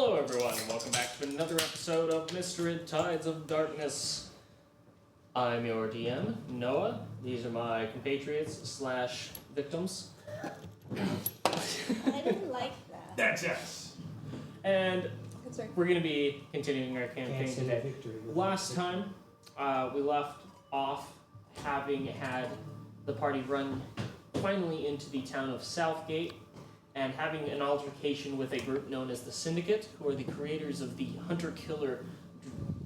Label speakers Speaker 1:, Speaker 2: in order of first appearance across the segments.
Speaker 1: Hello everyone, and welcome back to another episode of Mystery Tides of Darkness. I'm your DM, Noah. These are my compatriots / victims.
Speaker 2: I didn't like that.
Speaker 3: That's us.
Speaker 1: And we're going to be continuing our campaign today. Last time, we left off having had the party run finally into the town of Southgate and having an altercation with a group known as the Syndicate, who are the creators of the Hunter-Killer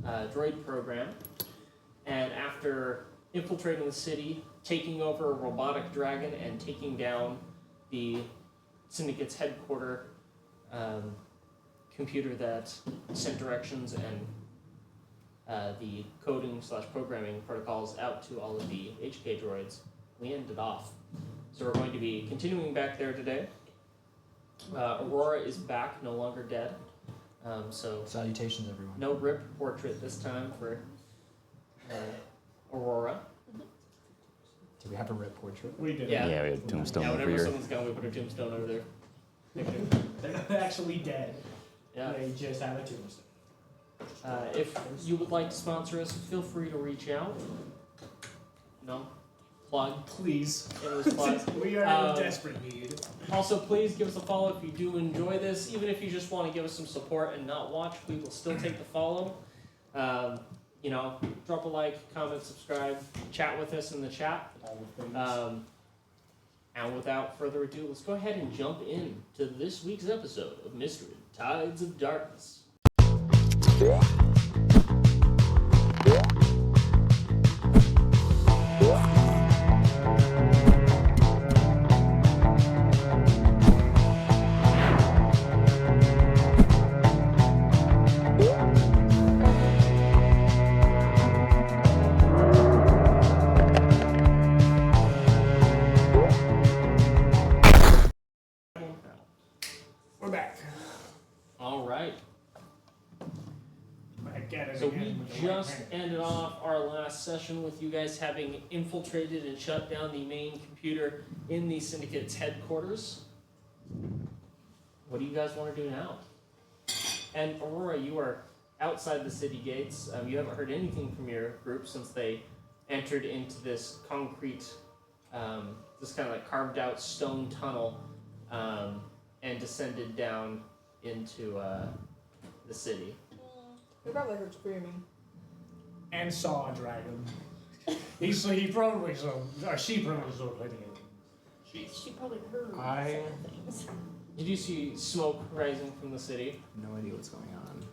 Speaker 1: droid program. And after infiltrating the city, taking over a robotic dragon, and taking down the Syndicate's headquarters computer that sent directions and the coding / programming protocols out to all of the HK droids, we ended off. So we're going to be continuing back there today. Aurora is back, no longer dead. So
Speaker 4: salutations, everyone.
Speaker 1: no rip portrait this time for Aurora.
Speaker 4: Do we have a rip portrait?
Speaker 3: We did.
Speaker 1: Yeah.
Speaker 5: Yeah, we have tombstone over
Speaker 1: whenever
Speaker 5: here.
Speaker 1: someone's gone, we put a tombstone over there.
Speaker 3: They're actually dead.
Speaker 1: Yeah.
Speaker 3: They just have a tombstone.
Speaker 1: If you would like to sponsor us, feel free to reach out. No? Plug.
Speaker 3: Please.
Speaker 1: Shameless plug.
Speaker 3: We are in desperate need.
Speaker 1: Also, please give us a follow if you do enjoy this. Even if you just want to give us some support and not watch, we will still take the follow. Drop a like, comment, subscribe, chat with us in the chat.
Speaker 3: All the things.
Speaker 1: And without further ado, let's go ahead and jump in to this week's episode of Mystery Tides of Darkness.
Speaker 3: We're back.
Speaker 1: All right.
Speaker 3: Back at it
Speaker 1: So
Speaker 3: again
Speaker 1: we
Speaker 3: with the white
Speaker 1: just
Speaker 3: man.
Speaker 1: ended off our last session with you guys having infiltrated and shut down the main computer in the Syndicate's headquarters. What do you guys want to do now? And Aurora, you are outside the city gates. You haven't heard anything from your group since they entered into this concrete, this kind of like carved out stone tunnel, and descended down into the city.
Speaker 2: We probably heard screaming.
Speaker 3: And saw a dragon. He probably saw. She probably saw plenty of them.
Speaker 2: She probably heard
Speaker 4: I-
Speaker 2: some things.
Speaker 1: Did you see smoke rising from the city?
Speaker 4: No idea what's going on.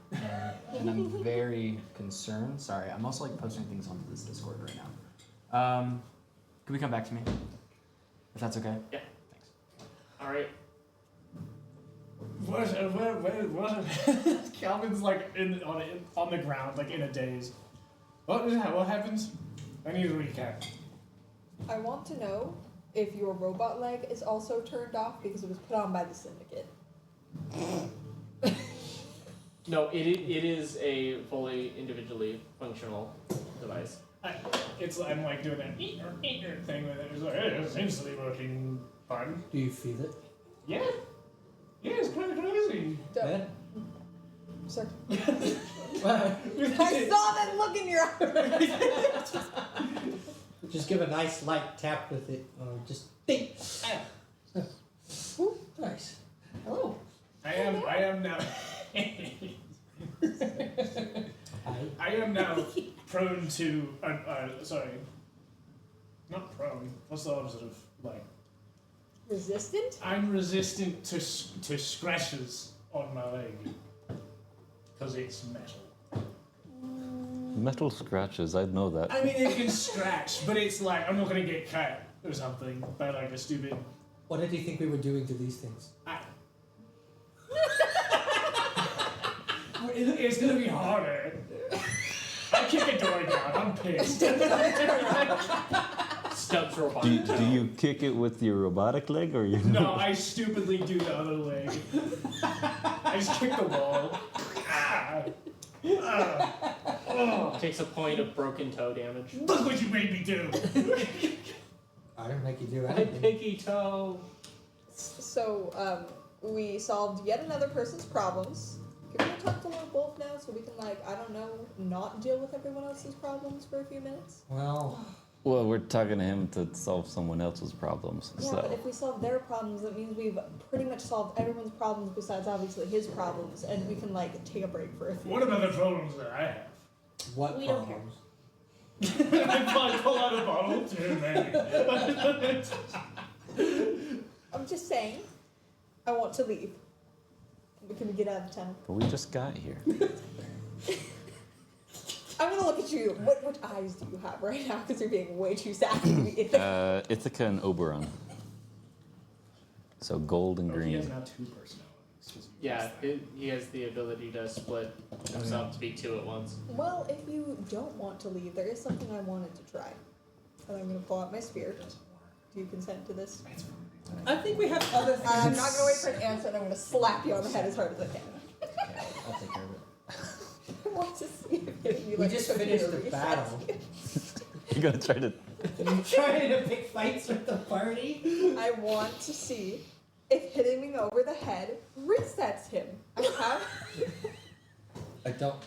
Speaker 4: And I'm very concerned. Sorry, I'm also posting things onto this Discord right now. Can we come back to me? If that's okay?
Speaker 1: Yeah. Thanks. All right.
Speaker 3: What? Calvin's like on the ground, like in a daze. What happens? I need a recap.
Speaker 2: I want to know if your robot leg is also turned off because it was put on by the Syndicate.
Speaker 1: No, it is a fully individually functional device.
Speaker 3: I'm like doing that thing with it. It's like, hey, it seems to be working fine.
Speaker 6: Do you feel it?
Speaker 3: Yeah. Yeah, it's kind of crazy.
Speaker 6: Yeah?
Speaker 2: Sir.
Speaker 6: Well,
Speaker 2: I saw that look in your eyes.
Speaker 6: just give a nice light tap with it. Just think. Ooh, nice. Hello.
Speaker 3: I am now. I am now prone to. Sorry. Not prone. What's the opposite of like?
Speaker 2: Resistant?
Speaker 3: I'm resistant to scratches on my leg because it's metal.
Speaker 5: Metal scratches, I'd know that.
Speaker 3: I mean, it can scratch, but it's like I'm not gonna get cut or something by like a stupid.
Speaker 6: What did you think we were doing to these things?
Speaker 3: It's gonna be harder. I kick a door down. I'm pissed.
Speaker 1: Stubbs robot.
Speaker 5: Do you kick it with your robotic leg or your
Speaker 3: No, I stupidly do the other leg. I just kick the wall.
Speaker 1: Takes a point of broken toe damage.
Speaker 3: Look what you made me do.
Speaker 6: I didn't make you do
Speaker 1: My
Speaker 6: anything.
Speaker 1: pinky toe.
Speaker 2: So, we solved yet another person's problems, You're gonna talk to Lord Wolf now so we can, like, I don't know, not deal with everyone else's problems for a few minutes?
Speaker 6: Well,
Speaker 5: Well, we're talking to him to solve someone else's problems.
Speaker 2: Yeah,
Speaker 5: So
Speaker 2: but if we solve their problems, that means we've pretty much solved everyone's problems besides obviously his problems, and we can, like, take a break for a few
Speaker 3: What about the problems that I have?
Speaker 6: what
Speaker 7: We don't
Speaker 6: problems?
Speaker 3: I pull out a bottle too, man.
Speaker 2: I'm just saying, I want to leave. Can we get out of town?
Speaker 5: but we just got here.
Speaker 2: I'm gonna look at you. What eyes do you have right now? Because you're being way too sad to me.
Speaker 5: Ithaca and Oberon. So gold and
Speaker 3: Oh, he has
Speaker 5: green.
Speaker 3: now 2 personalities.
Speaker 1: Yeah, he has the ability to split himself to be 2 at once.
Speaker 2: Well, if you don't want to leave, there is something I wanted to try. And I'm gonna pull out my spear. Do you consent to this?
Speaker 6: I think we have other things.
Speaker 2: I'm not gonna wait for an answer, and I'm gonna slap you on the head as hard as I can.
Speaker 4: Okay, I'll take care of it.
Speaker 2: I want to see if you
Speaker 6: We
Speaker 2: like
Speaker 6: just
Speaker 2: took
Speaker 6: finished
Speaker 2: your
Speaker 6: the
Speaker 2: recess.
Speaker 6: battle.
Speaker 5: You're gonna try to.
Speaker 6: You trying to pick fights with the party?
Speaker 2: I want to see if hitting me over the head resets him. I have.
Speaker 6: I don't.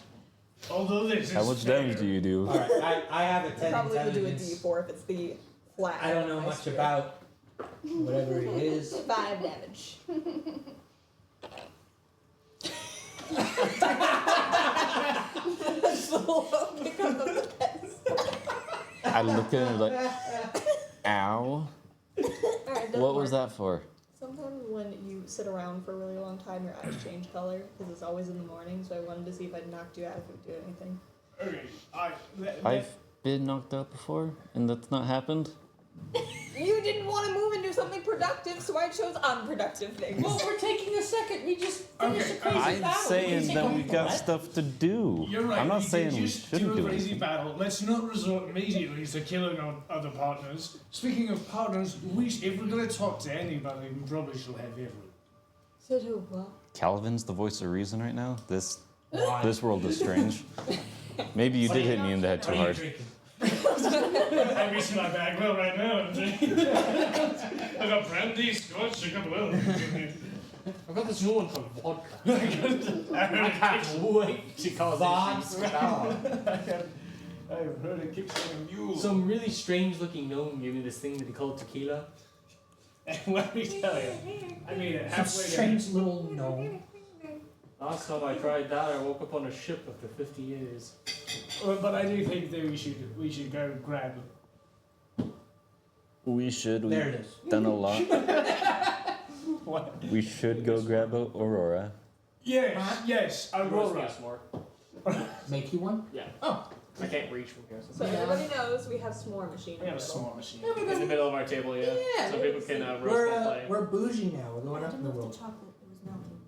Speaker 3: Although this
Speaker 5: How
Speaker 3: is
Speaker 5: much
Speaker 3: fair,
Speaker 5: damage do you do?
Speaker 6: Alright, I have a 10
Speaker 2: Probably will do a
Speaker 6: intelligence.
Speaker 2: D4 if it's the flat.
Speaker 6: I don't know
Speaker 2: my
Speaker 6: much
Speaker 2: spear.
Speaker 6: about whatever it is.
Speaker 2: 5 damage. That's the low pickup of the best.
Speaker 5: I look at him like, ow.
Speaker 2: Alright,
Speaker 5: What was that for?
Speaker 2: Sometimes when you sit around for a really long time, your eyes change color because it's always in the morning. So I wanted to see if I'd knocked you out if it would do anything.
Speaker 3: Okay,
Speaker 5: I've been knocked out before, and that's not happened.
Speaker 2: You didn't want to move and do something productive, so I chose unproductive things.
Speaker 6: Well, we're taking a second. We just finished
Speaker 3: Okay,
Speaker 6: a crazy
Speaker 5: I'm
Speaker 6: battle.
Speaker 5: saying that we got stuff to do.
Speaker 3: You're right.
Speaker 5: I'm not
Speaker 3: we
Speaker 5: saying
Speaker 3: did
Speaker 5: we
Speaker 3: just
Speaker 5: shouldn't
Speaker 3: do
Speaker 5: do
Speaker 3: a crazy
Speaker 5: anything.
Speaker 3: battle. Let's not resort immediately to killing our other partners. Speaking of partners, if we're gonna talk to anybody, we probably should have everyone.
Speaker 2: So do what?
Speaker 5: Calvin's the voice of reason right now. This world is strange.
Speaker 2: Oh,
Speaker 5: Maybe you did hit me in the head too hard.
Speaker 3: I'm reaching my bag well right now. I got brandy, scotch, a couple of other.
Speaker 1: I've got this new one called vodka.
Speaker 3: I
Speaker 1: can't wait to call
Speaker 3: I've heard it kicks on a mule.
Speaker 1: Some really strange looking gnome gave me this thing that he called tequila.
Speaker 3: And let me tell you, I made it
Speaker 6: Some
Speaker 3: halfway there.
Speaker 6: strange little gnome.
Speaker 1: Last time I tried that, I woke up on a ship after 50 years.
Speaker 3: But I do think that we should go grab.
Speaker 5: We should.
Speaker 6: There
Speaker 5: We've
Speaker 6: it is.
Speaker 5: done a lot.
Speaker 3: What?
Speaker 5: We should go grab Aurora.
Speaker 3: Yes, Aurora.
Speaker 1: Roast more.
Speaker 6: Make you one?
Speaker 1: Yeah.
Speaker 6: Oh.
Speaker 1: I can't reach from here.
Speaker 2: So everybody knows we have s'more machine.
Speaker 3: We have a
Speaker 2: in the middle.
Speaker 3: small machine.
Speaker 1: In the middle of our table, yeah.
Speaker 6: Yeah,
Speaker 1: So people can roast
Speaker 6: We're,
Speaker 1: while playing.
Speaker 6: we're bougie now. We're going
Speaker 7: I
Speaker 6: up in
Speaker 7: don't
Speaker 6: the
Speaker 7: know if the
Speaker 6: world.
Speaker 7: chocolate was melting.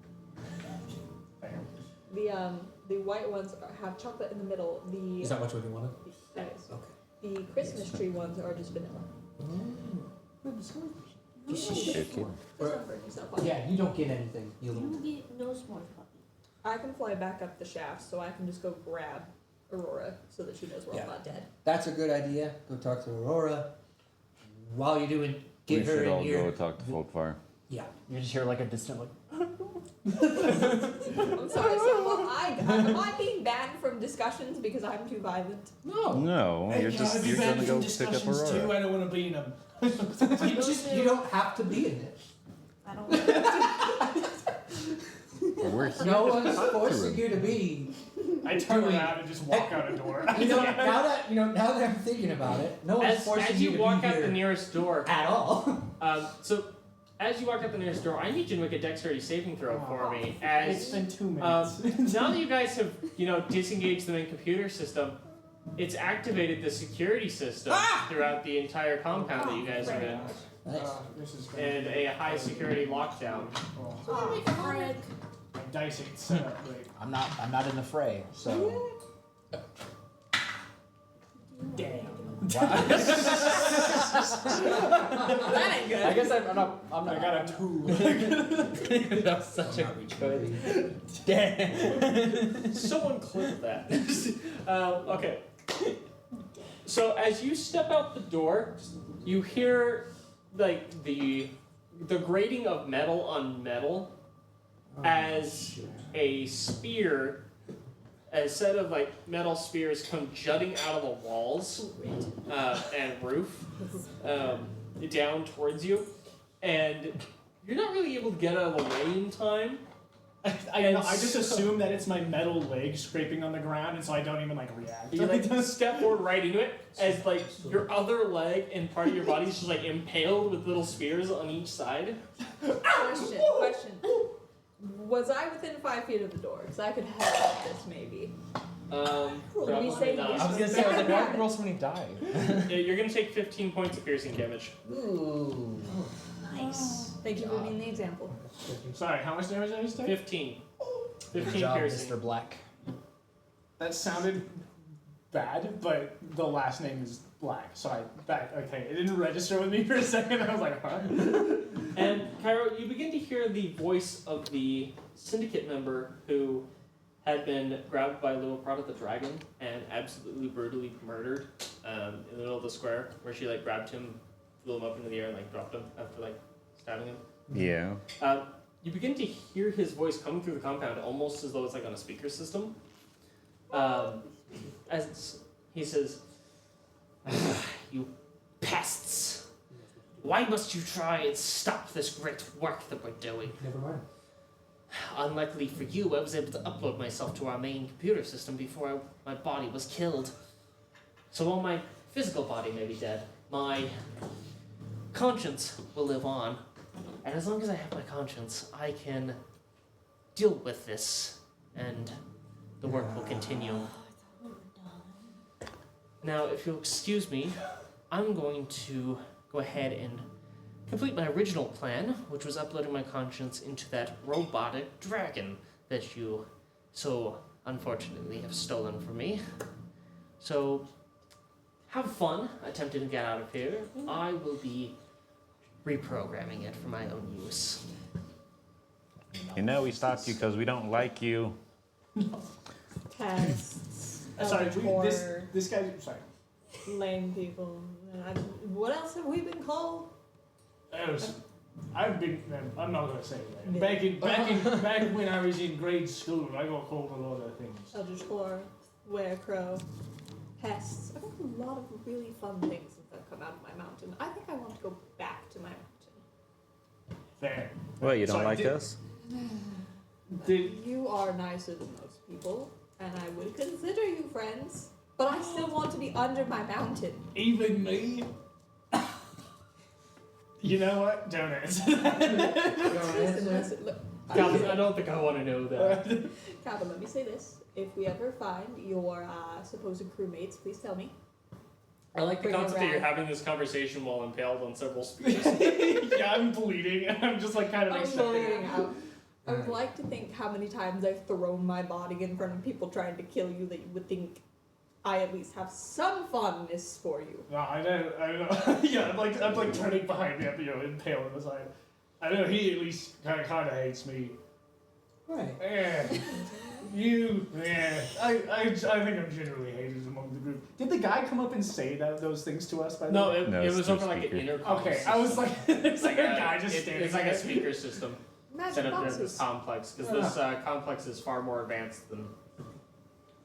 Speaker 2: The white ones have chocolate in the middle.
Speaker 6: Is that what you wanted?
Speaker 2: Yes.
Speaker 6: Okay.
Speaker 2: The Christmas tree ones are just vanilla.
Speaker 5: You're kidding.
Speaker 2: Just not burn yourself up.
Speaker 6: Yeah, you don't get anything. You
Speaker 7: You
Speaker 6: little.
Speaker 7: get no s'mores puppy.
Speaker 2: I can fly back up the shaft, so I can just go grab Aurora so that she knows we're
Speaker 6: Yeah.
Speaker 2: all not dead.
Speaker 6: That's a good idea. Go talk to Aurora. While you're doing,
Speaker 5: We
Speaker 6: get her
Speaker 5: should
Speaker 6: in
Speaker 5: all
Speaker 6: here.
Speaker 5: go talk to Folkvar.
Speaker 6: Yeah.
Speaker 4: You just hear like a distant like.
Speaker 2: I'm sorry, so am I being banned from discussions because I'm too violent?
Speaker 6: No.
Speaker 5: No,
Speaker 3: Hey,
Speaker 5: you're
Speaker 3: I'd
Speaker 5: just
Speaker 3: be
Speaker 5: you're
Speaker 3: banned
Speaker 5: gonna
Speaker 3: from
Speaker 5: go pick up
Speaker 3: discussions
Speaker 5: Aurora.
Speaker 3: too. I don't want to be in them.
Speaker 6: You don't have to be in it.
Speaker 7: I don't
Speaker 5: We're here
Speaker 6: No
Speaker 5: to
Speaker 6: one's
Speaker 5: talk to
Speaker 6: forcing
Speaker 5: him.
Speaker 6: you to be.
Speaker 3: I turn
Speaker 6: Doing-
Speaker 3: around and just walk out a door.
Speaker 6: Now that I'm thinking about it, no one's forcing
Speaker 1: As
Speaker 6: you
Speaker 1: you
Speaker 6: to
Speaker 1: walk
Speaker 6: be
Speaker 1: out
Speaker 6: here
Speaker 1: the nearest door,
Speaker 6: at all.
Speaker 1: so as you walk out the nearest door, I need you to make a dexterity saving throw for me.
Speaker 3: It's
Speaker 1: As
Speaker 3: been 2 minutes.
Speaker 1: now that you guys have disengaged the main computer system, it's activated the security system throughout the entire compound that you guys are in,
Speaker 6: Nice.
Speaker 3: This is great.
Speaker 1: and a high security lockdown.
Speaker 3: Oh,
Speaker 7: Frank.
Speaker 3: my dice ain't set up right.
Speaker 4: I'm not in the fray, so.
Speaker 3: Damn.
Speaker 2: That ain't good.
Speaker 4: I guess I'm not.
Speaker 3: I got a 2.
Speaker 4: That was such a good. Damn.
Speaker 1: Someone clip that. Okay. So as you step out the door, you hear like the grating of metal on metal as a spear, a set of like metal spears come jutting out of the walls and roof down towards you, and you're not really able to get out of the way in time.
Speaker 3: I just assume that it's my metal leg scraping on the ground, and so I don't even like react.
Speaker 1: You like step forward right into it as like your other leg and part of your body is just like impaled with little spears on each side.
Speaker 2: Question. Was I within 5 feet of the door? Because I could head this maybe.
Speaker 1: Probably
Speaker 2: say
Speaker 1: not.
Speaker 2: yes.
Speaker 4: I was gonna say, I was like, why roll so many die?
Speaker 1: Yeah, you're gonna take 15 points of piercing damage.
Speaker 6: Ooh.
Speaker 7: Nice.
Speaker 2: Thank you for being the example.
Speaker 3: Sorry, how much damage did I just take?
Speaker 1: 15.
Speaker 4: Good
Speaker 1: 15
Speaker 4: job,
Speaker 1: piercing.
Speaker 4: Mr. Black.
Speaker 3: That sounded bad, but the last name is Black, so okay, it didn't register with me for a second. I was like, huh?
Speaker 1: And Cairo, you begin to hear the voice of the syndicate member who had been grabbed by Little Prada the dragon and absolutely brutally murdered in the middle of the square, where she like grabbed him, flew him up into the air, and like dropped him after like stabbing him.
Speaker 5: Yeah.
Speaker 1: You begin to hear his voice coming through the compound, almost as though it's like on a speaker system. As he says, "You pests! Why must you try and stop this great work that we're doing?
Speaker 6: Never mind.
Speaker 1: Unluckily for you, I was able to upload myself to our main computer system before my body was killed. So while my physical body may be dead, my conscience will live on. And as long as I have my conscience, I can deal with this, and the work will continue. Now, if you'll excuse me, I'm going to go ahead and complete my original plan, which was uploading my conscience into that robotic dragon that you so unfortunately have stolen from me. So, have fun attempting to get out of here. I will be reprogramming it for my own use."
Speaker 5: You know, we stopped you because we don't like you.
Speaker 2: Pests.
Speaker 3: Sorry,
Speaker 2: horror,
Speaker 3: this guy. Sorry.
Speaker 2: lame people. What else have we been called?
Speaker 3: I've been. I'm not gonna say that.
Speaker 2: Yeah.
Speaker 3: Back when I was in grade school, I got called a lot of things.
Speaker 2: Eldritch Horror, Werecrow, pests. I've got a lot of really fun things that have come out of my mountain. I think I want to go back to my mountain.
Speaker 3: Fair.
Speaker 5: Well, you don't
Speaker 3: Sorry,
Speaker 5: like us?
Speaker 2: You are nicer than most people, and I would consider you friends, but I still want to be under my mountain.
Speaker 3: Even me? You know what? Don't answer.
Speaker 2: Look,
Speaker 1: Calvin, I don't think I want to know that.
Speaker 2: Calvin, let me say this. If we ever find your supposed crewmates, please tell me.
Speaker 1: I like the
Speaker 2: Bring it
Speaker 1: concept that you're
Speaker 2: around.
Speaker 1: having this conversation while impaled on several spears.
Speaker 3: Yeah, I'm bleeding. I'm just like kind of
Speaker 2: I'm
Speaker 3: accepting
Speaker 2: bleeding
Speaker 3: it.
Speaker 2: out. I would like to think how many times I've thrown my body in front of people trying to kill you that you would think I at least have some fondness for you.
Speaker 3: No, I know. Yeah, I'm like turning behind him, impaled on the side. I know he at least kind of hates me.
Speaker 6: Right.
Speaker 3: Yeah. I think I'm generally hated among the group. Did the guy come up and say those things to us? By the
Speaker 1: No,
Speaker 3: way?
Speaker 1: it
Speaker 5: No,
Speaker 1: was
Speaker 5: it's
Speaker 1: over
Speaker 5: through
Speaker 1: like an
Speaker 5: speaker.
Speaker 1: intercom.
Speaker 3: Okay, I was like, it's like a guy just
Speaker 1: it's
Speaker 3: standing
Speaker 1: like a
Speaker 3: there.
Speaker 1: speaker system
Speaker 2: Magic
Speaker 1: set up in this
Speaker 2: boxes.
Speaker 1: complex, because this complex is far more advanced than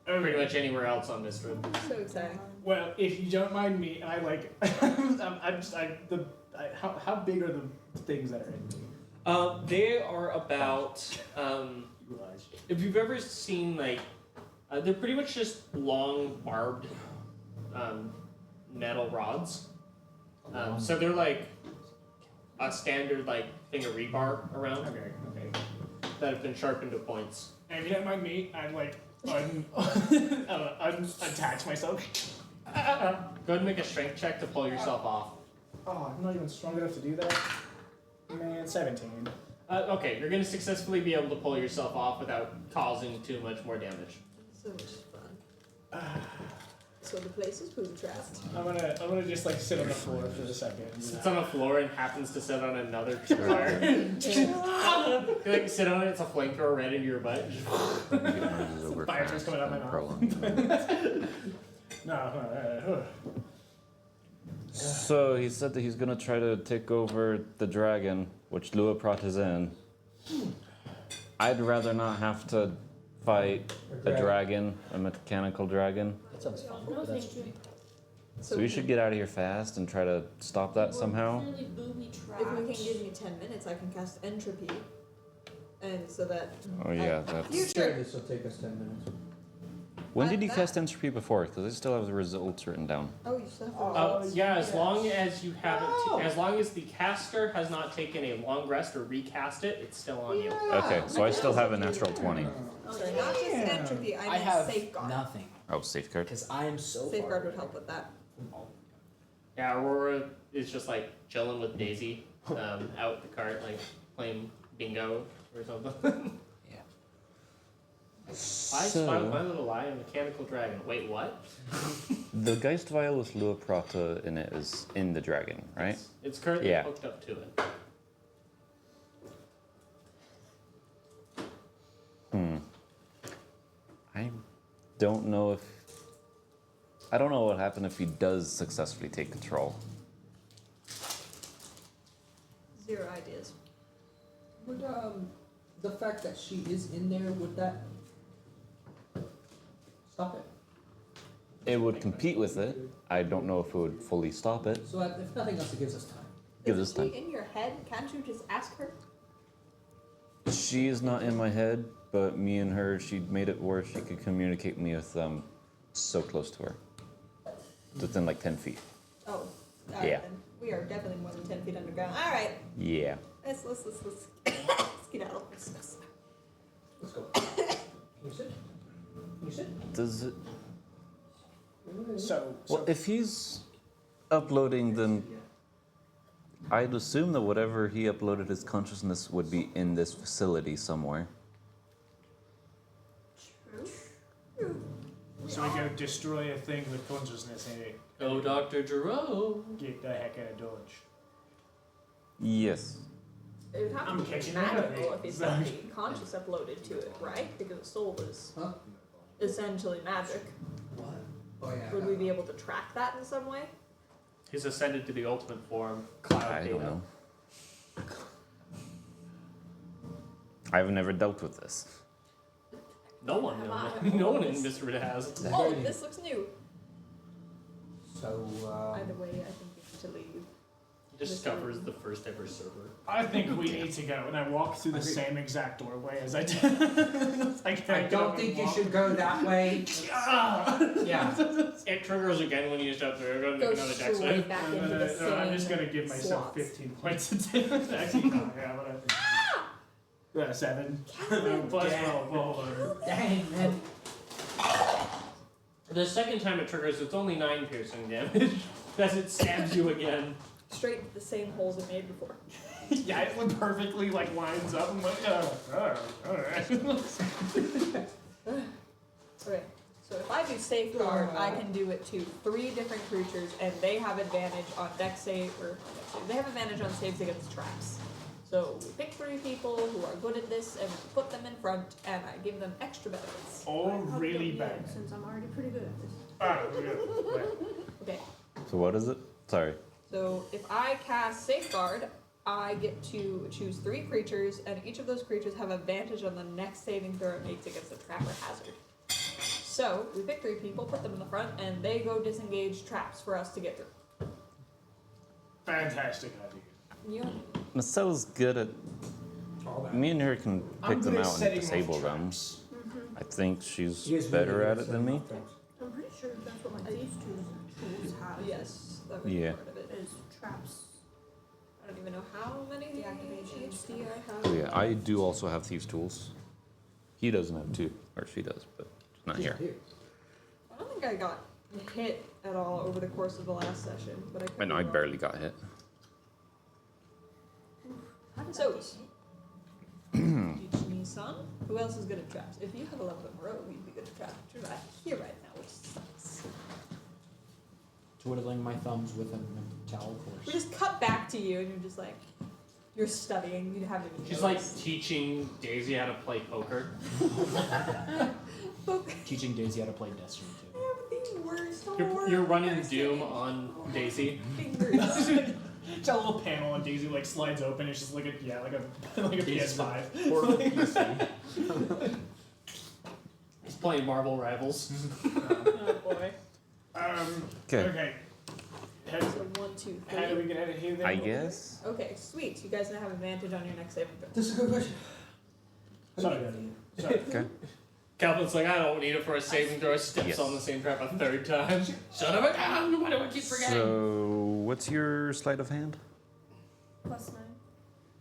Speaker 3: Okay.
Speaker 1: pretty much anywhere else on this room.
Speaker 2: So exciting.
Speaker 3: Well, if you don't mind me, I like, how big are the things that are in me?
Speaker 1: They are about,
Speaker 3: You realize?
Speaker 1: if you've ever seen like, they're pretty much just long barbed metal rods. So they're like a standard like thing of rebar around
Speaker 3: Okay.
Speaker 1: that have been sharpened to points.
Speaker 3: And if you don't mind me, I'd like unattach myself.
Speaker 1: Go ahead and make a strength check to pull yourself off.
Speaker 3: Oh, I'm not even strong enough to do that. Man, 17.
Speaker 1: Okay, you're going to successfully be able to pull yourself off without causing too much more damage.
Speaker 2: So much fun. So the place is food trapped.
Speaker 3: I'm gonna just like sit on the floor for a second.
Speaker 1: Sits on the floor and happens to sit on another fire. You like sit on it, it's a flamethrower right into your butt.
Speaker 3: Fire just coming out my mouth. No.
Speaker 5: So he said that he's gonna try to take over the dragon, which Luaprat is in. I'd rather not have to fight a dragon, a mechanical dragon.
Speaker 6: That sounds fun.
Speaker 7: No,
Speaker 6: but that's
Speaker 7: thank you.
Speaker 6: me.
Speaker 5: So we should get out of here fast and try to stop that somehow.
Speaker 7: Really booby trapped.
Speaker 2: If we can give me 10 minutes, I can cast entropy. And so that.
Speaker 5: Oh yeah,
Speaker 2: I-
Speaker 5: that's.
Speaker 6: I'm
Speaker 2: Future.
Speaker 6: sure this will take us 10 minutes.
Speaker 5: When did you
Speaker 2: that-
Speaker 5: cast entropy before? Because I still have the results written down.
Speaker 2: Oh, you still have the results?
Speaker 1: Yeah, as
Speaker 2: Yes.
Speaker 1: long as you haven't,
Speaker 2: Oh.
Speaker 1: as long as the caster has not taken a long rest or recast it, it's still on you.
Speaker 5: Okay, so I still have a natural 20.
Speaker 2: Sorry, not just entropy, I
Speaker 4: I
Speaker 2: meant
Speaker 4: have
Speaker 2: safeguard.
Speaker 4: nothing
Speaker 5: Oh, safeguard.
Speaker 4: because I am so
Speaker 2: Safeguard
Speaker 4: far
Speaker 2: would help with that.
Speaker 4: from all.
Speaker 1: Yeah, Aurora is just like chilling with Daisy, out the cart, like playing bingo or something.
Speaker 4: Yeah.
Speaker 1: I spy my little eye, a mechanical dragon. Wait, what?
Speaker 5: The Geist Vial with Lua Prata in it is in the dragon, right?
Speaker 1: It's currently
Speaker 5: Yeah.
Speaker 1: hooked up to it.
Speaker 5: I don't know if. I don't know what happened if he does successfully take control.
Speaker 2: Zero ideas.
Speaker 6: Would the fact that she is in there, would that stop it?
Speaker 5: It would compete with it. I don't know if it would fully stop it.
Speaker 6: So if nothing else, it gives us time.
Speaker 5: Give
Speaker 2: Is
Speaker 5: this
Speaker 2: she
Speaker 5: time.
Speaker 2: in your head? Can't you just ask her?
Speaker 5: She is not in my head, but me and her, she made it where she could communicate me with so close to her. Within like 10 feet.
Speaker 2: Oh.
Speaker 5: Yeah.
Speaker 2: Then we are definitely more than 10 feet underground. Alright.
Speaker 5: Yeah.
Speaker 2: Let's skedaddle.
Speaker 6: Let's go. Can you sit? Can you sit?
Speaker 5: Does it.
Speaker 3: So,
Speaker 5: Well, if he's uploading, then I'd assume that whatever he uploaded his consciousness would be in this facility somewhere.
Speaker 3: so we go destroy a thing with consciousness in it.
Speaker 1: Go, Dr. Jerome.
Speaker 3: Get the heck out of Dodge.
Speaker 5: Yes.
Speaker 2: It would have
Speaker 3: I'm
Speaker 2: to be
Speaker 3: catching
Speaker 2: magical
Speaker 3: up.
Speaker 2: if it's got the conscious uploaded to it, right? Because the soul is
Speaker 6: Huh?
Speaker 2: essentially magic.
Speaker 6: What? Oh yeah.
Speaker 2: Would we be able to track that in some way?
Speaker 1: He's ascended to the ultimate form, cloud
Speaker 5: I
Speaker 1: data.
Speaker 5: don't know. I've never dealt with this.
Speaker 1: No one,
Speaker 2: Have
Speaker 1: knows.
Speaker 2: I?
Speaker 1: No one in Misfit has.
Speaker 2: Oh, this looks new.
Speaker 6: So,
Speaker 2: Either way, I think we need to leave.
Speaker 1: He discovers the first ever server.
Speaker 3: I think we need to go, and I walk through the same exact doorway as I did.
Speaker 6: I don't think you should go that way. Yeah.
Speaker 1: It triggers again when you step through. Go
Speaker 2: Go
Speaker 1: make another dex
Speaker 2: straight
Speaker 1: save.
Speaker 2: back into the same
Speaker 3: I'm just gonna give myself
Speaker 2: slots.
Speaker 3: 15 points of damage. Actually, no, yeah, whatever. 7. Plus roll.
Speaker 6: Dang, man.
Speaker 1: The second time it triggers, it's only 9 piercing damage as it stabs you again.
Speaker 2: Straight into the same holes it made before.
Speaker 3: Yeah, it would perfectly like lines up. I'm like, alright.
Speaker 2: Okay, so if I do safeguard, I can do it to 3 different creatures, and they have advantage on dex save, or they have advantage on saves against traps. So we pick 3 people who are good at this, and we put them in front, and I give them extra benefits.
Speaker 3: All
Speaker 7: I'll help
Speaker 3: really
Speaker 7: you
Speaker 3: bad.
Speaker 7: Since I'm already pretty good at this.
Speaker 2: Okay,
Speaker 5: So what is it? Sorry.
Speaker 2: so if I cast safeguard, I get to choose 3 creatures, and each of those creatures have advantage on the next saving throw it makes against a trap or hazard. So we pick 3 people, put them in the front, and they go disengage traps for us to get through.
Speaker 3: Fantastic idea.
Speaker 2: You
Speaker 5: Macelle's good at.
Speaker 6: All that.
Speaker 5: Me and her can
Speaker 3: I'm
Speaker 5: pick
Speaker 3: good
Speaker 5: them
Speaker 3: at
Speaker 5: out and
Speaker 3: setting off
Speaker 5: disable them.
Speaker 3: traps.
Speaker 5: I think she's
Speaker 6: She is
Speaker 5: better
Speaker 6: really
Speaker 5: at
Speaker 6: good
Speaker 5: it than me.
Speaker 6: setting off traps.
Speaker 7: I'm pretty sure that's what my thieves tools have.
Speaker 2: Yes, that would be
Speaker 5: Yeah.
Speaker 2: part of it.
Speaker 7: Is traps.
Speaker 2: I don't even know how many
Speaker 7: Deactivation
Speaker 2: HD I have.
Speaker 5: Oh yeah, I do also have thieves' tools. He doesn't have 2, or she does, but it's not here.
Speaker 2: I don't think I got hit at all over the course of the last session, but I could
Speaker 5: I know
Speaker 2: be
Speaker 5: I
Speaker 2: wrong.
Speaker 5: barely got hit.
Speaker 7: How did
Speaker 2: So-
Speaker 7: that get hit?
Speaker 2: Teach me some. Who else is good at traps? If you have 11 in a row, you'd be good at traps. But you're not here right now, which sucks.
Speaker 6: Twiddling my thumbs with a towel
Speaker 2: We
Speaker 6: course.
Speaker 2: just cut back to you, and you're just like, you're studying. You haven't even
Speaker 1: She's like
Speaker 2: noticed.
Speaker 1: teaching Daisy how to play poker.
Speaker 2: Okay.
Speaker 4: Teaching Daisy how to play Destiny too.
Speaker 2: I have the worst
Speaker 1: You're running
Speaker 2: person.
Speaker 1: Doom on Daisy.
Speaker 2: Fingers.
Speaker 3: It's a little panel and Daisy like slides open. It's just like a PS5.
Speaker 1: Portable PC. He's playing Marvel Rivals.
Speaker 2: Oh boy.
Speaker 3: Okay.
Speaker 2: So 1, 2, 3.
Speaker 3: How do we get out of here then?
Speaker 5: I guess.
Speaker 2: Okay, sweet. You guys now have advantage on your next saving throw.
Speaker 6: This is a good question.
Speaker 3: Sorry, Daddy. Sorry.
Speaker 5: Okay.
Speaker 1: Calvin's like, I don't need it for a saving throw. Steps
Speaker 5: Yes.
Speaker 1: on the same trap a third time. Son of a gun! Why do I keep forgetting?
Speaker 5: So, what's your sleight of hand?
Speaker 7: +9.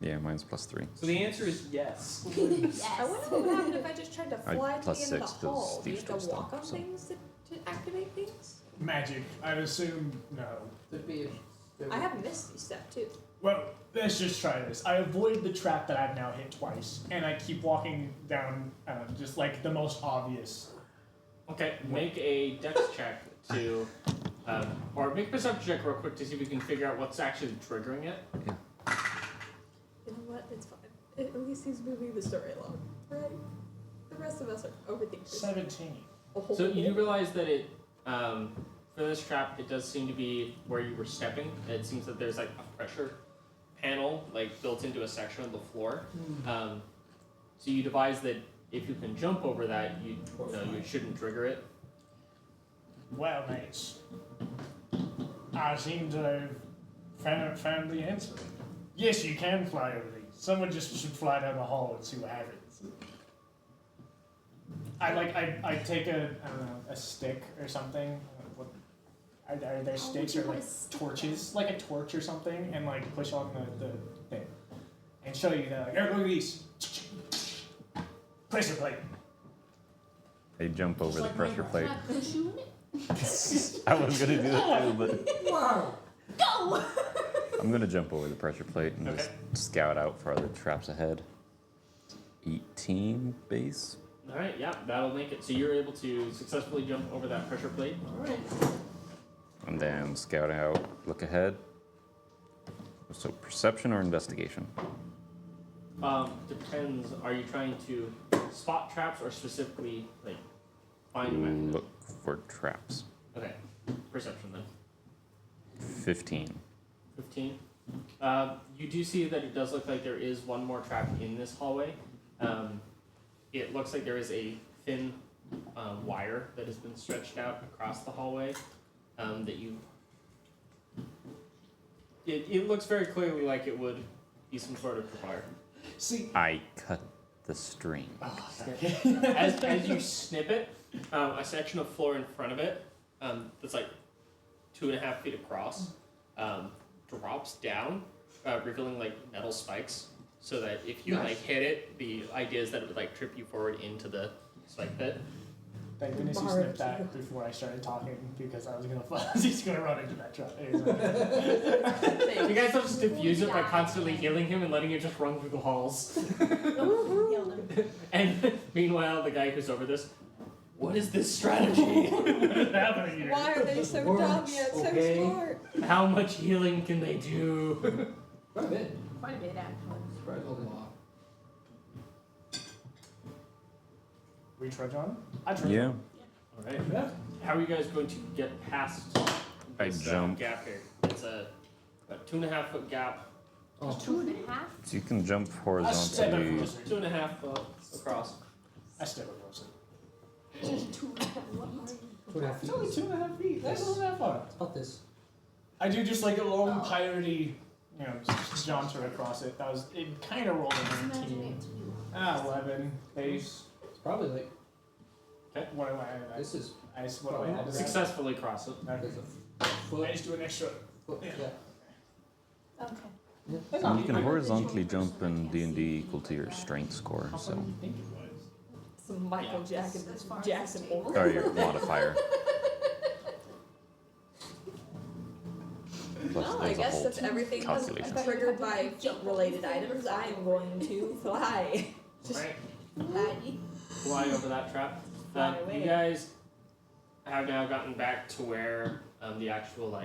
Speaker 5: Yeah, mine's +3.
Speaker 1: So the answer is yes.
Speaker 7: Yes.
Speaker 2: I wonder what would happen if I just tried to
Speaker 5: I-
Speaker 2: fly to the
Speaker 5: plus
Speaker 2: end of
Speaker 5: 6
Speaker 2: the hall.
Speaker 5: does
Speaker 2: Do you
Speaker 5: Steve's
Speaker 2: have to
Speaker 5: still
Speaker 2: walk
Speaker 5: stuff,
Speaker 2: on
Speaker 5: so.
Speaker 2: things to activate things?
Speaker 3: Magic. I'd assume no.
Speaker 6: Could be.
Speaker 2: I have Misty Step too.
Speaker 3: Well, let's just try this. I avoid the trap that I've now hit twice, and I keep walking down, just like the most obvious.
Speaker 1: Okay, make a dex check to, or make a perception check real quick to see if we can figure out what's actually triggering it.
Speaker 2: You know what? It's fine. At least he's moving the story along, right? The rest of us are overthinkers.
Speaker 3: 17.
Speaker 2: Oh.
Speaker 1: So you do realize that it, for this trap, it does seem to be where you were stepping. It seems that there's like a pressure panel like built into a section of the floor. So you devise that if you can jump over that, you shouldn't trigger it.
Speaker 3: Well, mates, I seem to have found the answer. Yes, you can fly over these. Someone just should fly down the hall and see what happens. I take a stick or something. Are there sticks or like torches, like a torch or something, and like push on the thing and show you that like, here, look at these. Pressure plate.
Speaker 5: I jump over the pressure plate.
Speaker 7: Can I push you in it?
Speaker 5: I was gonna do that too, but
Speaker 6: Wow.
Speaker 7: Go!
Speaker 5: I'm gonna jump over the pressure plate and
Speaker 1: Okay.
Speaker 5: just scout out for other traps ahead. 18 base.
Speaker 1: All right, yeah, that'll make it. So you're able to successfully jump over that pressure plate.
Speaker 5: And then scout out, look ahead. So perception or investigation?
Speaker 1: Depends. Are you trying to spot traps or specifically like find a mechanism?
Speaker 5: Look for traps.
Speaker 1: Okay, perception then.
Speaker 5: 15.
Speaker 1: 15. You do see that it does look like there is one more trap in this hallway. It looks like there is a thin wire that has been stretched out across the hallway. That you. It looks very clearly like it would be some sort of wire.
Speaker 3: See.
Speaker 5: I cut the string.
Speaker 3: Oh,
Speaker 1: As you snip it, a section of floor in front of it, that's like 2.5 feet across, drops down, revealing like metal spikes, so that if you like hit it, the idea is that it would like trip you forward into the spike pit.
Speaker 3: Thank goodness you snipped that before I started talking because I was gonna run into that trap.
Speaker 1: You guys don't just diffuse it by constantly healing him and letting it just run through the halls.
Speaker 7: Heal them.
Speaker 1: And meanwhile, the guy who's over this, what is this strategy?
Speaker 3: What is happening here?
Speaker 2: Why are they so
Speaker 6: Worms,
Speaker 2: dumb yet so
Speaker 6: okay.
Speaker 2: smart?
Speaker 1: How much healing can they do?
Speaker 6: Quite a bit.
Speaker 7: Quite a bit, actually.
Speaker 6: Surprisingly a lot.
Speaker 3: We trudge on? I trudge
Speaker 5: Yeah.
Speaker 3: on.
Speaker 1: Alright.
Speaker 3: Yeah.
Speaker 1: How are you guys going to get past
Speaker 5: I
Speaker 1: this
Speaker 5: jump.
Speaker 1: gap here? It's a 2.5 foot gap,
Speaker 6: Oh.
Speaker 7: 2.5?
Speaker 5: So you can jump
Speaker 3: I step
Speaker 5: horizontally.
Speaker 3: across it.
Speaker 1: 2.5 foot across.
Speaker 3: I step across it.
Speaker 7: Just 2.5 what?
Speaker 6: 2.5 feet.
Speaker 3: It's only 2.5 feet. That's not that far.
Speaker 6: How about this?
Speaker 3: I do just like a long piratey, jaunter across it. It kind of rolled a
Speaker 7: Imagine
Speaker 3: 19.
Speaker 7: it to you.
Speaker 3: 11 base.
Speaker 6: It's probably like
Speaker 3: What do I?
Speaker 6: this is
Speaker 3: What do I add to that?
Speaker 1: Successfully cross it.
Speaker 3: Okay.
Speaker 6: there's a
Speaker 3: I
Speaker 6: foot.
Speaker 3: just do an extra.
Speaker 6: foot
Speaker 3: Yeah.
Speaker 6: yeah.
Speaker 7: Okay.
Speaker 5: And you can horizontally jump in D&D equal to your strength score,
Speaker 3: How
Speaker 5: so.
Speaker 3: far do you think it was?
Speaker 2: Some Michael Jackson,
Speaker 7: As far as
Speaker 2: Jackson
Speaker 7: the table.
Speaker 5: Or your modifier. Plus
Speaker 2: Well, I
Speaker 5: there's a
Speaker 2: guess
Speaker 5: whole
Speaker 2: that's everything that's
Speaker 5: calculation.
Speaker 2: triggered by feet-related items. I am going to fly.
Speaker 1: Alright.
Speaker 7: Laddie.
Speaker 1: Fly over that trap.
Speaker 2: Fly away.
Speaker 1: You guys have now gotten back to where the actual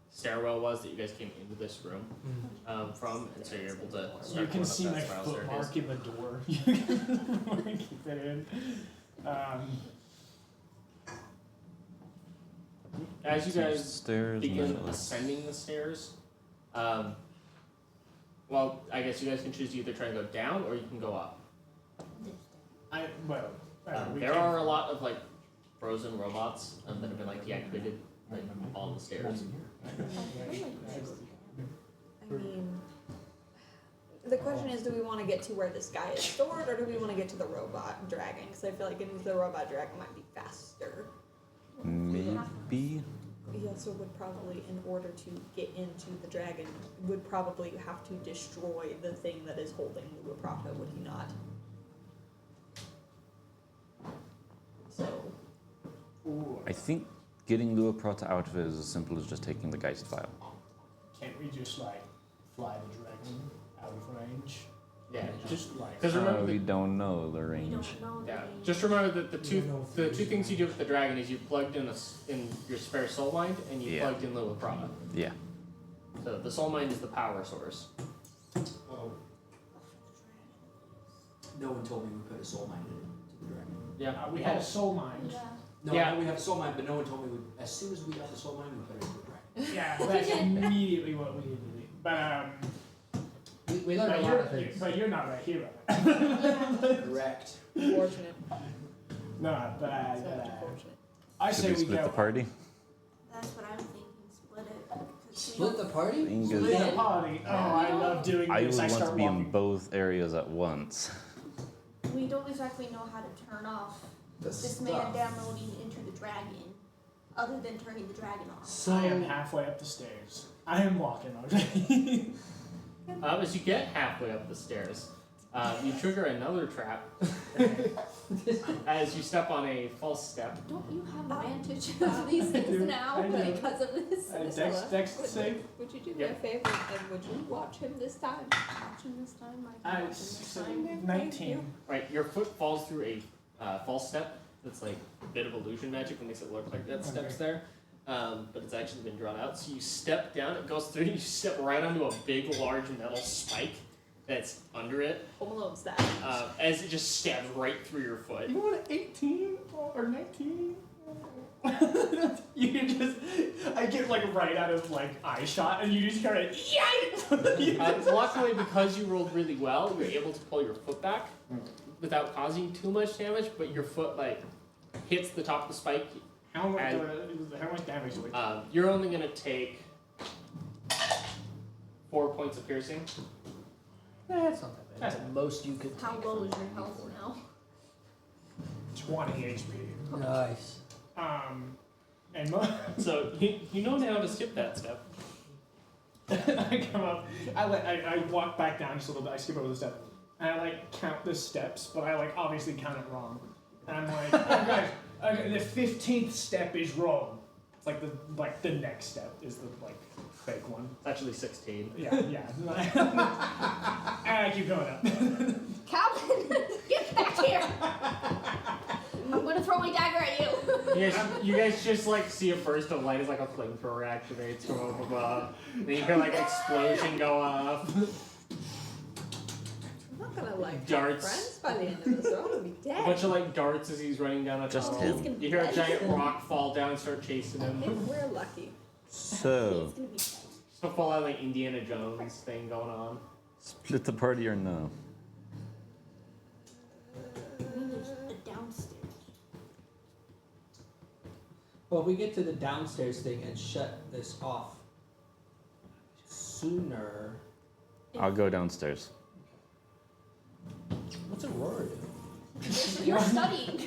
Speaker 1: stairwell was that you guys came into this room from, and so you're able to start
Speaker 3: You can
Speaker 1: going up
Speaker 3: see
Speaker 1: that
Speaker 3: my
Speaker 1: spiral
Speaker 3: foot
Speaker 1: staircase.
Speaker 3: mark in the door. You can keep it in.
Speaker 1: As you guys
Speaker 5: Stairs and
Speaker 1: begin
Speaker 5: then
Speaker 1: ascending the stairs, Well, I guess you guys can choose to either try and go down or you can go up. There are a lot of like frozen robots that have been like deactivated like on the stairs.
Speaker 2: I mean, the question is, do we want to get to where this guy is stored, or do we want to get to the robot dragon? Because I feel like getting to the robot dragon might be faster.
Speaker 5: Maybe.
Speaker 2: He also would probably, in order to get into the dragon, would probably have to destroy the thing that is holding the Prata, would he not? So.
Speaker 5: I think getting Lua Prata out of it is as simple as just taking the Geist Vial.
Speaker 3: Can't we just like fly the dragon out of range?
Speaker 1: Yeah,
Speaker 3: Just like.
Speaker 1: because remember
Speaker 5: we
Speaker 1: the,
Speaker 5: don't know the
Speaker 7: We
Speaker 5: range.
Speaker 7: don't know the
Speaker 1: yeah,
Speaker 7: range.
Speaker 1: just remember that the two
Speaker 6: No
Speaker 1: things you do with the dragon is you plugged in in your spare soul mind and you
Speaker 5: Yeah.
Speaker 1: plugged in Lua Prata.
Speaker 5: Yeah.
Speaker 1: So the soul mind is the power source.
Speaker 4: Oh. No one told me we put a soul mind into the dragon.
Speaker 1: Yeah,
Speaker 3: We had a soul mind.
Speaker 7: Yeah.
Speaker 4: No,
Speaker 1: Yeah.
Speaker 4: I know we have a soul mind, but no one told me as soon as we got the soul mind, we put it into the dragon.
Speaker 3: Yeah, that's immediately what we did. But
Speaker 6: We learned a lot of things.
Speaker 3: but you're not right here.
Speaker 4: Correct.
Speaker 2: Unfortunate.
Speaker 3: No, but
Speaker 2: So unfortunate.
Speaker 3: I
Speaker 5: Should
Speaker 3: say
Speaker 5: we
Speaker 3: we
Speaker 5: split
Speaker 3: go
Speaker 5: the party?
Speaker 7: That's what I'm thinking. Split it. 'Cause we
Speaker 6: Split
Speaker 7: don't-
Speaker 6: the party?
Speaker 5: Inga-
Speaker 3: split the party. Oh, I love doing
Speaker 5: I
Speaker 3: this.
Speaker 5: would
Speaker 3: I
Speaker 5: want
Speaker 3: start
Speaker 5: to be in
Speaker 3: walking.
Speaker 5: both areas at once.
Speaker 7: We don't exactly know how to turn off
Speaker 6: The
Speaker 7: this man downloading Enter the Dragon, other than turning the dragon off.
Speaker 6: So
Speaker 3: I am halfway up the stairs. I am walking already.
Speaker 1: As you get halfway up the stairs, you trigger another trap as you step on a false step.
Speaker 7: Don't you have advantage of these things
Speaker 3: do.
Speaker 7: now
Speaker 3: I do.
Speaker 7: because of this?
Speaker 3: Dex save.
Speaker 2: Would you do me
Speaker 1: Yep.
Speaker 2: a favor and would you watch him this time?
Speaker 7: Watch him this time. I can watch him this time.
Speaker 3: 19.
Speaker 1: Right, your foot falls through a false step. That's like a bit of illusion magic that makes it look like that step's there. But it's actually been drawn out. So you step down, it goes through, you step right onto a big, large metal spike that's under it,
Speaker 2: Home Alone style.
Speaker 1: as it just stabs right through your foot.
Speaker 3: You want an 18 or 19? You can just, I get like right out of like eye shot, and you just kind of,
Speaker 1: Luckily, because you rolled really well, you're able to pull your foot back without causing too much damage, but your foot like hits the top of the spike.
Speaker 3: how much damage do we take?
Speaker 1: You're only gonna take 4 points of piercing.
Speaker 6: That's not that bad. That's the most you could
Speaker 7: How
Speaker 6: take
Speaker 7: low
Speaker 6: from
Speaker 7: is your
Speaker 6: me.
Speaker 7: health now?
Speaker 3: 20 HP.
Speaker 6: Nice.
Speaker 3: And
Speaker 1: So you know now to skip that step.
Speaker 3: I come up, I walk back down just a little bit, I skip over the step, and I like count the steps, but I like obviously count it wrong. And I'm like, oh guys, okay, the 15th step is wrong. It's like the next step is the like fake one.
Speaker 1: It's actually 16.
Speaker 3: Yeah. And I keep going up.
Speaker 7: Calvin, get back here! I'm gonna throw my dagger at you.
Speaker 1: You guys just like see a burst of light as like a flamethrower activates from up above. Then you hear like explosion go off.
Speaker 2: I'm not gonna like
Speaker 1: Darts.
Speaker 2: have friends by the end of this. I'm gonna be
Speaker 1: A
Speaker 2: dead.
Speaker 1: bunch of like darts as he's running down a
Speaker 5: Just
Speaker 1: tunnel.
Speaker 5: him.
Speaker 7: He's gonna be
Speaker 1: You hear a
Speaker 7: dead.
Speaker 1: giant rock fall down and start chasing him.
Speaker 2: If we're lucky.
Speaker 5: So,
Speaker 7: He's gonna be dead.
Speaker 1: Just a full on like Indiana Jones thing going on.
Speaker 5: split the party or no?
Speaker 7: I mean, there's the downstairs.
Speaker 6: Well, if we get to the downstairs thing and shut this off sooner.
Speaker 5: I'll go downstairs.
Speaker 6: What's Aurora doing?
Speaker 7: You're studying.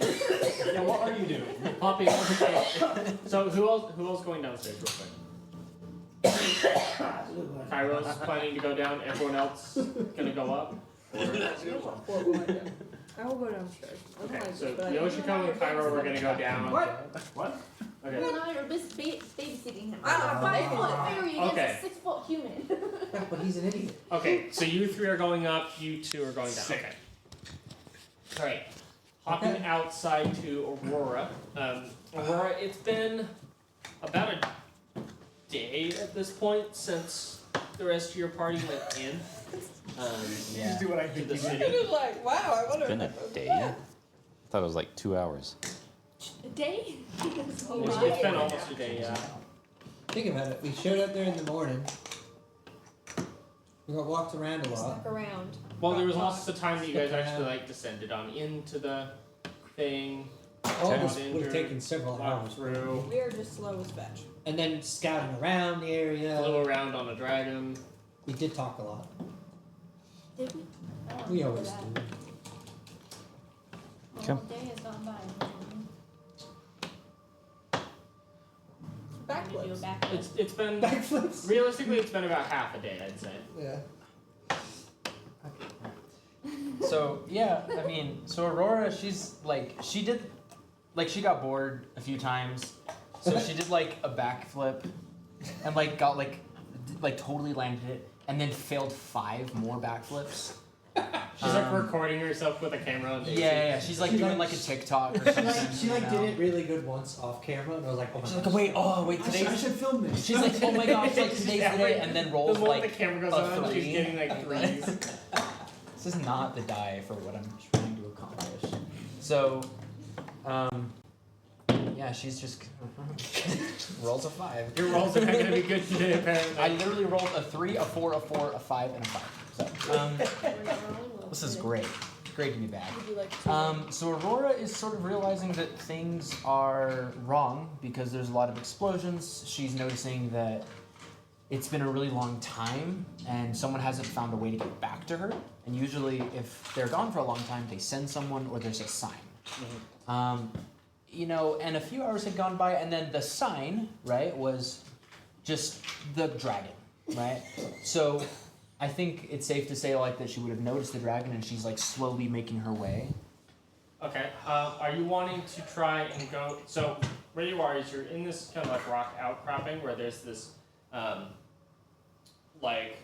Speaker 3: Yeah, what are you doing?
Speaker 1: Poppy, okay. So who else going downstairs real quick? Kairos planning to go down. Everyone else gonna go up.
Speaker 2: I will go downstairs.
Speaker 1: Okay, so Yoshiko and Cairo are gonna go down.
Speaker 3: What?
Speaker 1: Okay.
Speaker 7: You and I are babysitting him.
Speaker 2: I don't have
Speaker 7: I'm
Speaker 2: to
Speaker 7: 5 foot fairy against
Speaker 1: Okay.
Speaker 7: a 6 foot human.
Speaker 6: Yeah, but he's an idiot.
Speaker 1: Okay, so you three are going up. You two are going down.
Speaker 3: Sick.
Speaker 1: Okay. All right. Hopping
Speaker 6: Okay.
Speaker 1: outside to Aurora. Aurora, it's been about a day at this point since the rest of your party went in.
Speaker 3: Just do what I
Speaker 1: To
Speaker 3: think
Speaker 1: the
Speaker 3: you
Speaker 1: city.
Speaker 3: do.
Speaker 2: It's like, wow, I wonder
Speaker 5: It's been a
Speaker 2: if that was
Speaker 5: day.
Speaker 2: bad.
Speaker 5: I thought it was like 2 hours.
Speaker 7: A day?
Speaker 1: It's been almost a day, yeah.
Speaker 6: Think about it. We showed up there in the morning. We got walked around a lot.
Speaker 2: Snuck around.
Speaker 1: Well, there was also the time that you guys actually like descended on into the thing.
Speaker 6: All
Speaker 5: Okay.
Speaker 6: this would have taken several
Speaker 1: Walked
Speaker 6: hours.
Speaker 1: through,
Speaker 2: We are just slow as fetch.
Speaker 6: And then scouting around the area.
Speaker 1: flew around on a dragon.
Speaker 6: We did talk a lot.
Speaker 7: Did we? I don't
Speaker 6: We
Speaker 7: remember
Speaker 6: always
Speaker 7: that.
Speaker 6: do.
Speaker 7: The
Speaker 5: Okay.
Speaker 7: whole day has gone by. I'm gonna do a
Speaker 2: Backflips.
Speaker 7: backflip.
Speaker 1: It's been
Speaker 6: Backflips.
Speaker 1: realistically it's been about half a day, I'd say.
Speaker 6: Yeah.
Speaker 4: So yeah, I mean, so Aurora, she's like, she got bored a few times, so she did like a backflip, and like got like totally landed it, and then failed 5 more backflips.
Speaker 1: She's like recording herself with a camera on Daisy.
Speaker 4: Yeah, she's like
Speaker 6: She
Speaker 4: doing
Speaker 6: like-
Speaker 4: like a TikTok or
Speaker 6: She
Speaker 4: something.
Speaker 6: like, she like
Speaker 4: you
Speaker 6: did
Speaker 4: know?
Speaker 6: it really good once off camera, and I was like, oh my
Speaker 4: She's
Speaker 6: god.
Speaker 4: like, wait,
Speaker 6: I
Speaker 4: today's.
Speaker 6: should film this.
Speaker 4: She's like, oh my gosh, like
Speaker 1: She's
Speaker 4: today's the
Speaker 1: every-
Speaker 4: day, and then
Speaker 1: The
Speaker 4: rolls
Speaker 1: moment
Speaker 4: like
Speaker 1: the camera goes
Speaker 4: a
Speaker 1: on, she's
Speaker 4: 3.
Speaker 1: getting like 3s.
Speaker 4: This is not the die for what I'm trying to accomplish. So, yeah, she's just rolls a 5.
Speaker 1: Your rolls are not going to be good today, apparently.
Speaker 4: I literally rolled a 3, a 4, a 4, a 5, and a 5. So, this is great. Great to be back.
Speaker 2: Would you like to?
Speaker 4: So Aurora is sort of realizing that things are wrong because there's a lot of explosions. She's noticing that it's been a really long time and someone hasn't found a way to get back to her. And usually if they're gone for a long time, they send someone or there's a sign. You know, and a few hours had gone by and then the sign, right, was just the dragon, right? So I think it's safe to say like that she would have noticed the dragon and she's like slowly making her way.
Speaker 1: Okay, are you wanting to try and go... So, where you are is you're in this kind of like rock outcropping where there's this, like,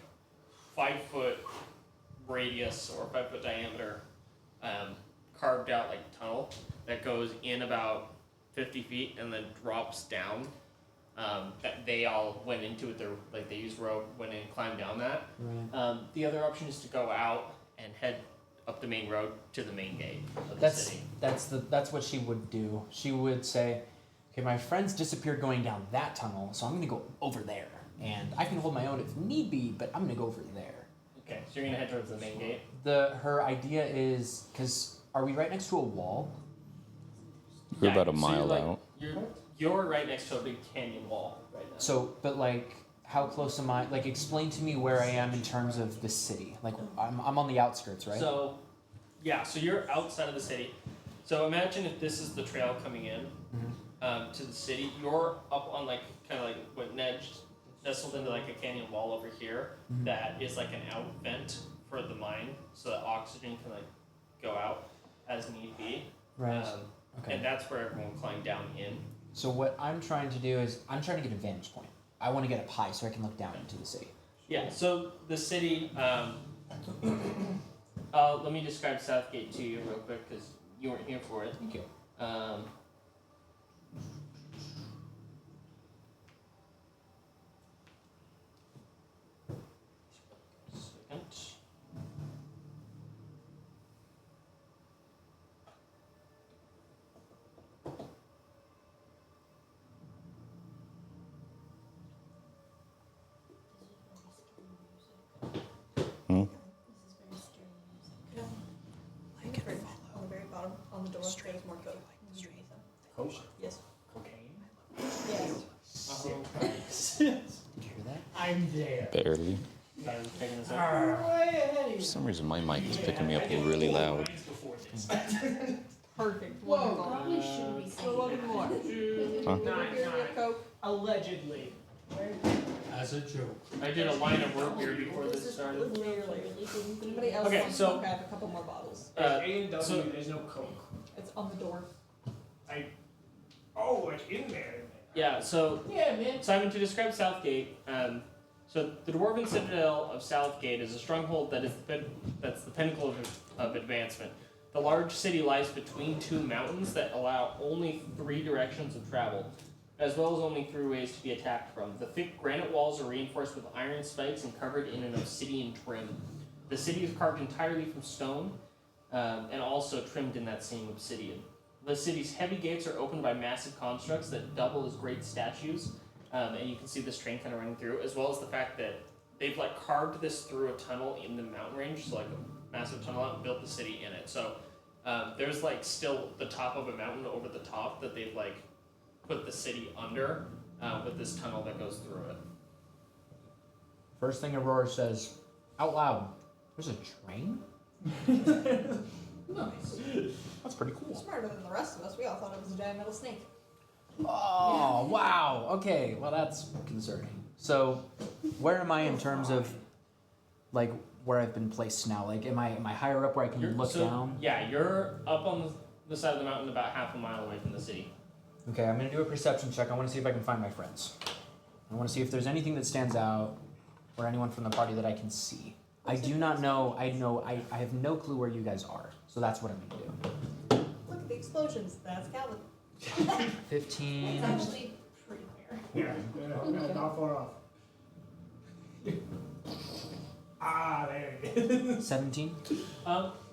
Speaker 1: 5-foot radius or 5-foot diameter carved out like tunnel that goes in about 50 feet and then drops down. That they all went into it. They used rope, went in, climbed down that.
Speaker 4: Right.
Speaker 1: The other option is to go out and head up the main road to the main gate of the city.
Speaker 4: That's what she would do. She would say, okay, my friends disappeared going down that tunnel, so I'm gonna go over there. And I can hold my own if need be, but I'm gonna go over there.
Speaker 1: Okay, so you're gonna head towards the main gate.
Speaker 4: Her idea is, because are we right next to a wall?
Speaker 5: We're about a
Speaker 1: so
Speaker 5: mile
Speaker 1: you're, like,
Speaker 5: out.
Speaker 1: You're right next to a big canyon wall right now.
Speaker 4: So, but like, how close am I? Like, explain to me where I am in terms of the city. Like, I'm on the outskirts, right?
Speaker 1: So, yeah, so you're outside of the city. So imagine if this is the trail coming in to the city. You're up on like kind of like what nestled into like a canyon wall over here. That is like an out vent for the mine, so that oxygen can like go out as need be.
Speaker 4: Right. Okay.
Speaker 1: And that's where everyone will climb down in.
Speaker 4: So what I'm trying to do is I'm trying to get a vantage point. I want to get up high so I can look down into the city.
Speaker 1: Yeah, so the city, let me describe Southgate to you real quick because you weren't here for it.
Speaker 4: Thank you.
Speaker 1: Second.
Speaker 2: On the very bottom, on the door, there's more code.
Speaker 1: Coke?
Speaker 2: Yes.
Speaker 1: Cocaine?
Speaker 2: Yes.
Speaker 4: Did you hear that?
Speaker 6: I'm there.
Speaker 5: Barely.
Speaker 1: Sorry, I'm taking this out.
Speaker 5: For some reason, my mic is picking me up really loud.
Speaker 2: Perfect.
Speaker 6: Whoa.
Speaker 7: Probably shouldn't be saying
Speaker 2: So what more?
Speaker 5: Huh?
Speaker 2: Here's your Coke.
Speaker 1: Allegedly.
Speaker 6: As a joke.
Speaker 1: I did a line of work here before this started.
Speaker 2: Literally. Anybody else
Speaker 1: Okay,
Speaker 2: wants
Speaker 1: so-
Speaker 2: Coke? I have a couple more bottles.
Speaker 3: A&W,
Speaker 1: so-
Speaker 3: there's no Coke.
Speaker 2: It's on the door.
Speaker 3: Oh, like in there.
Speaker 1: Yeah, so
Speaker 3: Yeah, man.
Speaker 1: Simon, to describe Southgate, so the Dwarven Citadel of Southgate is a stronghold that's the pinnacle of advancement. The large city lies between 2 mountains that allow only 3 directions of travel, as well as only 3 ways to be attacked from. The thick granite walls are reinforced with iron spikes and covered in an obsidian trim. The city is carved entirely from stone, and also trimmed in that same obsidian. The city's heavy gates are opened by massive constructs that double as great statues, and you can see this train kind of running through, as well as the fact that they've like carved this through a tunnel in the mountain range, so like a massive tunnel out, and built the city in it. So there's like still the top of a mountain over the top that they've like put the city under with this tunnel that goes through it.
Speaker 4: First thing Aurora says out loud, there's a train?
Speaker 6: Nice.
Speaker 4: That's pretty cool.
Speaker 2: Smarter than the rest of us. We all thought it was a giant metal snake.
Speaker 4: Oh, wow. Okay, well, that's concerning. So, where am I in terms of, like, where I've been placed now? Like, am I higher up where I can look down?
Speaker 1: Yeah, you're up on the side of the mountain about half a mile away from the city.
Speaker 4: Okay, I'm going to do a perception check. I want to see if I can find my friends. I want to see if there's anything that stands out or anyone from the party that I can see. I do not know. I have no clue where you guys are. So that's what I'm going to do.
Speaker 2: Look at the explosions. That's Calvin.
Speaker 4: 15.
Speaker 7: It's actually pretty rare.
Speaker 3: Yeah, not far off. There it is.
Speaker 4: 17.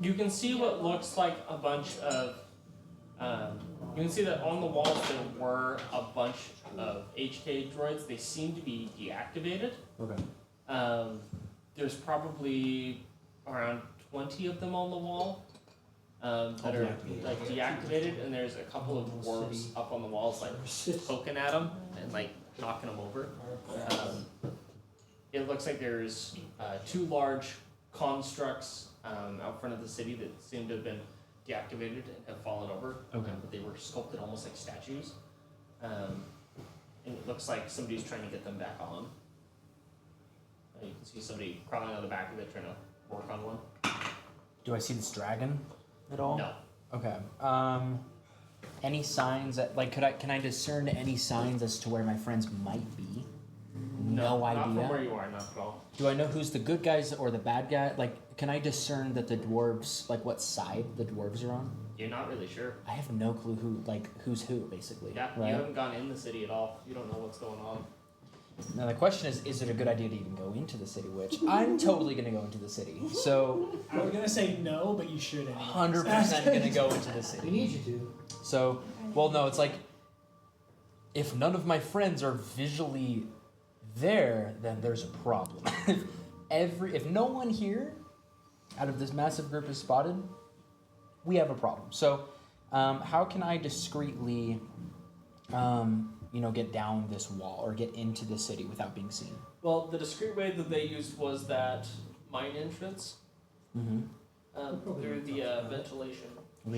Speaker 1: You can see what looks like a bunch of. You can see that on the walls there were a bunch of HK droids. They seem to be deactivated.
Speaker 4: Okay.
Speaker 1: There's probably around 20 of them on the wall that are like deactivated, and there's a couple of dwarves up on the walls like poking at them and like knocking them over. It looks like there's 2 large constructs out front of the city that seem to have been deactivated and have fallen over.
Speaker 4: Okay.
Speaker 1: But they were sculpted almost like statues. And it looks like somebody's trying to get them back on. You can see somebody crawling on the back of it trying to work on one.
Speaker 4: Do I see this dragon at all?
Speaker 1: No.
Speaker 4: Okay. Any signs that can I discern any signs as to where my friends might be? No idea.
Speaker 1: Not from where you are, not at all.
Speaker 4: Do I know who's the good guys or the bad guy? Like, can I discern that the dwarves, like what side the dwarves are on?
Speaker 1: You're not really sure.
Speaker 4: I have no clue who's who, basically.
Speaker 1: Yeah,
Speaker 4: right?
Speaker 1: you haven't gone in the city at all. You don't know what's going on.
Speaker 4: Now the question is it a good idea to even go into the city? Which I'm totally gonna go into the city. So
Speaker 3: I was gonna say no, but you should.
Speaker 4: 100% gonna go into the
Speaker 6: We
Speaker 4: city.
Speaker 6: need you to.
Speaker 4: So, well, no, it's like if none of my friends are visually there, then there's a problem. If no one here out of this massive group is spotted, we have a problem. So, how can I discreetly, get down this wall or get into the city without being seen?
Speaker 1: Well, the discreet way that they used was that mine entrance
Speaker 4: Mm-hmm.
Speaker 1: through the ventilation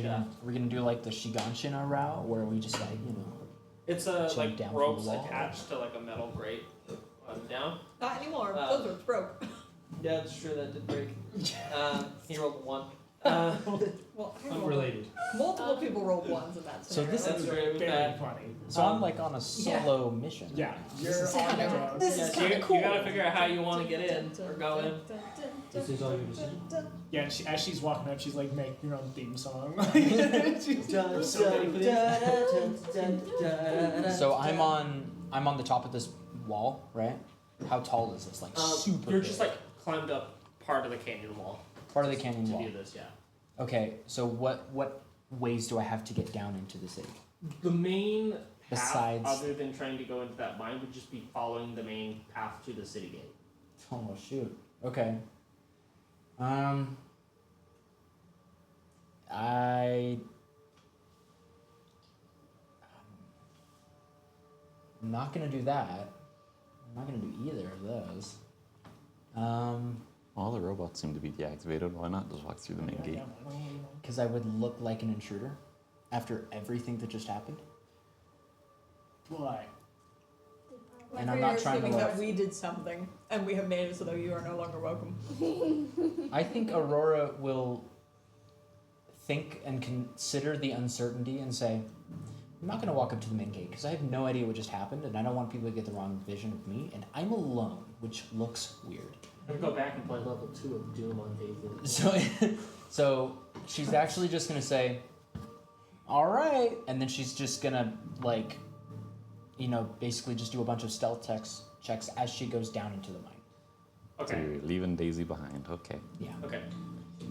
Speaker 1: shaft.
Speaker 4: We're gonna do like the Shiganshina route where we just like,
Speaker 1: It's a
Speaker 4: Jump
Speaker 1: like
Speaker 4: down from
Speaker 1: ropes
Speaker 4: the wall.
Speaker 1: attached to like a metal grate down.
Speaker 2: Not anymore.
Speaker 1: Uh,
Speaker 2: Those are broke.
Speaker 1: Yeah, it's true that did break. He rolled a 1.
Speaker 2: Well, I rolled-
Speaker 6: Unrelated.
Speaker 2: multiple people rolled 1s in that
Speaker 4: So
Speaker 2: scenario.
Speaker 4: this
Speaker 1: That's
Speaker 4: is
Speaker 1: very
Speaker 3: Very
Speaker 1: bad.
Speaker 3: funny.
Speaker 4: So I'm like on a solo mission.
Speaker 3: Yeah, you're
Speaker 2: is
Speaker 3: on
Speaker 2: kinda-
Speaker 3: drugs.
Speaker 2: this
Speaker 1: Yeah,
Speaker 2: is
Speaker 1: so
Speaker 2: kinda
Speaker 1: you
Speaker 2: cool.
Speaker 1: gotta figure out how you want to get in or go in.
Speaker 6: This is all your decision.
Speaker 3: Yeah, and as she's walking up, she's like, make your own theme song. She's
Speaker 4: So I'm on the top of this wall, right? How tall is this? Like super
Speaker 1: You're
Speaker 4: big.
Speaker 1: just like climbed up part of the canyon wall
Speaker 4: part of the canyon
Speaker 1: to
Speaker 4: wall.
Speaker 1: do this, yeah.
Speaker 4: Okay, so what ways do I have to get down into the city?
Speaker 1: The main path,
Speaker 4: Besides-
Speaker 1: other than trying to go into that mine, would just be following the main path to the city gate.
Speaker 4: Oh shoot. Okay. I'm not gonna do that. I'm not gonna do either of those.
Speaker 5: All the robots seem to be deactivated. Why not just walk through the main gate?
Speaker 4: Because I would look like an intruder after everything that just happened.
Speaker 3: Why?
Speaker 4: And I'm not trying to
Speaker 2: assuming that
Speaker 4: look.
Speaker 2: we did something, and we have made it so that you are no longer welcome.
Speaker 4: I think Aurora will think and consider the uncertainty and say, I'm not going to walk up to the main gate because I have no idea what just happened and I don't want people to get the wrong vision of me, and I'm alone, which looks weird.
Speaker 1: I'm gonna go back and play level 2 of Doom on Daisy.
Speaker 4: So she's actually just going to say, all right, and then she's just going to, like, basically just do a bunch of stealth checks as she goes down into the mine.
Speaker 5: So
Speaker 1: Okay.
Speaker 5: you're leaving Daisy behind. Okay.
Speaker 4: Yeah.
Speaker 1: Okay.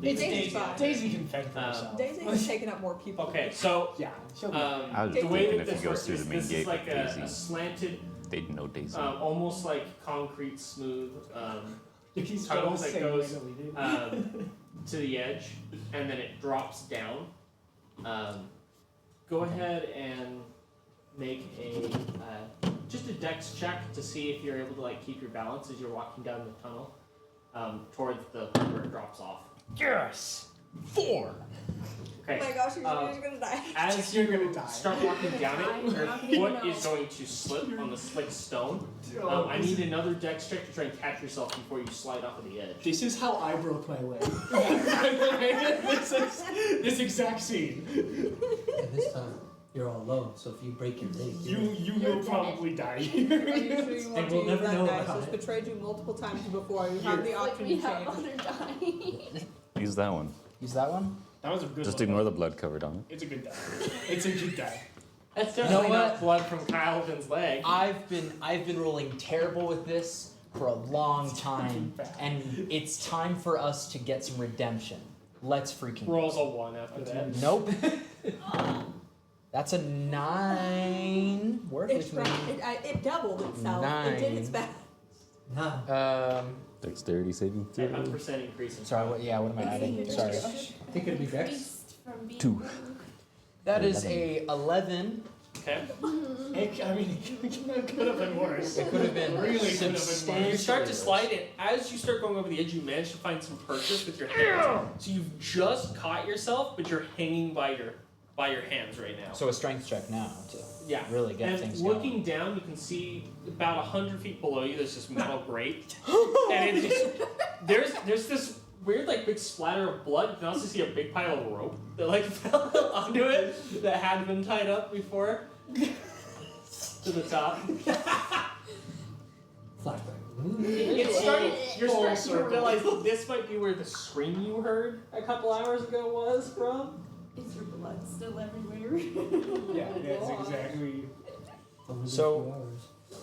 Speaker 2: It's
Speaker 3: Daisy,
Speaker 2: fine.
Speaker 3: Daisy can fend for herself.
Speaker 2: Daisy has taken up more people.
Speaker 1: Okay, so
Speaker 3: Yeah, she'll be
Speaker 5: I was
Speaker 1: the way
Speaker 5: thinking
Speaker 1: that
Speaker 5: if
Speaker 1: this
Speaker 5: he goes
Speaker 1: works
Speaker 5: through
Speaker 1: is
Speaker 5: the main
Speaker 1: this
Speaker 5: gate
Speaker 1: is like
Speaker 5: with
Speaker 1: a
Speaker 5: Daisy.
Speaker 1: slanted
Speaker 5: Made no daisy.
Speaker 1: almost like concrete smooth
Speaker 3: He's
Speaker 1: tunnel
Speaker 3: spelled the
Speaker 1: that
Speaker 3: same
Speaker 1: goes
Speaker 3: way that we did.
Speaker 1: to the edge, and then it drops down. Go ahead and make a just a dex check to see if you're able to like keep your balance as you're walking down the tunnel towards the point where it drops off.
Speaker 4: Yes! 4!
Speaker 1: Okay.
Speaker 2: Oh my gosh, you're gonna die.
Speaker 1: As
Speaker 3: You're
Speaker 1: you
Speaker 3: gonna die.
Speaker 1: start walking down it,
Speaker 7: I'm
Speaker 1: your
Speaker 7: not gonna
Speaker 1: foot
Speaker 7: know.
Speaker 1: is going to slip on the slick stone.
Speaker 3: Oh,
Speaker 1: I need another dex check to try and catch yourself before you slide off of the edge.
Speaker 3: This is how I broke my leg. this exact scene.
Speaker 6: And this time, you're all alone, so if you break your leg,
Speaker 3: You
Speaker 7: You're
Speaker 3: will
Speaker 7: dead.
Speaker 3: probably die.
Speaker 2: Are you sure you want
Speaker 6: And
Speaker 2: to
Speaker 6: we'll
Speaker 2: use
Speaker 6: never
Speaker 2: that
Speaker 6: know
Speaker 2: dice?
Speaker 6: about
Speaker 2: It's
Speaker 6: it.
Speaker 2: betrayed you multiple times before. You have the
Speaker 7: Like
Speaker 2: option
Speaker 7: we
Speaker 2: to
Speaker 7: have
Speaker 2: change.
Speaker 7: other dying.
Speaker 5: Use that one.
Speaker 4: Use that one?
Speaker 3: That was a good
Speaker 5: Just
Speaker 3: one.
Speaker 5: ignore the blood covered on it.
Speaker 3: It's a good die. It's a good die.
Speaker 1: That's
Speaker 4: You know
Speaker 1: definitely
Speaker 4: what?
Speaker 1: not blood from Kyleton's leg.
Speaker 4: I've been rolling terrible with this for a long time, and it's time for us to get some redemption. Let's freaking
Speaker 1: Rolls a 1 after that.
Speaker 4: Nope. That's a 9. Work
Speaker 2: It's
Speaker 4: with me.
Speaker 2: it doubled itself. It did its
Speaker 4: 9.
Speaker 2: best.
Speaker 5: Dexterity saving throw.
Speaker 1: 1% increase in
Speaker 4: Sorry, what am I adding? Sorry.
Speaker 6: I think it'd be Dex.
Speaker 7: Increased from being
Speaker 5: 2.
Speaker 7: broke.
Speaker 4: That is a 11.
Speaker 1: Okay.
Speaker 3: I mean, it could have been worse.
Speaker 4: It could have been
Speaker 3: Really could have been
Speaker 4: substantially
Speaker 1: You start to
Speaker 4: worse.
Speaker 1: slide it. As you start going over the edge, you manage to find some purchase with your hands. So you've just caught yourself, but you're hanging by your hands right now.
Speaker 4: So a strength check now to
Speaker 1: Yeah.
Speaker 4: really get
Speaker 1: And
Speaker 4: things
Speaker 1: looking down, you can see about 100 feet below you. There's this metal grate, and it's just there's this weird like big splatter of blood. You can also see a big pile of rope that like fell onto it that had been tied up before to the top.
Speaker 6: Flashback.
Speaker 1: It's starting. You're
Speaker 3: Full
Speaker 1: starting to
Speaker 3: circle.
Speaker 1: realize that this might be where the scream you heard a couple hours ago was from.
Speaker 7: Is your blood still everywhere?
Speaker 3: Yeah, that's exactly.
Speaker 4: So-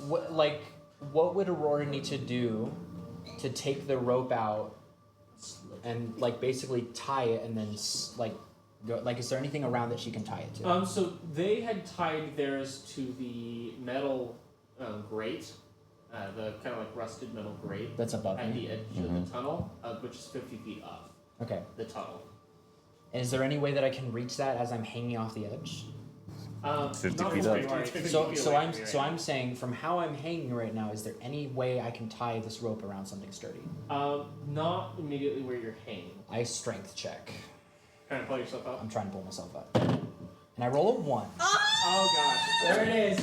Speaker 4: What would Aurora need to do to take the rope out and like basically tie it and then go? Like, is there anything around that she can tie it to?
Speaker 1: So they had tied theirs to the metal grate, the kind of like rusted metal grate
Speaker 4: That's above
Speaker 1: at
Speaker 4: me.
Speaker 1: the edge of the tunnel, which is 50 feet up
Speaker 4: Okay.
Speaker 1: the tunnel.
Speaker 4: And is there any way that I can reach that as I'm hanging off the edge?
Speaker 5: 50
Speaker 1: not
Speaker 5: feet
Speaker 1: very
Speaker 5: up.
Speaker 1: far, it's 50
Speaker 4: So
Speaker 1: feet
Speaker 4: so
Speaker 1: away
Speaker 4: I'm
Speaker 1: from you
Speaker 4: so
Speaker 1: right
Speaker 4: I'm saying from how I'm hanging right now, is there any way I can tie this rope around something sturdy?
Speaker 1: now. Not immediately where you're hanging.
Speaker 4: I strength check.
Speaker 1: Trying to pull yourself up.
Speaker 4: I'm trying to pull myself up. And I roll a 1.
Speaker 1: Oh gosh.
Speaker 6: There it is.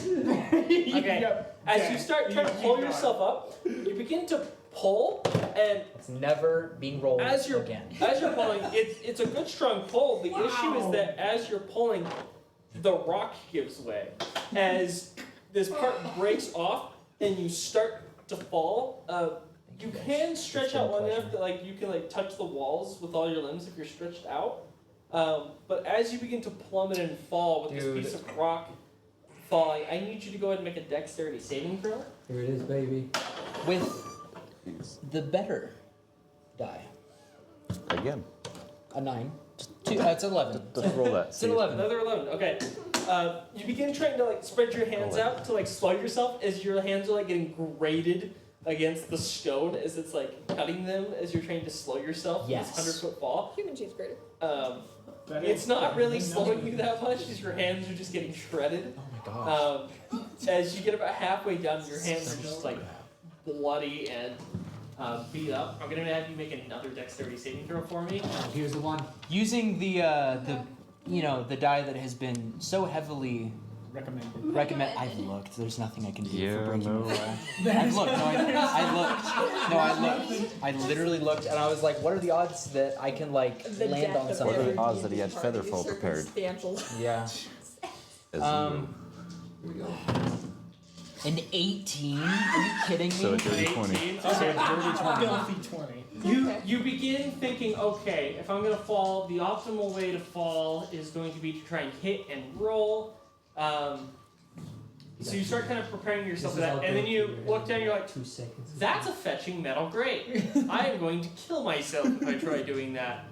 Speaker 1: Okay.
Speaker 3: Yep.
Speaker 1: As
Speaker 3: Yeah.
Speaker 1: you start trying to pull
Speaker 3: got it.
Speaker 1: yourself up, you begin to pull, and
Speaker 4: It's never being rolled
Speaker 1: as you're
Speaker 4: again.
Speaker 1: pulling, it's a good strong pull. The issue is that as you're pulling, the rock gives way. As this part breaks off and you start to fall, you can stretch
Speaker 4: It's been
Speaker 1: out
Speaker 4: a
Speaker 1: long
Speaker 4: pleasure.
Speaker 1: enough that like you can like touch the walls with all your limbs if you're stretched out. But as you begin to plummet and fall with
Speaker 4: Dude.
Speaker 1: this piece of rock falling, I need you to go ahead and make a dexterity saving throw.
Speaker 6: Here it is, baby.
Speaker 4: With the better die.
Speaker 5: Again.
Speaker 4: A 9. It's 11.
Speaker 5: Just roll that.
Speaker 4: It's an 11.
Speaker 1: Another 11. Okay. You begin trying to like spread your hands out to like slow yourself as your hands are like getting grated against the stone as it's like cutting them as you're trying to slow yourself in
Speaker 4: Yes.
Speaker 1: this 100-foot fall.
Speaker 2: Human cheese grater.
Speaker 1: It's not really slowing you that much as your hands are just getting shredded.
Speaker 4: Oh my gosh.
Speaker 1: As you get about halfway down, your hands are just like bloody and beat up. I'm gonna have you make another dexterity saving throw for me.
Speaker 6: Here's the one.
Speaker 4: Using the die that has been so heavily recommended. I've looked. There's nothing I can do
Speaker 5: Yeah,
Speaker 4: for breaking
Speaker 5: no.
Speaker 4: the roll. I've looked. I looked. I literally looked, and I was like, "What are the odds that I can like
Speaker 2: The
Speaker 4: land
Speaker 2: death
Speaker 4: on
Speaker 2: of
Speaker 5: What are
Speaker 4: something?"
Speaker 5: the odds that he had
Speaker 2: every
Speaker 5: Featherfall prepared?
Speaker 2: circumstantial.
Speaker 4: Yeah.
Speaker 5: As
Speaker 6: Here we go.
Speaker 4: An 18? Are you kidding me?
Speaker 5: So a dirty 20.
Speaker 1: 18.
Speaker 3: So
Speaker 1: Okay.
Speaker 3: a dirty 20. Filthy 20.
Speaker 1: You begin thinking, okay, if I'm gonna fall, the optimal way to fall is going to be to try and hit and roll. So you start kind of preparing yourself for
Speaker 6: This is
Speaker 1: that,
Speaker 6: all
Speaker 1: and then
Speaker 6: going
Speaker 1: you
Speaker 6: through your
Speaker 1: look
Speaker 6: head.
Speaker 1: down, you're like,
Speaker 6: 2 seconds.
Speaker 1: that's a fetching metal grate. I am going to kill myself if I try doing that.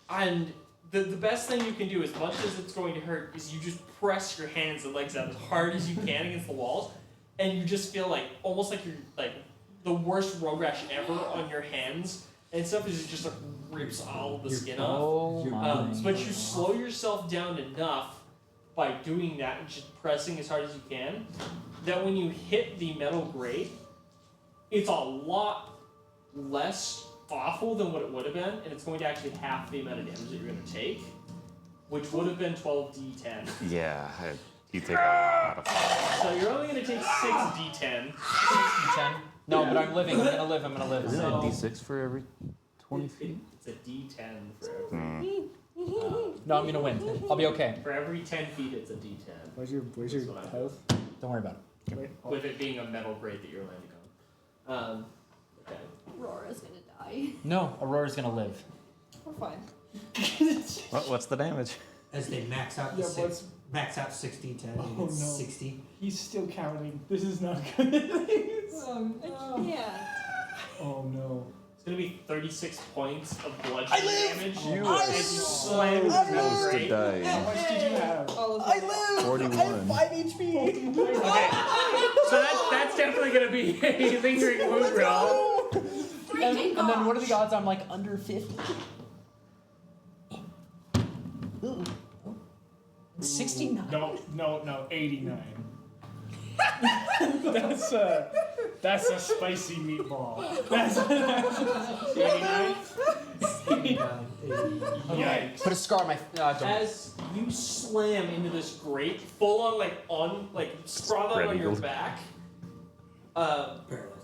Speaker 1: And the best thing you can do, as much as it's going to hurt, is you just press your hands and legs out as hard as you can against the walls, and you just feel like almost like you're like the worst road rash ever on your hands and stuff. Is it just like rips all the skin off.
Speaker 4: Oh my.
Speaker 1: But you slow yourself down enough by doing that and just pressing as hard as you can, that when you hit the metal grate, it's a lot less awful than what it would have been, and it's going to actually half the amount of damage that you're going to take, which would have been 12d10.
Speaker 5: Yeah, you take a lot of fire.
Speaker 1: So you're only going to take 6d10.
Speaker 4: 6d10. No, but I'm living. I'm gonna live.
Speaker 5: Isn't it
Speaker 1: So-
Speaker 5: a d6 for every 20 feet?
Speaker 1: It's a d10 for every.
Speaker 4: No, I'm gonna win. I'll be okay.
Speaker 1: For every 10 feet, it's a d10.
Speaker 3: Where's your
Speaker 1: That's what I
Speaker 3: health?
Speaker 4: Don't worry about it.
Speaker 3: Wait,
Speaker 1: With it being a metal grate that you're landing on. Okay.
Speaker 7: Aurora's gonna die.
Speaker 4: No, Aurora's gonna live.
Speaker 2: We're fine.
Speaker 5: What's the damage?
Speaker 6: As they max out
Speaker 3: Yeah,
Speaker 6: max out 16, 10,
Speaker 3: Oh,
Speaker 6: and it's
Speaker 3: no.
Speaker 6: 60.
Speaker 3: He's still counting. This is not good.
Speaker 2: Yeah.
Speaker 3: Oh no.
Speaker 1: It's gonna be 36 points of bludgeoning damage.
Speaker 5: You
Speaker 1: as
Speaker 5: are
Speaker 1: you
Speaker 5: so
Speaker 1: slam into the
Speaker 5: close to
Speaker 1: grate.
Speaker 3: How
Speaker 5: dying.
Speaker 3: much did you have?
Speaker 2: All of it.
Speaker 4: live.
Speaker 5: 41.
Speaker 4: 5 HP.
Speaker 1: Okay, so that's definitely gonna be a lingering wound roll.
Speaker 7: Freaking
Speaker 4: And then what are
Speaker 7: gosh.
Speaker 4: the odds I'm like under 50? 69.
Speaker 3: No, 89. That's a spicy meatball. That's 89.
Speaker 6: 89, 80.
Speaker 3: Yikes.
Speaker 4: Put a scar on my. Don't.
Speaker 1: As you slam into this grate, full on sprawled out on your
Speaker 5: Spread-eagled.
Speaker 1: back.
Speaker 6: Paralyzed.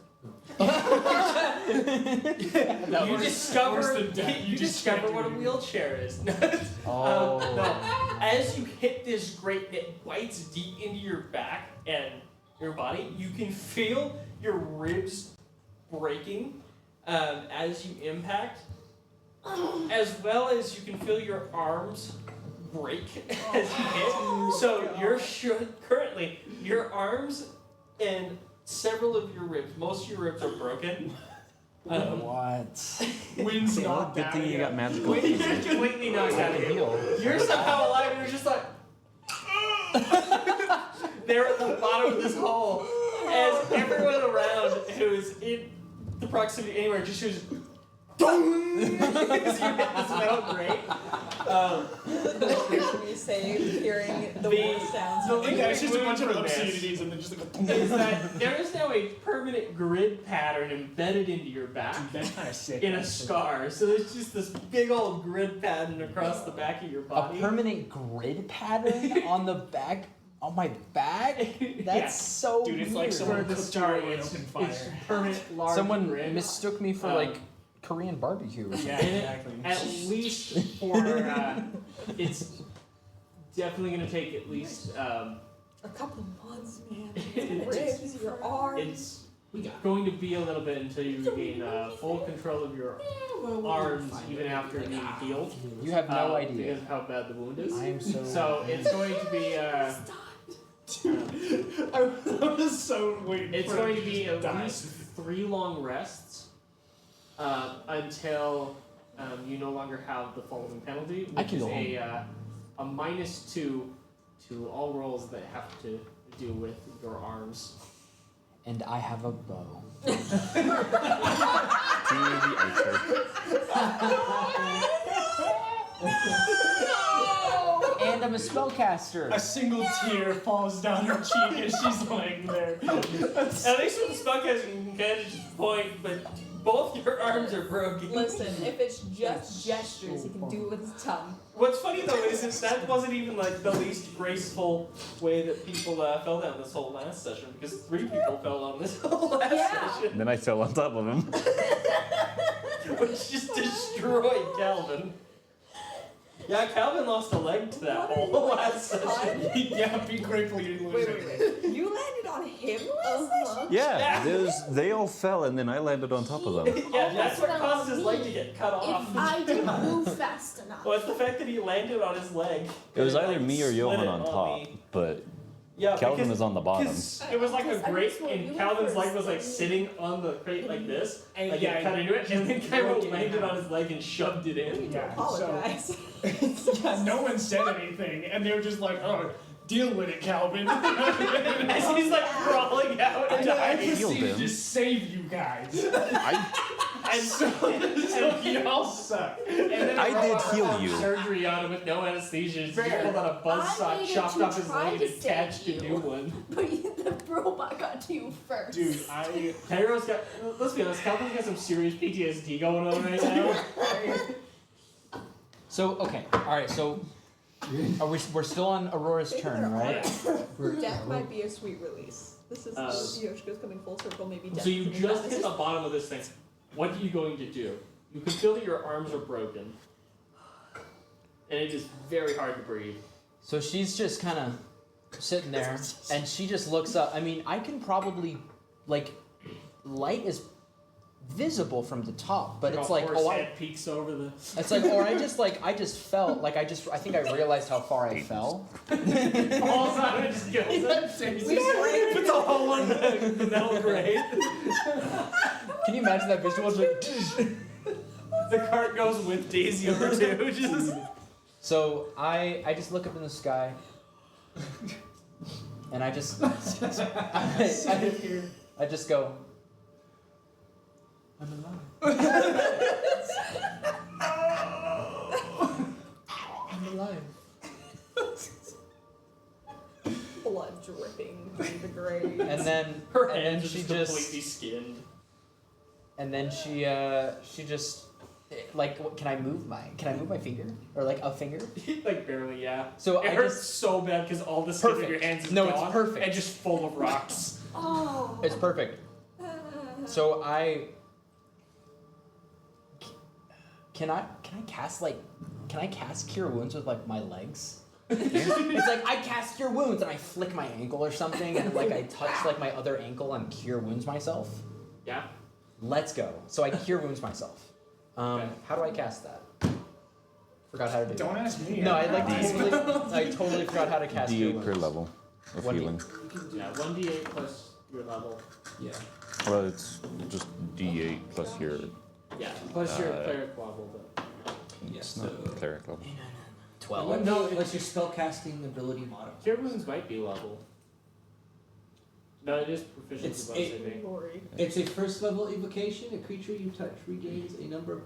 Speaker 1: You discover
Speaker 3: worse than death.
Speaker 1: you
Speaker 3: You just
Speaker 1: discover
Speaker 3: can't
Speaker 1: what a
Speaker 3: do it.
Speaker 1: wheelchair is.
Speaker 4: Oh.
Speaker 1: No. As you hit this grate, it bites deep into your back and your body. You can feel your ribs breaking as you impact, as well as you can feel your arms break as you hit. So you're currently your arms and several of your ribs, most of your ribs are broken.
Speaker 4: What?
Speaker 3: Wind's not
Speaker 5: Good
Speaker 3: down
Speaker 5: thing you
Speaker 3: yet.
Speaker 5: got magical.
Speaker 1: When you're completely knocked out of here,
Speaker 4: Heal.
Speaker 1: you're somehow alive and you're just like they're at the bottom of this hole as everyone around who's in the proximity anywhere just hears as you hit this metal grate.
Speaker 2: Me saying, hearing the
Speaker 1: The-
Speaker 2: worst sounds.
Speaker 1: the
Speaker 2: of
Speaker 1: link-
Speaker 3: Yeah, it's just a bunch of
Speaker 1: From this.
Speaker 3: obscenities and then just like
Speaker 1: Is that there is now a permanent grid pattern embedded into your back
Speaker 3: That's kind of sick.
Speaker 1: in a
Speaker 3: actually.
Speaker 1: scar. So there's just this big old grid pattern across the back of your
Speaker 4: A
Speaker 1: body.
Speaker 4: permanent grid pattern on the back, on my back. That's
Speaker 1: Yeah.
Speaker 4: so
Speaker 3: Dude, it's
Speaker 4: weird.
Speaker 3: like someone
Speaker 1: For the
Speaker 3: cooked
Speaker 1: start,
Speaker 3: you and
Speaker 1: it's,
Speaker 3: opened
Speaker 1: it's
Speaker 3: fire.
Speaker 1: permanent large
Speaker 4: Someone
Speaker 1: grid.
Speaker 4: mistook me for like Korean barbecue.
Speaker 3: Yeah,
Speaker 1: And
Speaker 3: exactly.
Speaker 1: At least for it's definitely going to take at least
Speaker 2: A couple months, man.
Speaker 1: It's-
Speaker 2: Ribs, your arms.
Speaker 1: it's going to be a little bit until you regain full control of your arms, even after being healed.
Speaker 4: You have no idea.
Speaker 1: Because of how bad the wound is.
Speaker 4: I am so.
Speaker 1: So it's going to be
Speaker 3: I was so waiting.
Speaker 1: it's
Speaker 3: for
Speaker 1: going
Speaker 3: it
Speaker 1: to be at
Speaker 3: die.
Speaker 1: least 3 long rests until you no longer have the following penalty,
Speaker 4: I
Speaker 1: which
Speaker 4: can
Speaker 1: is
Speaker 4: go
Speaker 1: a -2 to all rolls that have to do with your arms.
Speaker 4: And I have a bow. And I'm a spellcaster.
Speaker 3: A single tear falls down her cheek as she's laying there.
Speaker 1: At least with the spellcasting, you can kind of just point, but both your arms are broken.
Speaker 2: Listen, if it's just gestures, he can do it with his tongue.
Speaker 1: What's funny though is that wasn't even like the least graceful way that people fell down this whole last session, because 3 people fell down this whole last
Speaker 2: Yeah.
Speaker 1: session,
Speaker 5: Then I fell on top of him.
Speaker 1: which just destroyed Calvin. Yeah, Calvin lost a leg to that whole last session.
Speaker 3: Yeah, be grateful you didn't lose
Speaker 2: Wait.
Speaker 3: it.
Speaker 2: You landed on him last session?
Speaker 5: Yeah, they all fell and then I landed on top of them.
Speaker 1: Yeah, that's what caused his leg to get cut off.
Speaker 7: If I didn't move fast enough.
Speaker 1: Well, it's the fact that he landed on his leg.
Speaker 5: It was
Speaker 1: and,
Speaker 5: either
Speaker 1: like,
Speaker 5: me or
Speaker 1: split
Speaker 5: Johan
Speaker 1: it
Speaker 5: on top,
Speaker 1: me.
Speaker 5: but
Speaker 1: Yeah,
Speaker 5: Calvin
Speaker 1: because
Speaker 5: was on the bottom.
Speaker 1: it was like a
Speaker 2: I
Speaker 1: crate,
Speaker 2: just want
Speaker 1: and
Speaker 2: you
Speaker 1: Calvin's leg
Speaker 2: first.
Speaker 1: was like sitting on the crate like this,
Speaker 3: And
Speaker 1: like
Speaker 3: yeah,
Speaker 1: it cut into it, and then Cairo
Speaker 3: broke it in
Speaker 1: landed
Speaker 3: half.
Speaker 1: on his leg and shoved it
Speaker 2: We
Speaker 1: in.
Speaker 2: need to
Speaker 3: Yeah,
Speaker 2: apologize.
Speaker 3: Yeah, no one said anything, and they were just like, "Oh, deal with it, Calvin."
Speaker 1: As he's like crawling out and
Speaker 3: I
Speaker 1: dying.
Speaker 5: healed
Speaker 3: proceeded
Speaker 5: him.
Speaker 3: to just save you guys.
Speaker 1: And
Speaker 3: So y'all suck.
Speaker 1: And then
Speaker 5: I did
Speaker 1: Aurora
Speaker 5: heal
Speaker 1: performed
Speaker 5: you.
Speaker 1: surgery on him with no anesthesia. Just
Speaker 3: Fair.
Speaker 1: pulled out a buzzsaw,
Speaker 7: I needed
Speaker 1: chopped
Speaker 7: to
Speaker 1: off his
Speaker 7: try
Speaker 1: leg,
Speaker 7: to
Speaker 1: and attached a
Speaker 7: save
Speaker 1: new
Speaker 7: you.
Speaker 1: one.
Speaker 7: But the robot got to you first.
Speaker 3: Dude, I
Speaker 1: Cairo's got. Let's be honest, Calvin's got some serious PTSD going on right now.
Speaker 4: So okay, all right. So we're still on Aurora's turn, right?
Speaker 2: Death might be a sweet release. This is Yoshiko's coming full circle. Maybe death.
Speaker 1: So you
Speaker 2: is
Speaker 1: just
Speaker 2: not-
Speaker 1: hit the bottom of this thing. What are you going to do? You can feel that your arms are broken, and it is very hard to breathe.
Speaker 4: So she's just kind of sitting there, and she just looks up. I mean, I can probably, like, light is visible from the top, but it's like, oh,
Speaker 1: head peeks over the.
Speaker 4: it's like, or I just felt, like, I think I realized how far I fell.
Speaker 1: All of a sudden, it just kills it. Puts a hole in the metal grate.
Speaker 4: Can you imagine that visual? It's like,
Speaker 1: The cart goes with Daisy over too. Just.
Speaker 4: so I just look up in the sky, and I just I just go, I'm alive. I'm alive.
Speaker 2: blood dripping through the grave.
Speaker 4: And then
Speaker 1: Her
Speaker 4: and then
Speaker 1: hands are
Speaker 4: she
Speaker 1: just
Speaker 4: just
Speaker 1: completely skinned.
Speaker 4: and then she just like can I move my finger or like a finger?
Speaker 1: Like barely, yeah.
Speaker 4: So
Speaker 1: It
Speaker 4: I
Speaker 1: hurts
Speaker 4: just
Speaker 1: so bad because all the skin of
Speaker 4: Perfect.
Speaker 1: your hands is
Speaker 4: No,
Speaker 1: gone
Speaker 4: it's perfect.
Speaker 1: and just full of rocks.
Speaker 2: Oh.
Speaker 4: it's perfect. So I can I cast Cure Wounds with like my legs? It's like I cast Cure Wounds and I flick my ankle or something and like I touch like my other ankle and Cure Wounds myself.
Speaker 1: Yeah.
Speaker 4: Let's go. So I Cure Wounds myself.
Speaker 1: Okay.
Speaker 4: How do I cast that? Forgot how to do
Speaker 3: don't
Speaker 4: it.
Speaker 3: ask me.
Speaker 4: No, I totally forgot how to cast Cure
Speaker 5: D8 per
Speaker 4: Wounds.
Speaker 5: level of
Speaker 4: What do
Speaker 5: healing.
Speaker 1: Yeah, 1d8 plus your level.
Speaker 4: Yeah.
Speaker 5: Well, it's just D8 plus your.
Speaker 1: Yeah, plus your cleric level. But
Speaker 5: It's not cleric level.
Speaker 4: 12.
Speaker 6: No, unless your spellcasting ability modifier.
Speaker 1: Cure Wounds might be level. No, it is proficiency
Speaker 6: It's
Speaker 1: bonus, I
Speaker 6: eight.
Speaker 1: think.
Speaker 2: Glory.
Speaker 6: It's a first level evocation. A creature you touch regains a number of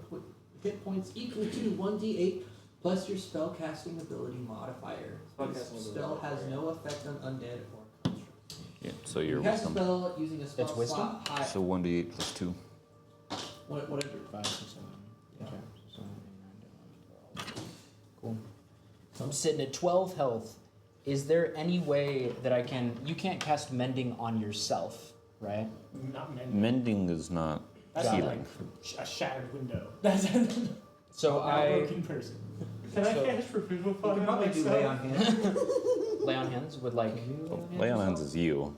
Speaker 6: hit points equal to 1d8 plus your spellcasting ability modifier.
Speaker 1: Spellcasting
Speaker 6: This
Speaker 1: ability
Speaker 6: spell has
Speaker 1: modifier.
Speaker 6: no effect on undead or constructs.
Speaker 5: Yeah, so your
Speaker 6: You cast a
Speaker 5: wisdom.
Speaker 6: spell using a spell
Speaker 4: It's wisdom?
Speaker 6: slot high.
Speaker 5: So 1d8 plus 2.
Speaker 6: What I do?
Speaker 4: 5, 6, 7. Okay. 7, 8, 9, 10, 11, 12. Cool. So I'm sitting at 12 health. Is there any way that I can... You can't cast Mending on yourself, right?
Speaker 3: Not many.
Speaker 5: Mending is not
Speaker 3: That's
Speaker 5: healing.
Speaker 3: like a shattered window. That's
Speaker 4: So
Speaker 3: a
Speaker 4: I
Speaker 3: broken person.
Speaker 1: Can I
Speaker 4: So-
Speaker 1: cast Removal
Speaker 6: You
Speaker 1: Fog
Speaker 6: can
Speaker 1: on
Speaker 6: probably do
Speaker 1: myself?
Speaker 6: lay on hands.
Speaker 4: lay on hands with like...
Speaker 5: Lay on hands is you.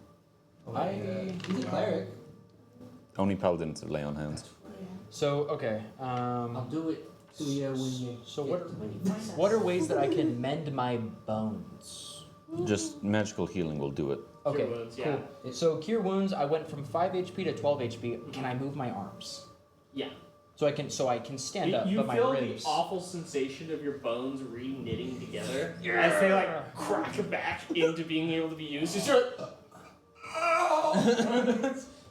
Speaker 6: He's a cleric.
Speaker 5: Only paladins have lay on hands.
Speaker 4: So, okay.
Speaker 6: I'll do it to you when you.
Speaker 4: So
Speaker 6: get
Speaker 4: what are ways that I can mend my bones?
Speaker 5: Just magical healing will do it.
Speaker 4: Okay,
Speaker 1: Cure Wounds, yeah.
Speaker 4: cool. So Cure Wounds, I went from 5 HP to 12 HP. Can I move my arms?
Speaker 1: Yeah.
Speaker 4: So I can stand up,
Speaker 1: You
Speaker 4: but my
Speaker 1: feel
Speaker 4: ribs.
Speaker 1: the awful sensation of your bones re-knitting together as they like crack back into being able to be used. It's just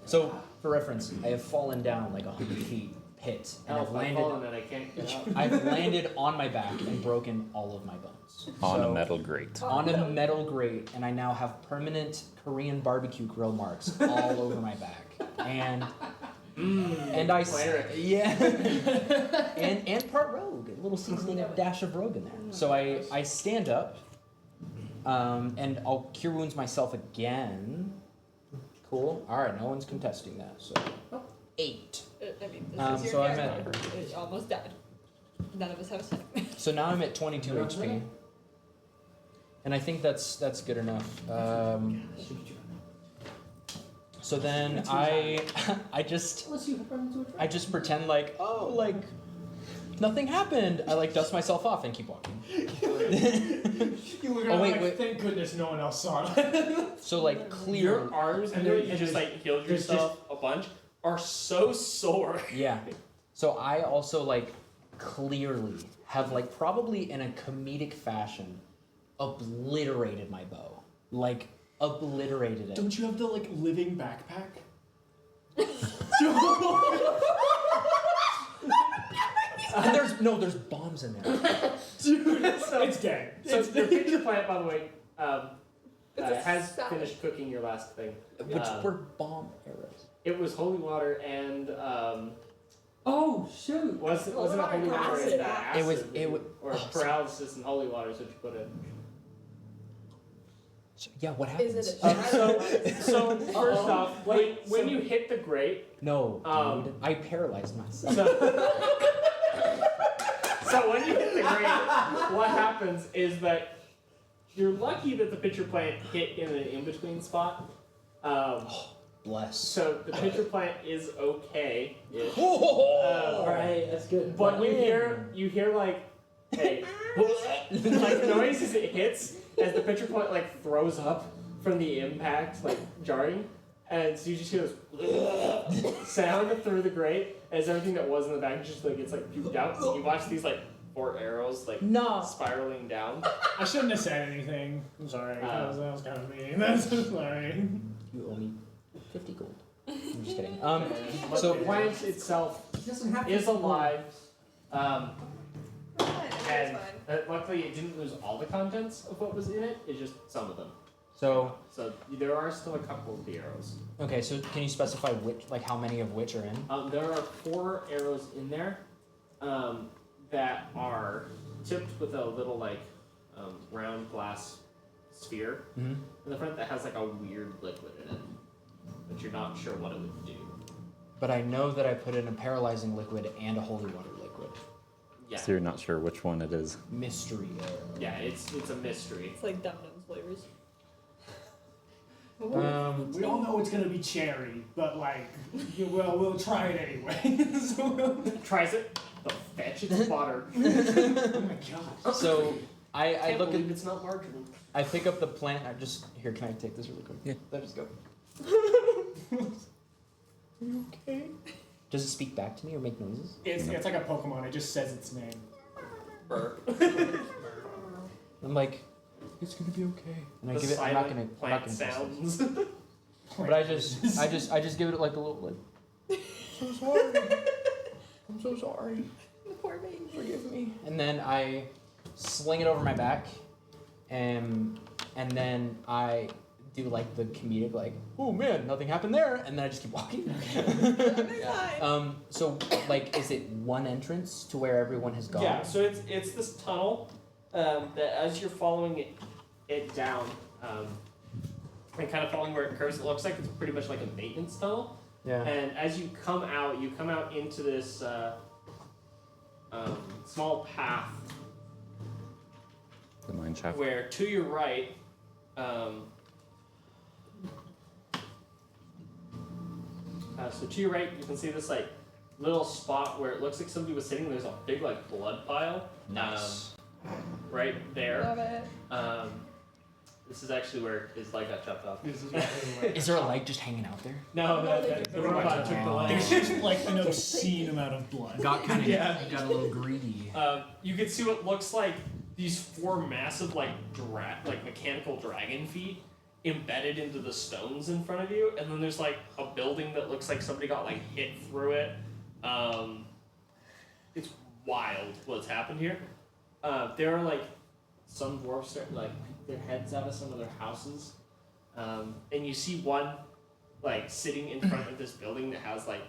Speaker 4: So for reference, I have fallen down like 100 feet pit, and I've landed.
Speaker 1: and I can't get up.
Speaker 4: I've landed on my back and broken all of my bones.
Speaker 5: On
Speaker 4: So-
Speaker 5: a metal grate.
Speaker 4: On a metal grate, and I now have permanent Korean barbecue grill marks all over my back, and I
Speaker 1: Cleric.
Speaker 4: yeah, and part rogue, a little seasoning, a dash of rogue in there. So I stand up, and I'll Cure Wounds myself again. Cool. All right, no one's contesting that. So 8.
Speaker 2: I mean, this
Speaker 4: Um,
Speaker 2: is your
Speaker 4: so I'm
Speaker 2: character. It almost died. None of us have a second.
Speaker 4: So now I'm at 22 HP, and I think that's good enough. So then I just
Speaker 6: Unless you run into a trap.
Speaker 4: pretend like nothing happened. I like dust myself off and keep walking.
Speaker 3: You look
Speaker 4: Oh,
Speaker 3: around
Speaker 4: wait.
Speaker 3: like, thank goodness no one else saw it.
Speaker 4: So like clear.
Speaker 1: Your arms
Speaker 3: And
Speaker 1: and
Speaker 3: then
Speaker 1: you
Speaker 3: you
Speaker 1: just like healed
Speaker 3: there's
Speaker 1: yourself a bunch are so sore.
Speaker 4: Yeah. So I also like clearly have like probably in a comedic fashion obliterated my bow. Like obliterated it.
Speaker 3: Don't you have the like living backpack?
Speaker 4: And there's bombs in there.
Speaker 3: Dude, it's dead.
Speaker 1: So your picture plant, by the way,
Speaker 2: It's a
Speaker 1: has
Speaker 2: salad.
Speaker 1: finished cooking your last thing.
Speaker 4: Which were bomb arrows.
Speaker 1: It was holy water and
Speaker 6: Oh shoot!
Speaker 1: wasn't it
Speaker 2: Holy
Speaker 1: holy
Speaker 2: water,
Speaker 1: water?
Speaker 2: acid.
Speaker 1: And acid.
Speaker 4: It was
Speaker 1: or paralysis and holy water is what you put in.
Speaker 4: So, yeah, what happens?
Speaker 2: Is it a
Speaker 1: So first off,
Speaker 3: Wait,
Speaker 1: when
Speaker 3: so-
Speaker 1: you hit the grate,
Speaker 4: No, dude.
Speaker 1: Um,
Speaker 4: I paralyzed myself.
Speaker 1: so when you hit the grate, what happens is that you're lucky that the pitcher plant hit in an in-between spot.
Speaker 4: Bless.
Speaker 1: So the pitcher plant is okay.
Speaker 6: Alright, that's good.
Speaker 1: But you hear like hey like noise as it hits as the pitcher plant like throws up from the impact, like jarring. And so you just hear this sound through the grate as everything that was in the bag just like gets like puked out. And you watch these like 4 arrows like
Speaker 4: No.
Speaker 1: spiraling down.
Speaker 3: I shouldn't have said anything. I'm sorry. That was kind of mean. That's sorry.
Speaker 4: You owe me 50 gold. I'm just kidding.
Speaker 1: But
Speaker 4: So-
Speaker 1: the plant itself
Speaker 6: It doesn't have to
Speaker 1: is
Speaker 6: be
Speaker 1: alive.
Speaker 2: It's
Speaker 1: And
Speaker 2: fine.
Speaker 1: luckily it didn't lose all the contents of what was in it. It's just some of them.
Speaker 4: So,
Speaker 1: So there are still a couple of the arrows.
Speaker 4: okay, so can you specify which, like how many of which are in?
Speaker 1: There are 4 arrows in there that are tipped with a little like round glass sphere
Speaker 4: Mm-hmm.
Speaker 1: in the front that has like a weird liquid in it, but you're not sure what it would do.
Speaker 4: But I know that I put in a paralyzing liquid and a holy water liquid.
Speaker 1: Yeah,
Speaker 5: So you're not sure which one it is.
Speaker 4: Mystery arrow.
Speaker 1: yeah, it's a mystery.
Speaker 2: It's like Dum Dums flavors.
Speaker 3: We all know it's gonna be cherry, but like, we'll try it anyway. So we'll...
Speaker 1: Tries it. The fetch its butter.
Speaker 3: Oh my god.
Speaker 4: So I
Speaker 1: Can't
Speaker 4: look at,
Speaker 1: believe it's not margarine.
Speaker 4: I pick up the plant. I just here. Can I take this really quick?
Speaker 5: Yeah.
Speaker 4: Let us go. You okay? Does it speak back to me or make noises?
Speaker 3: It's like a Pokemon. It just says its name.
Speaker 1: Burp.
Speaker 4: I'm like, it's gonna be okay. And I
Speaker 1: The
Speaker 4: give it. I'm not gonna.
Speaker 1: silent
Speaker 4: I'm not
Speaker 1: plant
Speaker 4: gonna
Speaker 1: sounds.
Speaker 4: But I just give it like a little like. So sorry. I'm so sorry.
Speaker 2: The poor baby.
Speaker 4: Forgive me. And then I sling it over my back, and then I do like the comedic like, oh man, nothing happened there, and then I just keep walking.
Speaker 2: Fine.
Speaker 4: So like, is it one entrance to where everyone has gone?
Speaker 1: Yeah, so it's this tunnel that as you're following it down and kind of following where it curves, it looks like it's pretty much like a maintenance tunnel.
Speaker 4: Yeah.
Speaker 1: And as you come out into this small path
Speaker 5: The mine shaft.
Speaker 1: where to your right, so to your right, you can see this like little spot where it looks like somebody was sitting. There's a big like blood pile.
Speaker 4: Nice.
Speaker 1: Right there.
Speaker 2: Love it.
Speaker 1: This is actually where his leg got chopped off.
Speaker 4: Is there a leg just hanging out there?
Speaker 1: No, the robot took the leg.
Speaker 3: There's just like an obscene amount of blood.
Speaker 4: Got kind of
Speaker 1: Yeah.
Speaker 4: got a little greedy.
Speaker 1: You can see what looks like these 4 massive like mechanical dragon feet embedded into the stones in front of you, and then there's like a building that looks like somebody got like hit through it. It's wild what's happened here. There are like some dwarves starting to like peek their heads out of some of their houses, and you see one like sitting in front of this building that has like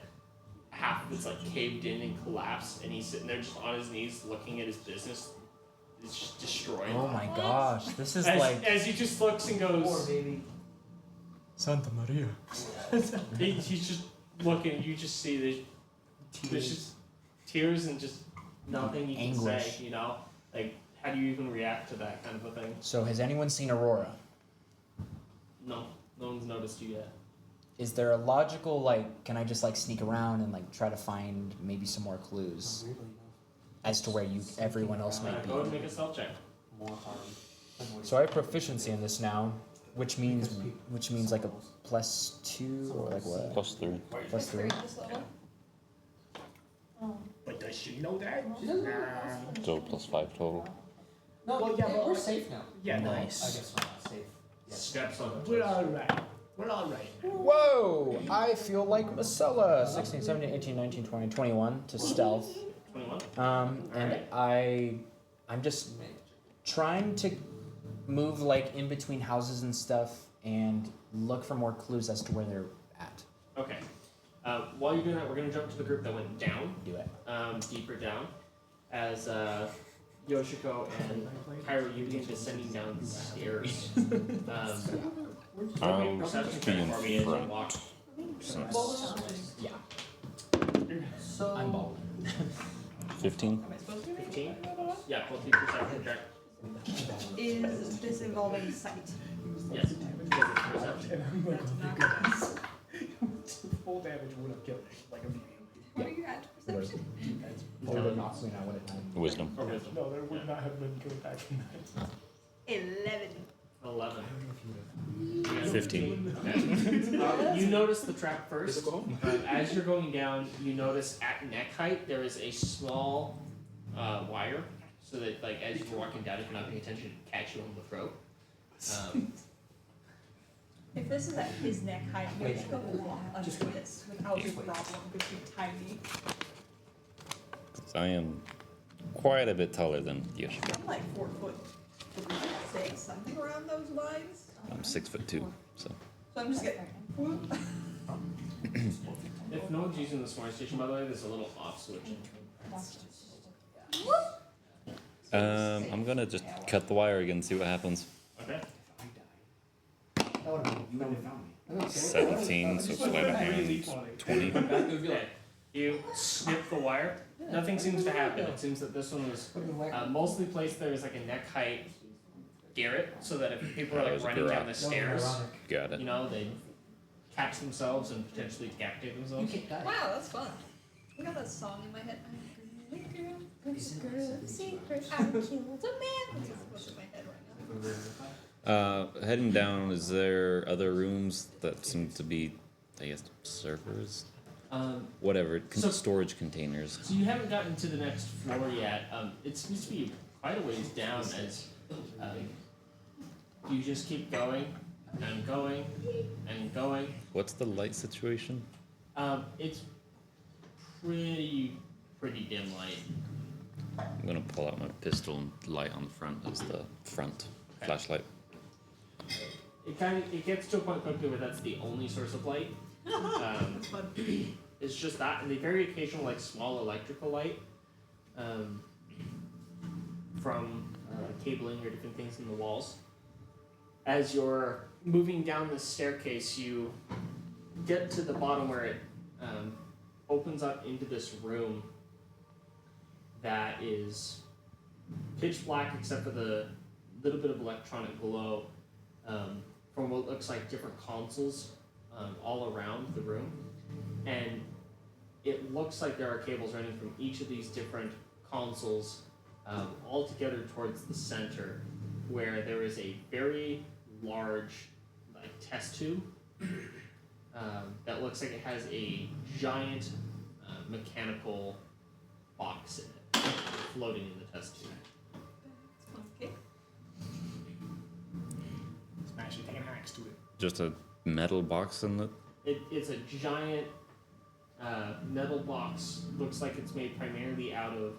Speaker 1: half of it's like caved in and collapsed, and he's sitting there just on his knees looking at his business. It's just destroyed.
Speaker 4: Oh my gosh, this is
Speaker 1: As he just looks and
Speaker 6: Poor
Speaker 1: goes,
Speaker 6: baby.
Speaker 4: Santa Maria.
Speaker 1: he's just looking. You just see there's just tears and just nothing you can
Speaker 4: Anguish.
Speaker 1: say. You know, like how do you even react to that kind of a thing?
Speaker 4: So has anyone seen Aurora?
Speaker 1: No one's noticed you yet.
Speaker 4: Is there a logical like? Can I just like sneak around and like try to find maybe some more clues? as to where everyone else might be.
Speaker 1: Go ahead and make a stealth check.
Speaker 6: More harm.
Speaker 4: So I have proficiency in this now, which means like a +2 or like what?
Speaker 5: +3.
Speaker 4: +3.
Speaker 2: This level?
Speaker 3: But does she know that?
Speaker 6: She doesn't know.
Speaker 5: So +5 total.
Speaker 6: No,
Speaker 3: Well, yeah, but
Speaker 6: we're
Speaker 3: like-
Speaker 6: safe now.
Speaker 3: Yeah,
Speaker 6: No,
Speaker 4: Nice.
Speaker 6: I guess we're not safe. Yes.
Speaker 1: Steps on the
Speaker 3: We're alright. We're alright.
Speaker 4: Whoa! I feel like Marcella. 16, 17, 18, 19, 20, 21 to stealth.
Speaker 1: 21.
Speaker 4: And I'm just trying to move like in between houses and stuff and look for more clues as to where they're at.
Speaker 1: Okay. While you're doing that, we're going to jump to the group that went down,
Speaker 4: Do it.
Speaker 1: deeper down, as Yoshiko and Cairo, you begin descending down the stairs. Make perception check for me as you walk.
Speaker 4: Yeah.
Speaker 6: So
Speaker 4: I'm bald.
Speaker 5: 15.
Speaker 2: Am I supposed to be?
Speaker 1: 15? Yeah, both of you perception check.
Speaker 2: Is this involving sight?
Speaker 1: Yes. Perception.
Speaker 3: And I'm like,
Speaker 2: That's
Speaker 3: oh my
Speaker 2: not
Speaker 3: goodness. Full damage would have killed her, like immediately.
Speaker 2: What are you at perception?
Speaker 5: Wisdom.
Speaker 1: Or wisdom.
Speaker 3: No, there would not have been good back from that.
Speaker 2: 11.
Speaker 1: 11.
Speaker 5: 15.
Speaker 1: Okay. You notice the trap first. As you're going down, you notice at neck height there is a small wire, so that like as you're walking down, if you're not paying attention, it catch you on the throat.
Speaker 2: If this is at his neck height, Yoshiko will walk under this without a problem because she's tiny.
Speaker 5: I am quite a bit taller than Yoshiko.
Speaker 2: I'm like 4 foot 6, something around those lines.
Speaker 5: I'm 6'2", so.
Speaker 2: So I'm just getting.
Speaker 1: If no one's using the smart station, by the way, there's a little off switch.
Speaker 5: I'm gonna just cut the wire again and see what happens.
Speaker 1: Okay.
Speaker 5: 17, so sleight of hand, 20.
Speaker 1: Okay. You snip the wire. Nothing seems to happen. It seems that this one was mostly placed there as like a neck height garret, so that if people are like running down the stairs,
Speaker 5: Got it.
Speaker 1: you know, they catch themselves and potentially decapitate themselves.
Speaker 2: Wow, that's fun. I got that song in my head. Secret, I killed a man. What's in my head right now?
Speaker 5: Heading down, is there other rooms that seem to be, I guess, servers? Whatever,
Speaker 1: So-
Speaker 5: storage containers.
Speaker 1: So you haven't gotten to the next floor yet. It seems to be quite a ways down as you just keep going and going and going.
Speaker 5: What's the light situation?
Speaker 1: It's pretty dim light.
Speaker 5: I'm gonna pull out my pistol and light on the front as the front flashlight.
Speaker 1: It gets to a point quickly where that's the only source of light.
Speaker 2: That's fun.
Speaker 1: It's just that, and the very occasional like small electrical light from cabling or different things in the walls. As you're moving down the staircase, you get to the bottom where it opens up into this room that is pitch black except for the little bit of electronic glow from what looks like different consoles all around the room. And it looks like there are cables running from each of these different consoles all together towards the center, where there is a very large like test tube that looks like it has a giant mechanical box in it floating in the test tube.
Speaker 2: Okay.
Speaker 3: Smash it, take an axe to it.
Speaker 5: Just a metal box in the.
Speaker 1: It's a giant metal box. Looks like it's made primarily out of,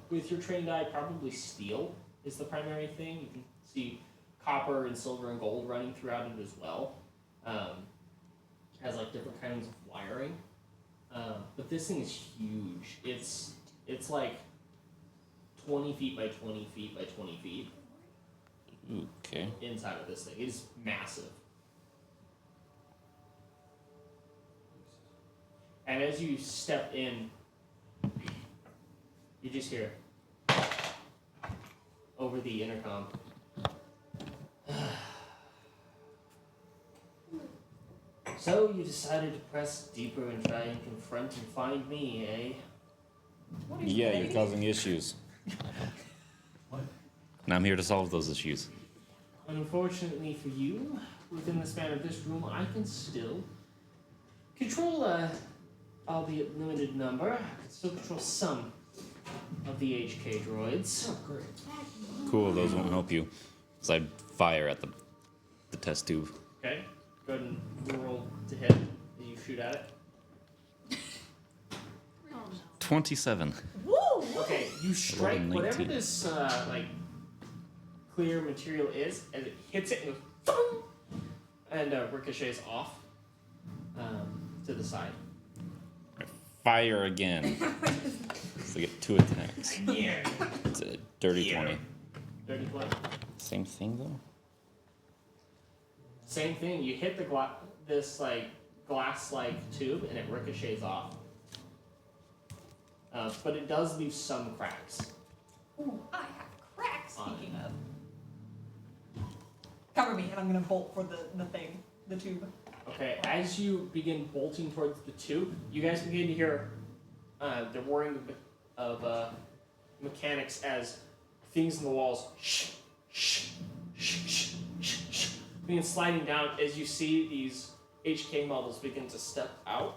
Speaker 1: with your trained eye, probably steel is the primary thing. You can see copper and silver and gold running throughout it as well. Has like different kinds of wiring. But this thing is huge. It's like 20 feet by 20 feet by 20 feet.
Speaker 5: Okay.
Speaker 1: Inside of this thing. It is massive. And as you step in, you just hear over the intercom. So you decided to press deeper and try and confront and find me, eh?
Speaker 2: What are you
Speaker 5: Yeah,
Speaker 2: saying?
Speaker 5: you're causing issues.
Speaker 6: What?
Speaker 5: And I'm here to solve those issues.
Speaker 1: Unfortunately for you, within the span of this room, I can still control a, albeit limited number, I can still control some of the HK droids.
Speaker 6: Oh, great.
Speaker 5: Cool, those won't help you. So I'd fire at the test tube.
Speaker 1: Okay, go ahead and roll to hit. You shoot at it.
Speaker 5: 27.
Speaker 2: Woo!
Speaker 1: Okay, you strike
Speaker 5: 11,
Speaker 1: whatever
Speaker 5: 19.
Speaker 1: this like clear material is, and it hits it and goes thump, and ricochets off to the side.
Speaker 5: I fire again. So I get 2 attacks.
Speaker 1: Yeah.
Speaker 5: It's a dirty
Speaker 1: Yeah.
Speaker 5: 20.
Speaker 1: Dirty 20.
Speaker 5: Same thing though?
Speaker 1: Same thing. You hit the this like glass-like tube, and it ricochets off. But it does leave some cracks.
Speaker 2: Ooh, I have cracks.
Speaker 1: On it.
Speaker 2: Speaking of. Cover me, and I'm gonna bolt for the thing, the tube.
Speaker 1: Okay, as you begin bolting towards the tube, you guys begin to hear the whirring of mechanics as things in the walls begin sliding down as you see these HK models begin to step out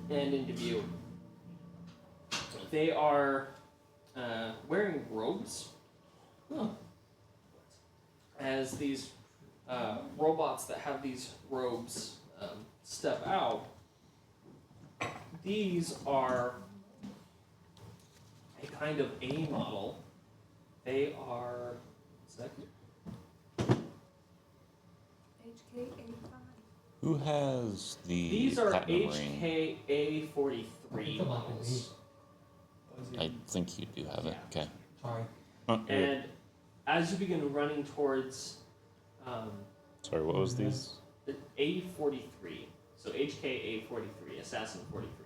Speaker 1: and into view. They are wearing robes. As these robots that have these robes step out, these are a kind of A model. They are. Second.
Speaker 2: HK85.
Speaker 5: Who has the
Speaker 1: These are
Speaker 5: platinum ring?
Speaker 1: HKA43 models.
Speaker 5: I think you do have it. Okay.
Speaker 6: Sorry.
Speaker 1: And as you begin running towards
Speaker 5: Sorry, what was these?
Speaker 1: the A43, so HKA43, Assassin 43.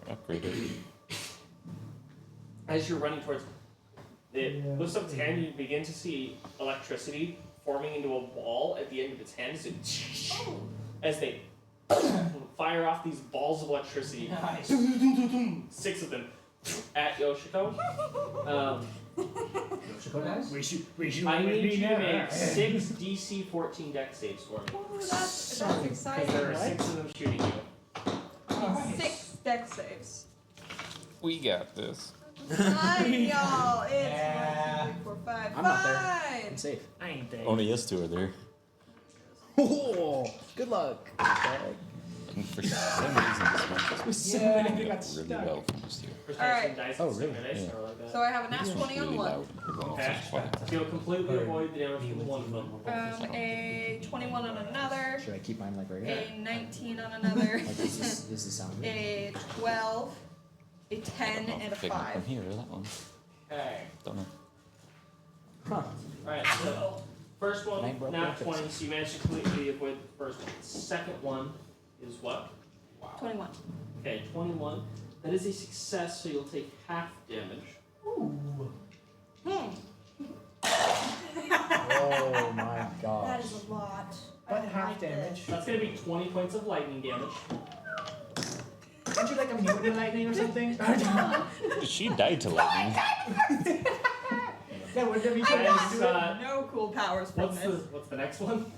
Speaker 5: They're upgraded.
Speaker 1: As you're running towards it, lifts up its hand, and you begin to see electricity forming into a ball at the end of its hand as they fire off these balls of electricity.
Speaker 6: Nice.
Speaker 1: 6 of them at Yoshiko.
Speaker 6: Yoshiko dies?
Speaker 3: We should
Speaker 1: I
Speaker 3: let
Speaker 1: need
Speaker 3: me
Speaker 1: you to
Speaker 3: know.
Speaker 1: make 6 DC 14 dex saves for me.
Speaker 2: Ooh, that's
Speaker 1: Because
Speaker 2: exciting.
Speaker 1: there are 6 of them shooting you.
Speaker 6: Nice.
Speaker 2: 6 dex saves.
Speaker 5: We got this.
Speaker 2: Fine, y'all. It's
Speaker 3: Yeah.
Speaker 2: 1, 2, 3, 4, 5.
Speaker 4: I'm not there.
Speaker 2: Fine.
Speaker 4: I'm safe.
Speaker 3: I ain't there.
Speaker 5: Only us 2 are there.
Speaker 4: Oh, good luck.
Speaker 5: And for some reason, this
Speaker 3: Was
Speaker 5: one
Speaker 3: so
Speaker 5: is
Speaker 3: many
Speaker 5: going
Speaker 3: got
Speaker 5: really
Speaker 3: stuck.
Speaker 5: well for this year.
Speaker 2: Alright.
Speaker 1: Dice
Speaker 4: Oh,
Speaker 1: and
Speaker 4: really?
Speaker 1: dice
Speaker 5: Yeah.
Speaker 1: or like that.
Speaker 2: So I have a nat 20 on
Speaker 5: Really
Speaker 2: 1.
Speaker 5: loud. Everyone else
Speaker 1: Okay.
Speaker 5: is quiet.
Speaker 1: So you'll completely avoid the damage from one of them.
Speaker 2: A 21 on another.
Speaker 4: Should I keep mine like right here?
Speaker 2: A 19 on another.
Speaker 4: Like this is sound good.
Speaker 2: A 12. A 10
Speaker 5: I don't know
Speaker 2: and a
Speaker 5: if I picked up
Speaker 2: 5.
Speaker 5: from here or that one.
Speaker 1: Okay.
Speaker 5: Don't know.
Speaker 4: Huh.
Speaker 1: Alright, so first one,
Speaker 4: Nine broke
Speaker 1: nat
Speaker 4: records.
Speaker 1: 20, so you managed to completely avoid the first one. Second one is what?
Speaker 2: 21.
Speaker 1: Okay, 21. That is a success, so you'll take half damage.
Speaker 4: Oh my
Speaker 2: That
Speaker 4: gosh.
Speaker 2: is a lot.
Speaker 3: But half damage.
Speaker 1: That's going to be 20 points of lightning damage.
Speaker 3: Aren't you like immune to lightning or something?
Speaker 5: She died to lightning.
Speaker 3: Yeah, wouldn't that be
Speaker 2: I
Speaker 3: fun
Speaker 2: got
Speaker 3: to do it?
Speaker 2: no cool powers from
Speaker 1: What's the next one?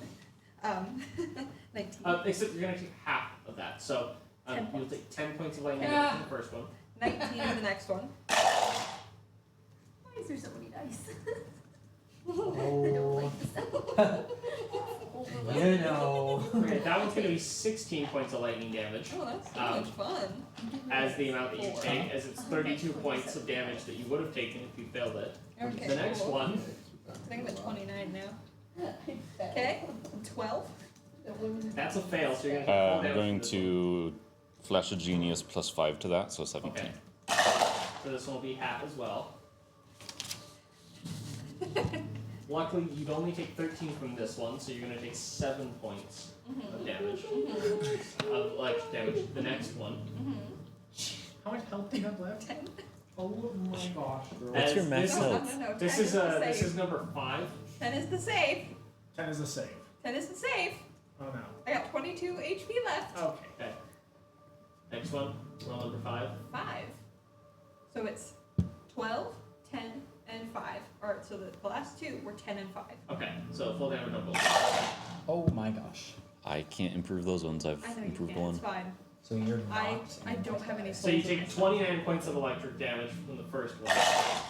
Speaker 2: 19.
Speaker 1: Except you're going to take half of that, so
Speaker 2: 10
Speaker 1: you'll
Speaker 2: points.
Speaker 1: take 10 points of lightning
Speaker 2: Yeah.
Speaker 1: damage from the first one.
Speaker 2: 19 in the next one.
Speaker 7: Why is there so many dice? I don't like the sound.
Speaker 3: You know.
Speaker 1: Okay, that one's going to be 16 points of lightning damage.
Speaker 2: Oh, that's so
Speaker 1: Um,
Speaker 2: much fun.
Speaker 1: As the amount that you take, as it's 32 points of damage that you would have taken if you failed it.
Speaker 2: Okay.
Speaker 1: The next
Speaker 2: cool.
Speaker 1: one,
Speaker 2: I think I'm at 29 now. Okay. 12.
Speaker 1: that's a fail, so you're going to take full
Speaker 5: I'm
Speaker 1: damage.
Speaker 5: going
Speaker 1: from this one.
Speaker 5: to Flash of Genius plus 5 to that, so 17.
Speaker 1: Okay. So this one will be half as well. Luckily, you'd only take 13 from this one, so you're going to take 7 points of damage. Of electric damage. The next one.
Speaker 3: How much health do you have left?
Speaker 2: 10.
Speaker 3: Oh my gosh, girl.
Speaker 5: What's your
Speaker 1: As
Speaker 5: max
Speaker 1: this,
Speaker 2: No,
Speaker 5: health?
Speaker 2: no, no.
Speaker 1: This
Speaker 2: 10
Speaker 1: is
Speaker 2: the
Speaker 1: this
Speaker 2: save.
Speaker 1: is number 5.
Speaker 2: 10 is the save.
Speaker 3: 10 is a save.
Speaker 2: 10 isn't safe.
Speaker 3: Oh no.
Speaker 2: I got 22 HP left.
Speaker 3: Okay.
Speaker 1: Next one, roll number 5.
Speaker 2: 5. So it's 12, 10, and 5. Alright, so the last two were 10 and 5.
Speaker 1: Okay, so full damage on both.
Speaker 4: Oh my gosh.
Speaker 5: I can't improve those ones. I've
Speaker 2: I know you
Speaker 5: improved
Speaker 2: can,
Speaker 5: one.
Speaker 2: it's fine.
Speaker 4: So you're
Speaker 2: I
Speaker 4: not.
Speaker 2: don't have any
Speaker 1: So you
Speaker 2: souls in
Speaker 1: take
Speaker 2: myself.
Speaker 1: 29 points of electric damage from the first one,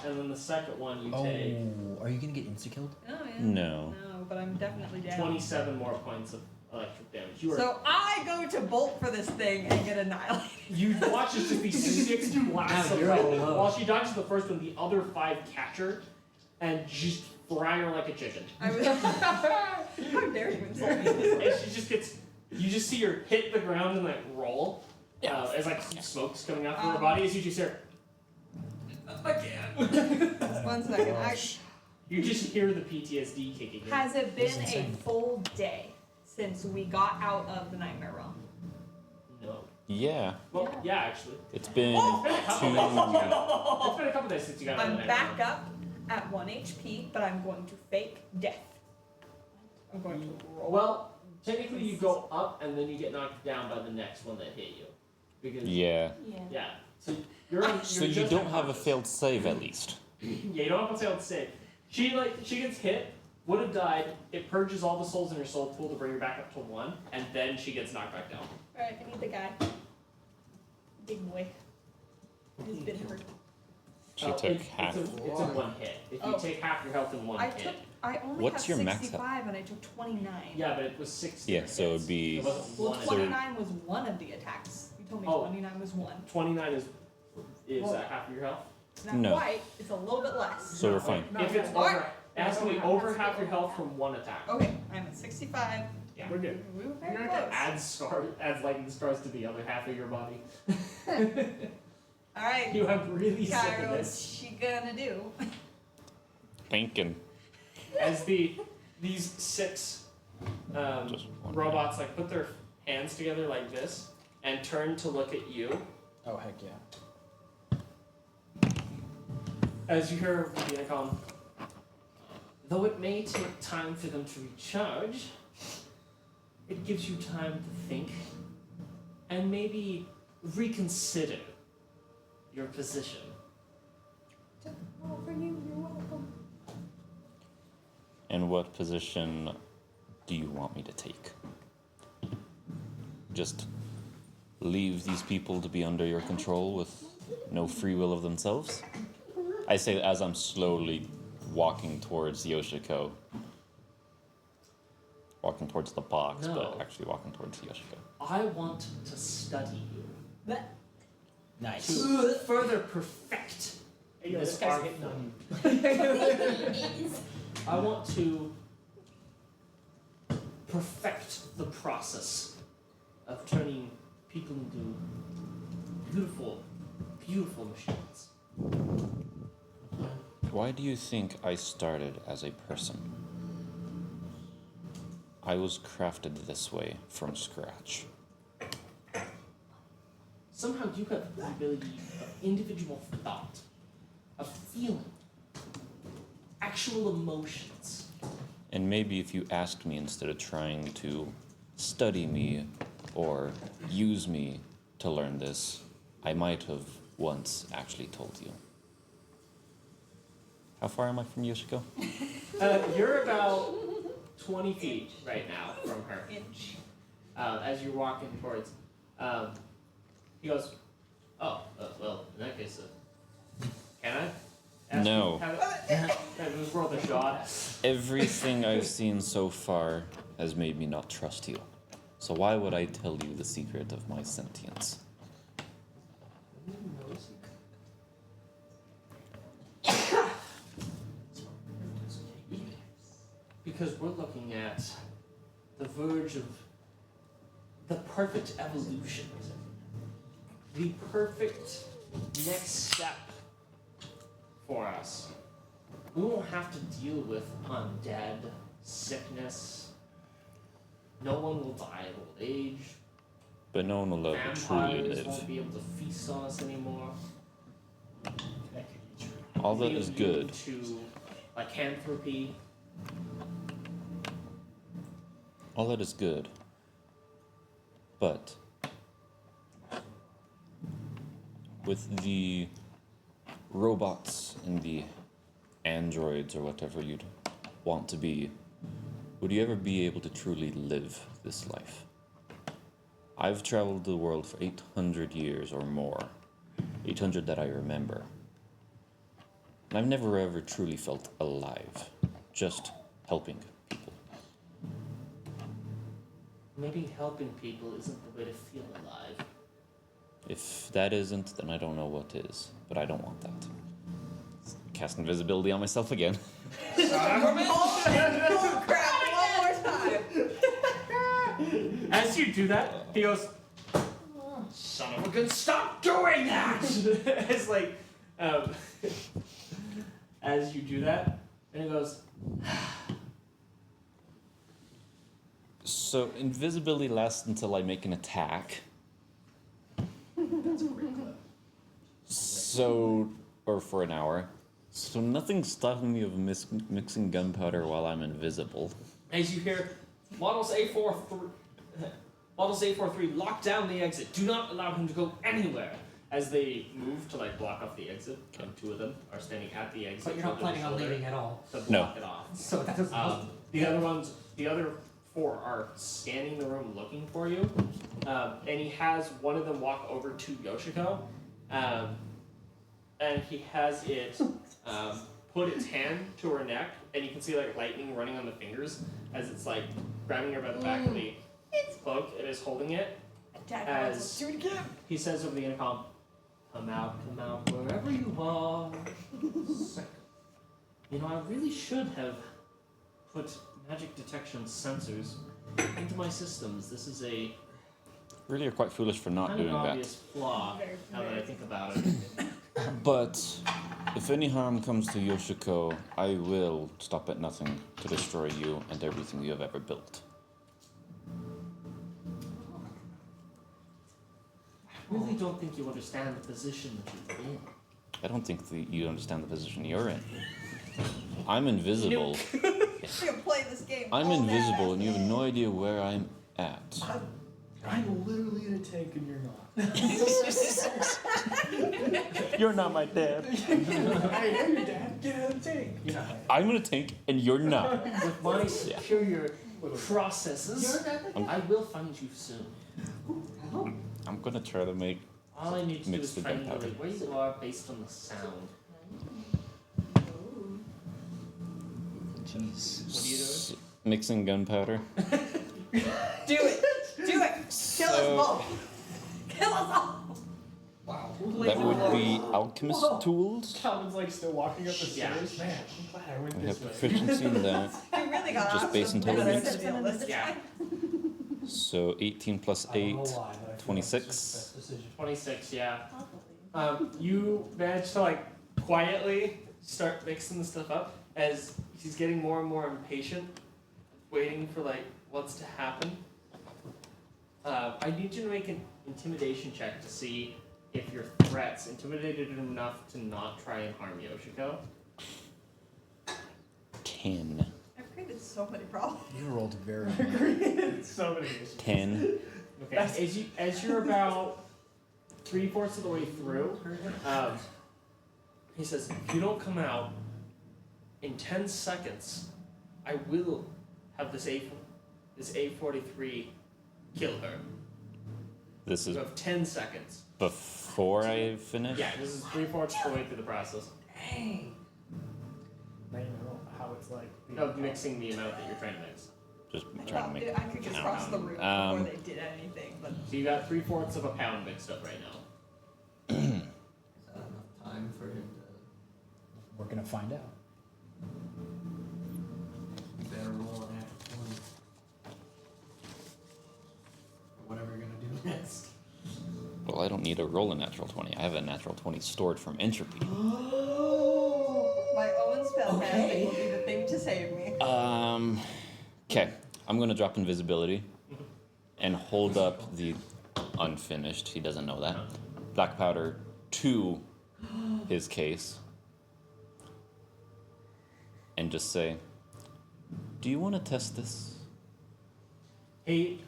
Speaker 1: and then the second one you take
Speaker 4: Are you gonna get insta-killed?
Speaker 2: Oh, yeah.
Speaker 5: No.
Speaker 2: No, but I'm definitely down.
Speaker 1: 27 more points of electric damage. You are
Speaker 2: So I go to bolt for this thing and get annihilated.
Speaker 1: You watch as just these 6 blasts
Speaker 6: Now
Speaker 1: of
Speaker 6: you're
Speaker 1: light.
Speaker 6: all alone.
Speaker 1: While she dodges the first one, the other 5 catch her and just fry her like a chicken.
Speaker 2: I was. How dare you insult me?
Speaker 1: And she just gets. You just see her hit the ground and like roll. As like smoke's coming out from her body, as you just hear. Again.
Speaker 2: 1 second.
Speaker 1: You just hear the PTSD kicking in.
Speaker 2: Has it been
Speaker 4: That's
Speaker 2: a
Speaker 4: insane.
Speaker 2: full day since we got out of the Nightmare Realm?
Speaker 1: No.
Speaker 5: Yeah.
Speaker 1: Well, yeah, actually.
Speaker 5: It's been
Speaker 1: It's been a couple days.
Speaker 5: 2.
Speaker 1: It's been a couple days since you got out of
Speaker 2: I'm
Speaker 1: the
Speaker 2: back up at 1 HP, but I'm going to fake death. I'm going to roll.
Speaker 1: Well, technically you go up and then you get knocked down by the next one that hit you. Because
Speaker 5: Yeah.
Speaker 1: yeah. So you're
Speaker 5: So you
Speaker 1: just
Speaker 5: don't have a
Speaker 1: unconscious.
Speaker 5: failed save at least.
Speaker 1: Yeah, you don't have a failed save. She gets hit, would have died, it purges all the souls in her soul pool to bring her back up to 1, and then she gets knocked back down.
Speaker 2: Alright, I need the guy. Big boy. He's been hurt.
Speaker 5: She took
Speaker 1: it's
Speaker 5: half.
Speaker 1: a 1 hit. If you
Speaker 2: Oh.
Speaker 1: take half your health in one hit.
Speaker 2: I only
Speaker 5: What's
Speaker 2: have
Speaker 5: your max
Speaker 2: 65 and I took 29.
Speaker 1: Yeah, but it was 60.
Speaker 5: Yeah, so it'd be.
Speaker 1: It wasn't
Speaker 2: Well,
Speaker 1: one.
Speaker 5: So-
Speaker 2: 29 was one of the attacks. You told me
Speaker 1: Oh.
Speaker 2: 29 was one.
Speaker 1: 29 is
Speaker 2: Well,
Speaker 1: half of your health.
Speaker 2: Not
Speaker 5: No.
Speaker 2: quite. It's a little bit less.
Speaker 5: So we're fine.
Speaker 1: If it's
Speaker 2: What?
Speaker 1: over, it has to be over half your health from one attack.
Speaker 2: Okay, I'm at 65.
Speaker 1: Yeah.
Speaker 3: We're good.
Speaker 2: We were
Speaker 1: You're
Speaker 2: very
Speaker 1: not
Speaker 2: close.
Speaker 1: gonna add lightning scars to the other half of your body.
Speaker 2: Alright,
Speaker 1: You have really sick of
Speaker 2: Kyra,
Speaker 1: this.
Speaker 2: what's she gonna do?
Speaker 5: Thinking.
Speaker 1: As these 6
Speaker 5: Just one.
Speaker 1: robots like put their hands together like this and turn to look at you,
Speaker 4: Oh heck yeah.
Speaker 1: as you hear the intercom, though it may take time for them to recharge, it gives you time to think and maybe reconsider your position.
Speaker 2: Oh, for you, you're welcome.
Speaker 5: And what position do you want me to take? Just leave these people to be under your control with no free will of themselves? I say as I'm slowly walking towards Yoshiko. Walking towards the box,
Speaker 1: No.
Speaker 5: but actually walking towards Yoshiko.
Speaker 1: I want to study you.
Speaker 4: Nice.
Speaker 1: To further perfect this art form. I want to perfect the process of turning people into beautiful, beautiful machines.
Speaker 5: Why do you think I started as a person? I was crafted this way from scratch.
Speaker 1: Somehow you have the ability of individual thought, of feeling, actual emotions.
Speaker 5: And maybe if you asked me instead of trying to study me or use me to learn this, I might have once actually told you. How far am I from Yoshiko?
Speaker 1: You're about 20 feet right now from her.
Speaker 2: Inch.
Speaker 1: As you're walking towards, he goes, "Oh, well, in that case, can I?" ask
Speaker 5: No.
Speaker 1: you? Have it was worth a shot.
Speaker 5: Everything I've seen so far has made me not trust you. So why would I tell you the secret of my sentience?
Speaker 1: Because we're looking at the verge of the perfect evolution. The perfect next step for us. We won't have to deal with undead, sickness. No one will die of old age.
Speaker 5: But no one will ever truly
Speaker 1: Vampires
Speaker 5: live.
Speaker 1: won't be able to feast on us anymore.
Speaker 5: All that
Speaker 1: We'll
Speaker 5: is
Speaker 1: be able
Speaker 5: good.
Speaker 1: To lycanthropy.
Speaker 5: All that is good. But with the robots and the androids or whatever you'd want to be, would you ever be able to truly live this life? I've traveled the world for 800 years or more. 800 that I remember. And I've never ever truly felt alive. Just helping people.
Speaker 1: Maybe helping people isn't the way to feel alive.
Speaker 5: If that isn't, then I don't know what is. But I don't want that. Cast invisibility on myself again.
Speaker 2: Oh crap! One more time.
Speaker 1: As you do that, he goes, "Son of a gun, stop doing that!" It's like, as you do that, and he goes,
Speaker 5: So invisibility lasts until I make an attack. So, or for an hour. So nothing's stopping me of mixing gunpowder while I'm invisible.
Speaker 1: as you hear, Models A43, lock down the exit. Do not allow him to go anywhere. As they move to like block off the exit, and two of them are standing at the exit.
Speaker 6: But you're not planning on leaving at all.
Speaker 1: To
Speaker 5: No.
Speaker 1: block it off.
Speaker 6: So that doesn't help.
Speaker 1: The other four are scanning the room looking for you, and he has one of them walk over to Yoshiko, and he has it put its hand to her neck, and you can see like lightning running on the fingers as it's like grabbing her by the back of the cloak and is holding it. As
Speaker 2: Do it again.
Speaker 1: he says over the intercom, come out, wherever you are. You know, I really should have put magic detection sensors into my systems. This is a
Speaker 5: Really are quite foolish for not
Speaker 1: kind of
Speaker 5: doing that.
Speaker 1: obvious flaw, now that I think about it.
Speaker 5: But if any harm comes to Yoshiko, I will stop at nothing to destroy you and everything you have ever built.
Speaker 1: I really don't think you understand the position that you're in.
Speaker 5: I don't think that you understand the position you're in. I'm invisible.
Speaker 2: You can play this game.
Speaker 5: I'm
Speaker 2: all
Speaker 5: invisible
Speaker 2: day.
Speaker 5: and you have no idea where I'm at.
Speaker 3: I'm literally in a tank and you're not.
Speaker 5: You're not my dad.
Speaker 3: I am your dad. Get out of the tank. You're not.
Speaker 5: I'm in a tank and you're not.
Speaker 1: With my superior processes, I will find you soon.
Speaker 5: I'm gonna try to make.
Speaker 1: All I need to do
Speaker 5: Mix
Speaker 1: is
Speaker 5: the
Speaker 1: triangulate
Speaker 5: gunpowder.
Speaker 1: where you are based on the sound.
Speaker 4: Jeez.
Speaker 1: What are you doing?
Speaker 5: Mixing gunpowder.
Speaker 2: Do it. Do it. Kill us both. Kill us all.
Speaker 6: Wow.
Speaker 5: That would be alchemist tools.
Speaker 3: Calvin's like still walking up the
Speaker 1: Yeah.
Speaker 3: stairs. Man, I'm glad I went
Speaker 5: I
Speaker 3: this
Speaker 5: have
Speaker 3: way.
Speaker 5: proficiency in that.
Speaker 2: You really got
Speaker 5: Just
Speaker 2: off
Speaker 5: base
Speaker 2: some
Speaker 5: intelligence.
Speaker 2: realistic.
Speaker 1: Yeah.
Speaker 5: So 18 plus
Speaker 6: I don't
Speaker 5: 8.
Speaker 6: know why, but I feel like it's
Speaker 5: 26.
Speaker 6: just the best decision.
Speaker 1: 26, yeah. You manage to like quietly start mixing the stuff up as he's getting more and more impatient, waiting for like what's to happen. I need you to make an intimidation check to see if your threats intimidated him enough to not try and harm Yoshiko.
Speaker 5: 10.
Speaker 2: I've created so many problems.
Speaker 4: You rolled very
Speaker 3: So many issues.
Speaker 5: 10.
Speaker 1: Okay, as you're about 3/4 of the way through, he says, if you don't come out in 10 seconds, I will have this A43 kill her.
Speaker 5: This is
Speaker 1: You have 10 seconds.
Speaker 5: before I finish?
Speaker 1: Yeah, this is 3/4 of the way through the process
Speaker 3: Dang. Now you know how it's like.
Speaker 1: of mixing the amount that you're trying to mix.
Speaker 5: Just trying to make
Speaker 2: I could just cross the room
Speaker 5: Um,
Speaker 2: before they did anything, but
Speaker 1: So you got 3/4 of a pound mixed up right now.
Speaker 6: Is that enough time for him
Speaker 4: We're gonna find out.
Speaker 6: to better roll an act 20? Or whatever you're gonna do next.
Speaker 5: Well, I don't need to roll a natural 20. I have a natural 20 stored from entropy.
Speaker 2: my own spellcasting
Speaker 6: Okay.
Speaker 2: will be the thing to save me.
Speaker 5: Okay. I'm going to drop invisibility and hold up the unfinished, he doesn't know that, black powder to his case and just say, do you want to test this?
Speaker 1: He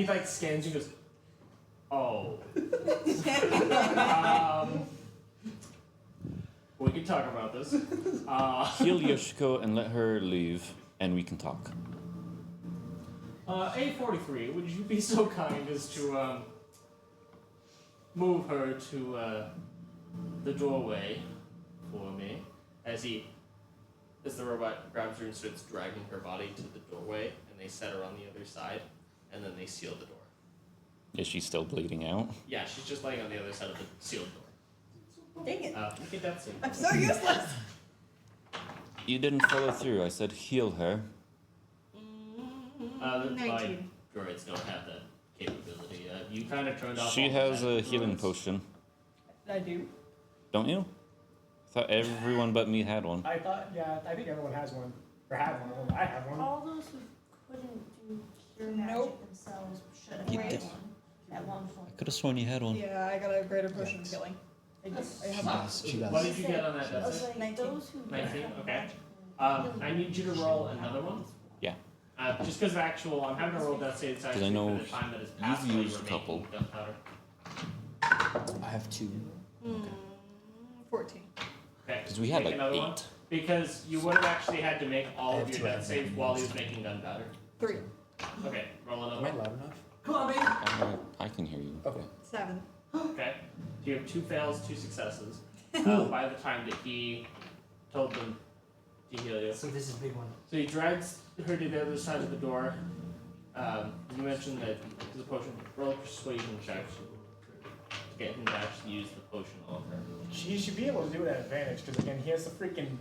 Speaker 1: like scans you and goes, oh. We can talk about this.
Speaker 5: Heal Yoshiko and let her leave, and we can talk.
Speaker 1: A43, would you be so kind as to move her to the doorway for me? As the robot grabs her and starts dragging her body to the doorway, and they set her on the other side, and then they seal the door.
Speaker 5: Is she still bleeding out?
Speaker 1: Yeah, she's just laying on the other side of the sealed door.
Speaker 2: Dang it.
Speaker 1: Look at that scene.
Speaker 2: I'm so useless.
Speaker 5: You didn't follow through. I said heal her.
Speaker 1: My
Speaker 2: 19.
Speaker 1: droids don't have that capability. You kind of turned off.
Speaker 5: She
Speaker 1: all the
Speaker 5: has a
Speaker 1: magic
Speaker 5: healing
Speaker 1: droids.
Speaker 5: potion,
Speaker 2: I do.
Speaker 5: don't you? I thought everyone but me had one.
Speaker 3: I thought, yeah, I think everyone has one. Or had one. I have one.
Speaker 7: All those who couldn't do cure magic
Speaker 2: Nope.
Speaker 7: themselves should have
Speaker 5: You
Speaker 7: had
Speaker 5: did.
Speaker 7: one at one point.
Speaker 5: I could have sworn you had one.
Speaker 2: Yeah, I got a greater potion of killing. I do. I have
Speaker 4: She does.
Speaker 1: What did you get on that?
Speaker 7: I was
Speaker 1: That's
Speaker 7: like,
Speaker 2: 19.
Speaker 7: those who
Speaker 1: 19,
Speaker 7: have
Speaker 1: okay.
Speaker 7: magic
Speaker 1: I need you to roll another one.
Speaker 5: Yeah.
Speaker 1: Just because I'm having to roll death saves actually
Speaker 5: I know
Speaker 1: for the time that has passed
Speaker 5: you've
Speaker 1: while
Speaker 5: used
Speaker 1: you were
Speaker 5: a couple.
Speaker 1: making gunpowder.
Speaker 4: I have 2.
Speaker 2: 14.
Speaker 1: Okay.
Speaker 5: Because we had
Speaker 1: Make
Speaker 5: like
Speaker 1: another
Speaker 5: 8.
Speaker 1: one. Because you would have actually had to make all
Speaker 4: I
Speaker 1: of
Speaker 4: have
Speaker 1: your
Speaker 4: two
Speaker 1: death saves while he was
Speaker 4: actions.
Speaker 1: making gunpowder.
Speaker 2: 3.
Speaker 1: Okay, roll another
Speaker 4: Am I
Speaker 1: one.
Speaker 4: loud enough?
Speaker 6: Come on, baby.
Speaker 5: I can hear you.
Speaker 4: Okay.
Speaker 2: 7.
Speaker 1: Okay. So you have 2 fails, 2 successes. By the time that he told them to heal you.
Speaker 8: So this is a big one.
Speaker 1: So he drags her to the other side of the door. You mentioned that the potion, roll a persuasion check to get him to actually use the potion on her.
Speaker 3: She should be able to do it at advantage, because again, he has the freaking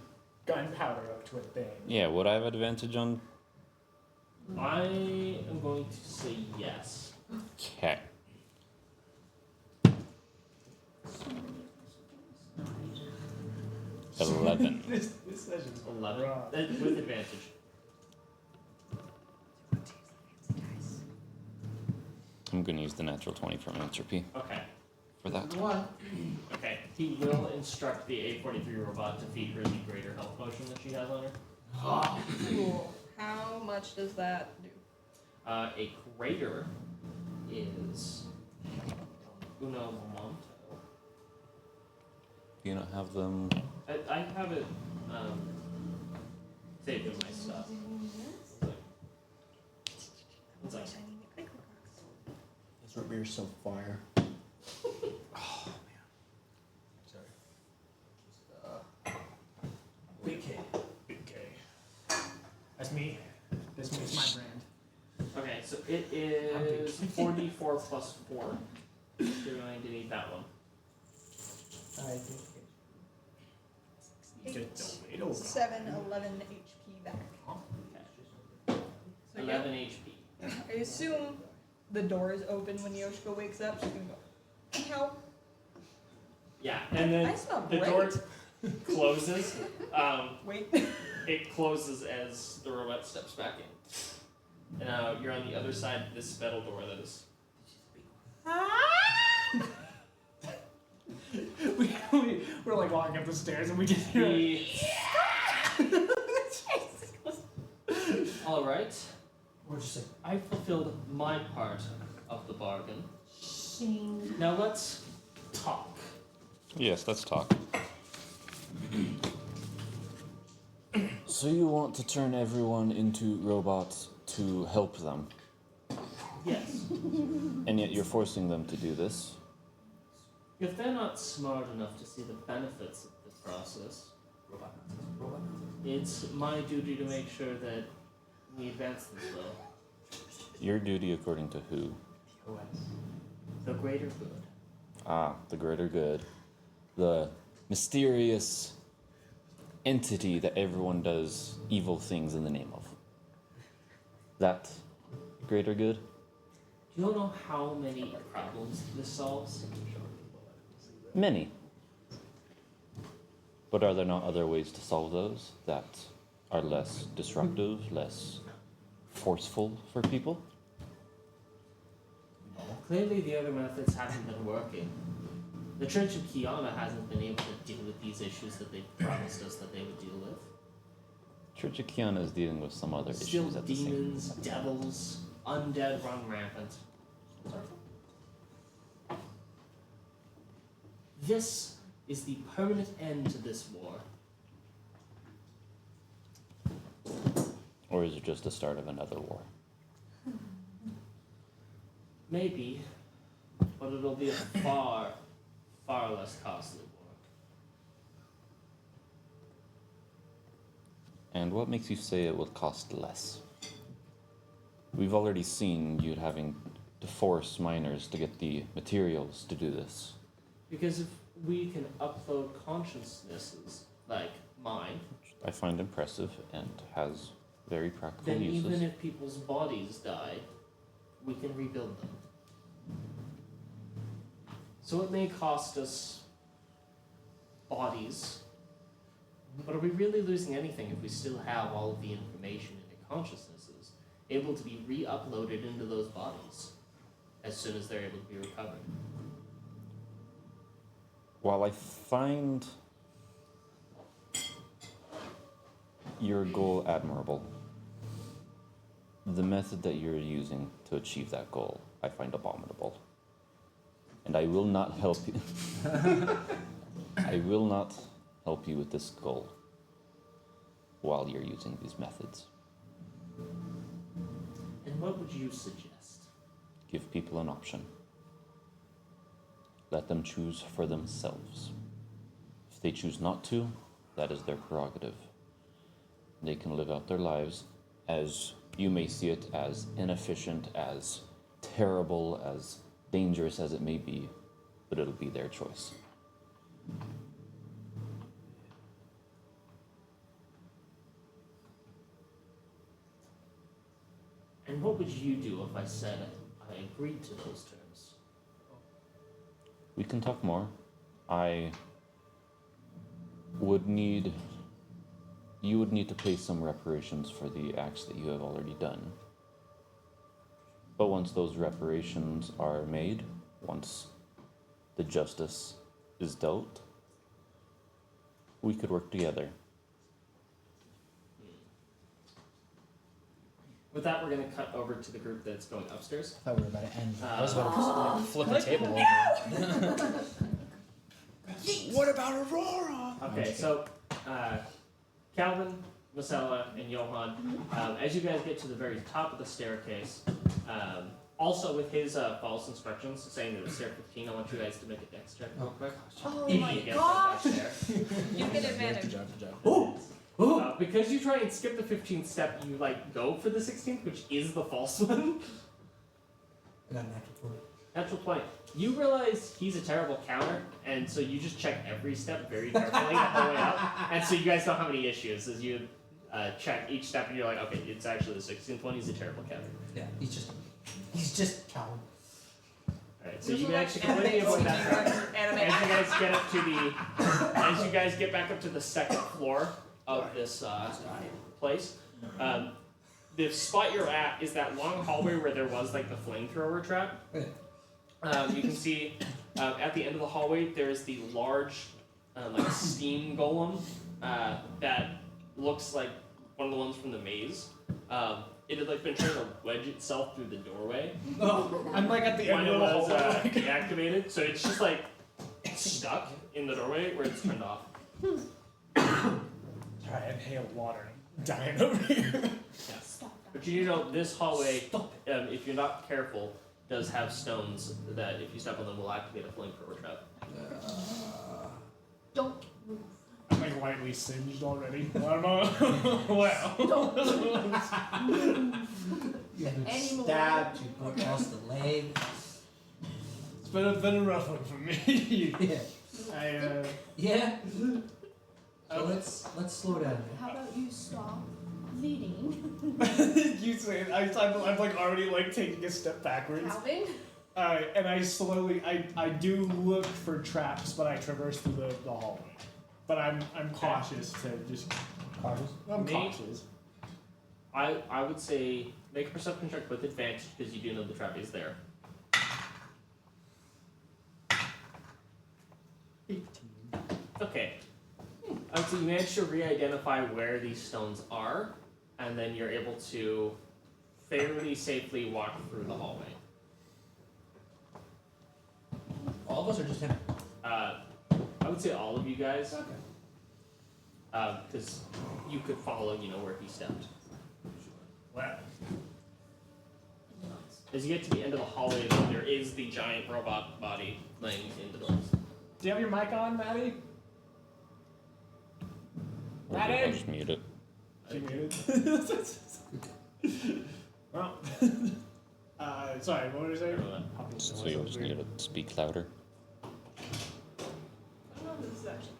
Speaker 3: gunpowder up to a thing.
Speaker 5: Yeah, would I have advantage on?
Speaker 1: I am going to say yes.
Speaker 5: Okay. $11.
Speaker 3: This session's
Speaker 1: 11.
Speaker 3: rough.
Speaker 1: With advantage.
Speaker 5: I'm going to use the natural 20 from entropy
Speaker 1: Okay.
Speaker 5: for that.
Speaker 6: One.
Speaker 1: Okay. He will instruct the A43 robot to feed her the greater health potion that she has on her.
Speaker 2: Cool. How much does that do?
Speaker 1: A greater is uno momento.
Speaker 5: Do you not have them?
Speaker 1: I have it saved in my stuff. It's like,
Speaker 4: This root beer is so fire. Oh man. Sorry.
Speaker 3: Big K. Big K. That's me. This is my brand.
Speaker 1: okay, so it is 4d4 plus 4. You're going to need that one.
Speaker 8: I think.
Speaker 3: Just don't wait over.
Speaker 2: 7, 11 HP back. So
Speaker 1: 11 HP.
Speaker 2: I assume the door is open when Yoshiko wakes up. She's gonna go, help.
Speaker 1: Yeah, and then
Speaker 2: I smell
Speaker 1: the
Speaker 2: great.
Speaker 1: door closes.
Speaker 2: Wait.
Speaker 1: It closes as the robot steps back in. And now you're on the other side of this metal door that is.
Speaker 3: We're like walking up the stairs and we just hear
Speaker 1: All right.
Speaker 8: We're just like,
Speaker 1: I fulfilled my part of the bargain. Now let's talk.
Speaker 5: Yes, let's talk. So you want to turn everyone into robots to help them,
Speaker 1: Yes.
Speaker 5: and yet you're forcing them to do this.
Speaker 1: If they're not smart enough to see the benefits of the process, it's my duty to make sure that we advance this though.
Speaker 5: Your duty according to who?
Speaker 1: The greater good.
Speaker 5: Ah, the greater good. The mysterious entity that everyone does evil things in the name of. That greater good?
Speaker 1: Do you know how many problems this solves?
Speaker 5: Many. But are there not other ways to solve those that are less disruptive, less forceful for people?
Speaker 1: Clearly the other methods haven't been working. The Church of Kiana hasn't been able to deal with these issues that they promised us that they would deal with.
Speaker 5: Church of Kiana is dealing with some other
Speaker 1: Still
Speaker 5: issues at the same
Speaker 1: demons, devils, undead run rampant. This is the permanent end to this war.
Speaker 5: Or is it just the start of another war?
Speaker 1: Maybe, but it'll be a far, far less costly war.
Speaker 5: And what makes you say it will cost less? We've already seen you having to force miners to get the materials to do this.
Speaker 1: Because if we can upload consciousnesses, like mine,
Speaker 5: Which I find impressive and has very practical
Speaker 1: then
Speaker 5: uses.
Speaker 1: even if people's bodies die, we can rebuild them. So it may cost us bodies, but are we really losing anything if we still have all of the information into consciousnesses able to be re-uploaded into those bodies as soon as they're able to be recovered?
Speaker 5: While I find your goal admirable, the method that you're using to achieve that goal I find abominable. And I will not help you. I will not help you with this goal while you're using these methods.
Speaker 1: And what would you suggest?
Speaker 5: Give people an option. Let them choose for themselves. If they choose not to, that is their prerogative. They can live out their lives as you may see it, as inefficient, as terrible, as dangerous as it may be, but it'll be their choice.
Speaker 1: And what would you do if I said I agreed to those terms?
Speaker 5: We can talk more. You would need to pay some reparations for the acts that you have already done. But once those reparations are made, once the justice is dealt, we could work together.
Speaker 1: With that, we're going to cut over to the group that's going upstairs.
Speaker 4: I thought we were about to end. I was
Speaker 1: Oh.
Speaker 4: about to flip the table over.
Speaker 3: What about Aurora?
Speaker 1: Okay, so Calvin, Marcella, and Johan, as you guys get to the very top of the staircase, also with his false instructions saying that it was stair 15, I want you guys to make a dex check real quick.
Speaker 2: Oh
Speaker 1: If
Speaker 2: my
Speaker 1: you get
Speaker 2: gosh!
Speaker 1: back there.
Speaker 2: You get advantage.
Speaker 1: Because you try and skip the 15th step, you go for the 16th, which is the false one.
Speaker 8: I got a natural 20.
Speaker 1: Natural 20. You realize he's a terrible counter, and so you just check every step very carefully the whole way up. And so you guys don't have any issues as you check each step, and you're like, okay, it's actually the 16th one. He's a terrible counter.
Speaker 8: Yeah, he's just coward.
Speaker 1: Alright, so you can actually completely avoid that trap. As you guys get back up to the second floor of this place, the spot you're at is that long hallway where there was the flamethrower trap. You can see at the end of the hallway there's the large steam golem that looks like one of the ones from the maze. It had been trying to wedge itself through the doorway
Speaker 3: I'm at the
Speaker 1: when
Speaker 3: end
Speaker 1: it
Speaker 3: of the
Speaker 1: was
Speaker 3: hallway.
Speaker 1: deactivated, so it's just stuck in the doorway where it's turned off.
Speaker 3: Try and inhale water. I'm dying over here.
Speaker 7: Stop that.
Speaker 1: But you know this hallway, if you're not careful, does have stones that if you step on them will activate a flamethrower trap.
Speaker 7: Don't move.
Speaker 3: I'm lightly singed already. I don't know. Wow.
Speaker 7: Don't
Speaker 8: You have been
Speaker 7: Anymore.
Speaker 8: stabbed, you lost the leg.
Speaker 3: It's been a rough one for me.
Speaker 8: Yeah.
Speaker 3: I
Speaker 8: So let's slow down.
Speaker 7: How about you stop bleeding?
Speaker 3: you say it. I'm already taking a step backwards.
Speaker 7: Calvin?
Speaker 3: And I slowly I do look for traps, but I traverse through the hallway. But I'm cautious to just
Speaker 8: Cautious?
Speaker 3: I'm
Speaker 1: Me?
Speaker 3: cautious.
Speaker 1: I would say make a perception check with advantage because you do know the trap is there.
Speaker 3: 18.
Speaker 1: Okay. So you manage to re-identify where these stones are, and then you're able to fairly safely walk through the hallway.
Speaker 6: All of us, or just him?
Speaker 1: I would say all of you guys,
Speaker 6: Okay.
Speaker 1: because you could follow, where he stepped.
Speaker 3: Well,
Speaker 1: As you get to the end of the hallway, there is the giant robot body laying in the doors.
Speaker 3: do you have your mic on, Maddie?
Speaker 5: I'll just mute it.
Speaker 3: She muted. Well, sorry, what were you saying?
Speaker 5: So you'll just need to speak louder.
Speaker 2: I don't know if this is actually.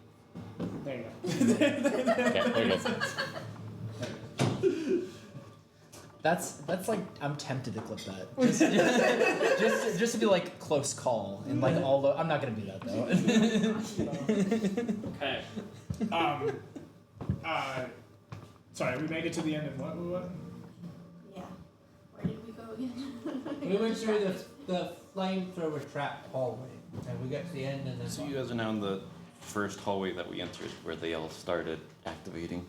Speaker 3: There you
Speaker 5: Okay, there you go.
Speaker 4: That's like I'm tempted to clip that. Just to be like close call and like all the. I'm not gonna do that though.
Speaker 1: Okay.
Speaker 3: Sorry, we made it to the end of what?
Speaker 7: Yeah. Where did we go again?
Speaker 6: We went through the flamethrower trap hallway, and we got to the end, and then.
Speaker 5: So you guys are now in the first hallway that we entered, where they all started activating.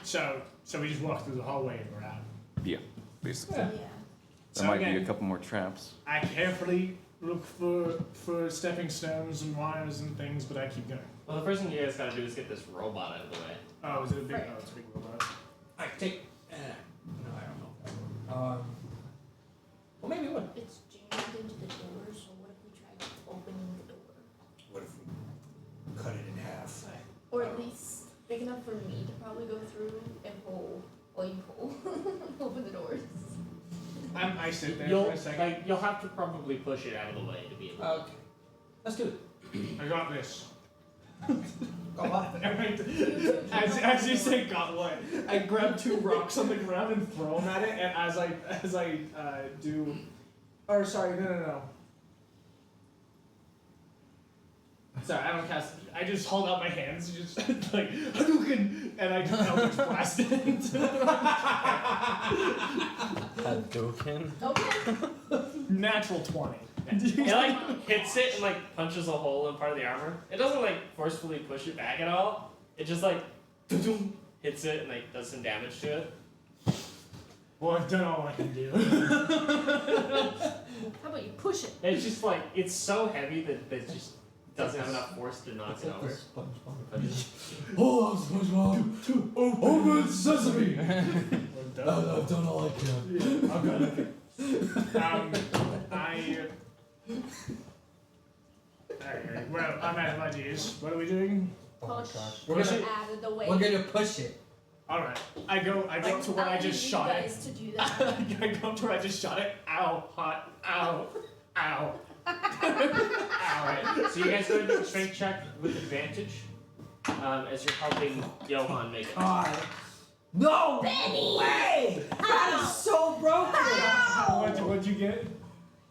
Speaker 3: So we just walked through the hallway and we're out.
Speaker 5: Yeah, basically.
Speaker 7: Yeah.
Speaker 5: There
Speaker 3: So
Speaker 5: might be
Speaker 3: again-
Speaker 5: a couple more traps.
Speaker 3: I carefully look for stepping stones and wires and things, but I keep going.
Speaker 1: Well, the first thing you guys gotta do is get this robot out of the way.
Speaker 3: Oh, is it a big?
Speaker 7: Right.
Speaker 3: Oh, it's a big robot.
Speaker 6: I take. No, I don't know. Well, maybe it would.
Speaker 7: It's jammed into the door, so what if we tried opening the door?
Speaker 8: What if we cut it in half?
Speaker 7: Or at least big enough for me to probably go through and pull, open the doors.
Speaker 3: I sit there for
Speaker 1: You'll
Speaker 3: a second.
Speaker 1: you'll have to probably push it out of the way to be able to.
Speaker 6: Okay. Let's do it.
Speaker 3: I got this.
Speaker 6: Go on.
Speaker 3: as you say, got what? I grab 2 rocks on the ground and throw them at it, and as I do, or sorry, no. Sorry, I don't cast. I just hold out my hands, just like Hadouken, and I just Eldritch blast it into
Speaker 4: Hadouken.
Speaker 7: Okay.
Speaker 3: natural 20.
Speaker 1: It hits it and punches a hole in part of the armor. It doesn't forcefully push it back at all. It just hits it and does some damage to it.
Speaker 3: Well, I've done all I can do.
Speaker 7: How about you push it?
Speaker 1: And it's just it's so heavy that it just doesn't have enough force to knock it over.
Speaker 8: Oh, SpongeBob! Open sesame!
Speaker 3: I've
Speaker 8: done all I can.
Speaker 3: Yeah, okay. Well, I'm out of ideas. What are we doing?
Speaker 7: Push.
Speaker 6: We're
Speaker 3: Push
Speaker 6: gonna-
Speaker 3: it.
Speaker 7: Out of the way.
Speaker 6: We're gonna push it.
Speaker 3: All right. I go to where I just shot it.
Speaker 7: To do that.
Speaker 3: I go to where I just shot it. Ow! Hot! Ow! Ow!
Speaker 1: Alright, so you guys go to do a strength check with advantage. As you're helping Johan make it.
Speaker 6: God. No
Speaker 7: Benny!
Speaker 6: way! That is so broken!
Speaker 3: What'd you get?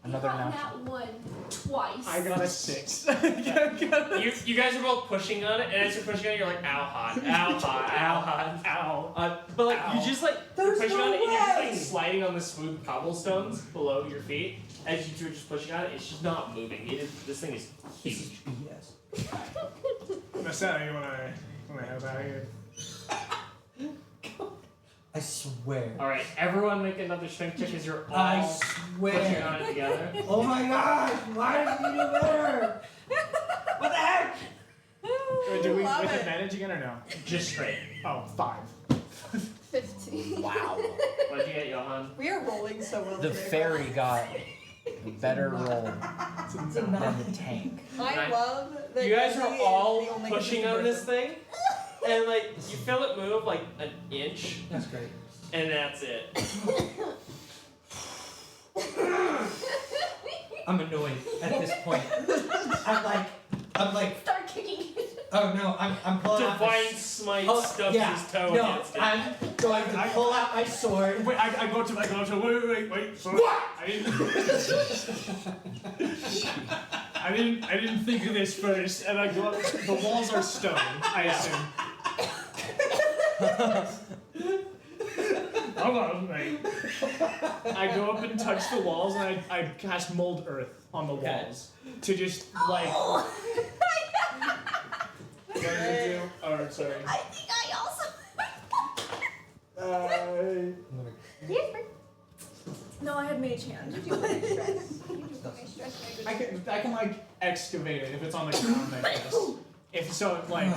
Speaker 4: Another
Speaker 7: got
Speaker 4: natural.
Speaker 7: that one twice.
Speaker 3: I got a 6.
Speaker 1: You guys are both pushing on it, and as you're pushing on it, you're like, ow, hot, ow, hot, ow, hot.
Speaker 3: Ow!
Speaker 1: But
Speaker 3: Ow.
Speaker 1: you just you're
Speaker 6: There's
Speaker 1: pushing
Speaker 6: no
Speaker 1: on it, and you're
Speaker 6: way.
Speaker 1: just sliding on the smooth cobblestones below your feet. As you two are just pushing on it, it's just not moving. This thing is huge.
Speaker 6: Yes.
Speaker 3: Marcel, you wanna help out here?
Speaker 6: I swear.
Speaker 1: Alright, everyone make another strength check as you're
Speaker 6: I
Speaker 1: all pushing
Speaker 6: swear.
Speaker 1: on it together.
Speaker 6: Oh my gosh! Why did you do better? What the heck?
Speaker 3: Do we
Speaker 2: Love
Speaker 3: with
Speaker 2: it.
Speaker 3: advantage again or no?
Speaker 1: Just straight.
Speaker 3: Oh, 5.
Speaker 7: 15.
Speaker 4: Wow.
Speaker 1: What'd you get, Johan?
Speaker 2: We are rolling so well
Speaker 4: The
Speaker 2: today.
Speaker 4: fairy got a better roll
Speaker 3: It's a
Speaker 4: than
Speaker 3: 9.
Speaker 4: the tank.
Speaker 2: I love that
Speaker 1: You guys
Speaker 2: Izzy
Speaker 1: are
Speaker 2: is
Speaker 1: all
Speaker 2: the only
Speaker 1: pushing on this thing, and you feel it move an inch,
Speaker 6: That's great.
Speaker 1: and that's it.
Speaker 6: I'm annoyed at this point. I'm like,
Speaker 7: Start kicking it.
Speaker 6: oh no, I'm pulling out my
Speaker 1: Divine Smite
Speaker 6: Oh,
Speaker 1: stuffs
Speaker 6: yeah.
Speaker 1: his toe
Speaker 6: No,
Speaker 1: against it.
Speaker 6: I'm going to pull out my sword.
Speaker 3: Wait, I go to wait. Sorry.
Speaker 6: What?
Speaker 3: I didn't think of this first, and I go up. The walls are stone, I assume. Hold on, wait. I go up and touch the walls, and I cast mold earth on the walls to just like. What did I do? Oh, sorry.
Speaker 7: I think I also.
Speaker 2: No, I had mage hand.
Speaker 7: You do put me stress. You do put me stress, my good
Speaker 3: I can like excavate it if it's on the ground like this. If so, like,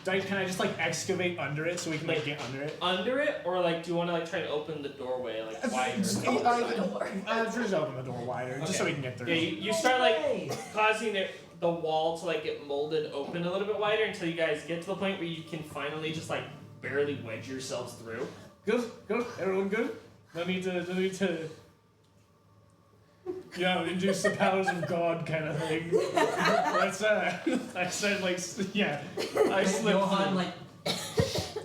Speaker 3: can I just like excavate under it so we can like get under it?
Speaker 1: Under it, or like, do you want to like try to open the doorway like wider?
Speaker 3: Just open the door wider, just so we can get through.
Speaker 1: Yeah, you start like causing the wall to like get molded open a little bit wider until you guys get to the point where you can finally just like barely wedge yourselves through.
Speaker 3: Good, everyone good? No need to. Yeah, induce the powers of God kind of thing. I said like, yeah. I slipped.
Speaker 6: Johan like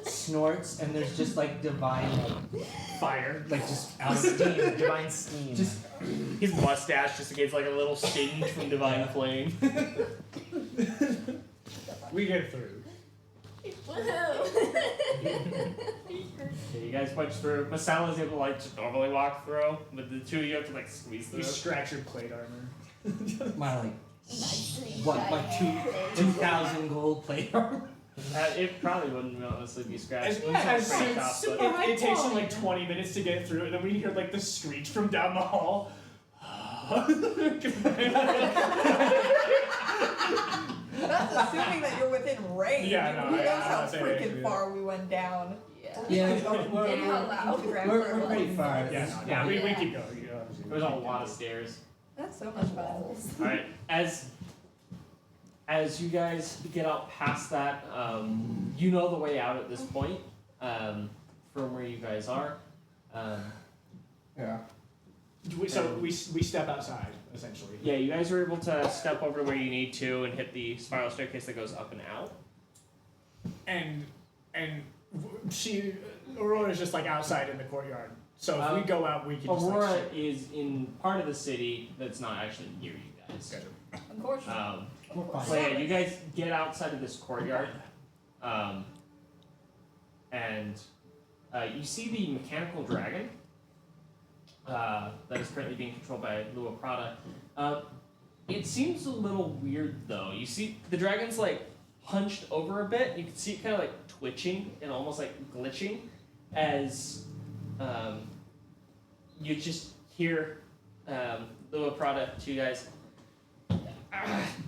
Speaker 6: snorts, and there's just like divine like
Speaker 3: fire.
Speaker 6: like just
Speaker 4: Steam, divine steam.
Speaker 6: just
Speaker 1: His mustache just gets like a little singe from divine flame.
Speaker 3: We get through.
Speaker 1: Okay, you guys punch through. Masala's able to like just normally walk through, but the two of you have to like squeeze through.
Speaker 3: You scratch your plate armor.
Speaker 6: my like what like 2,000 gold plate armor.
Speaker 1: It probably wouldn't honestly be scratched.
Speaker 3: It takes him like 20 minutes to get through, and then we hear like the screech from down the hall.
Speaker 2: That's assuming that you're within range.
Speaker 3: Yeah, no,
Speaker 2: Who knows
Speaker 3: I'm
Speaker 2: how
Speaker 3: not saying
Speaker 2: freaking
Speaker 3: anything,
Speaker 2: far we went down.
Speaker 6: Yeah,
Speaker 2: We're
Speaker 6: pretty far.
Speaker 3: Yeah, we keep going.
Speaker 1: There's a lot of stairs.
Speaker 2: That's so much fun.
Speaker 1: Alright, as you guys get out past that, you know the way out at this point, from where you guys are.
Speaker 6: Yeah.
Speaker 3: So we step outside essentially.
Speaker 1: Yeah, you guys are able to step over to where you need to and hit the spiral staircase that goes up and out.
Speaker 3: And Aurora's just like outside in the courtyard. So if we go out, we can.
Speaker 1: Aurora
Speaker 3: just, like,
Speaker 1: is in part of the city that's not actually near you guys.
Speaker 3: Gotcha.
Speaker 2: Unfortunately.
Speaker 1: So yeah, you guys get outside of this courtyard, and you see the mechanical dragon that is currently being controlled by Lua Prada. It seems a little weird though. You see the dragon's like hunched over a bit. You can see it kind of like twitching and almost like glitching as you just hear Lua Prada to you guys.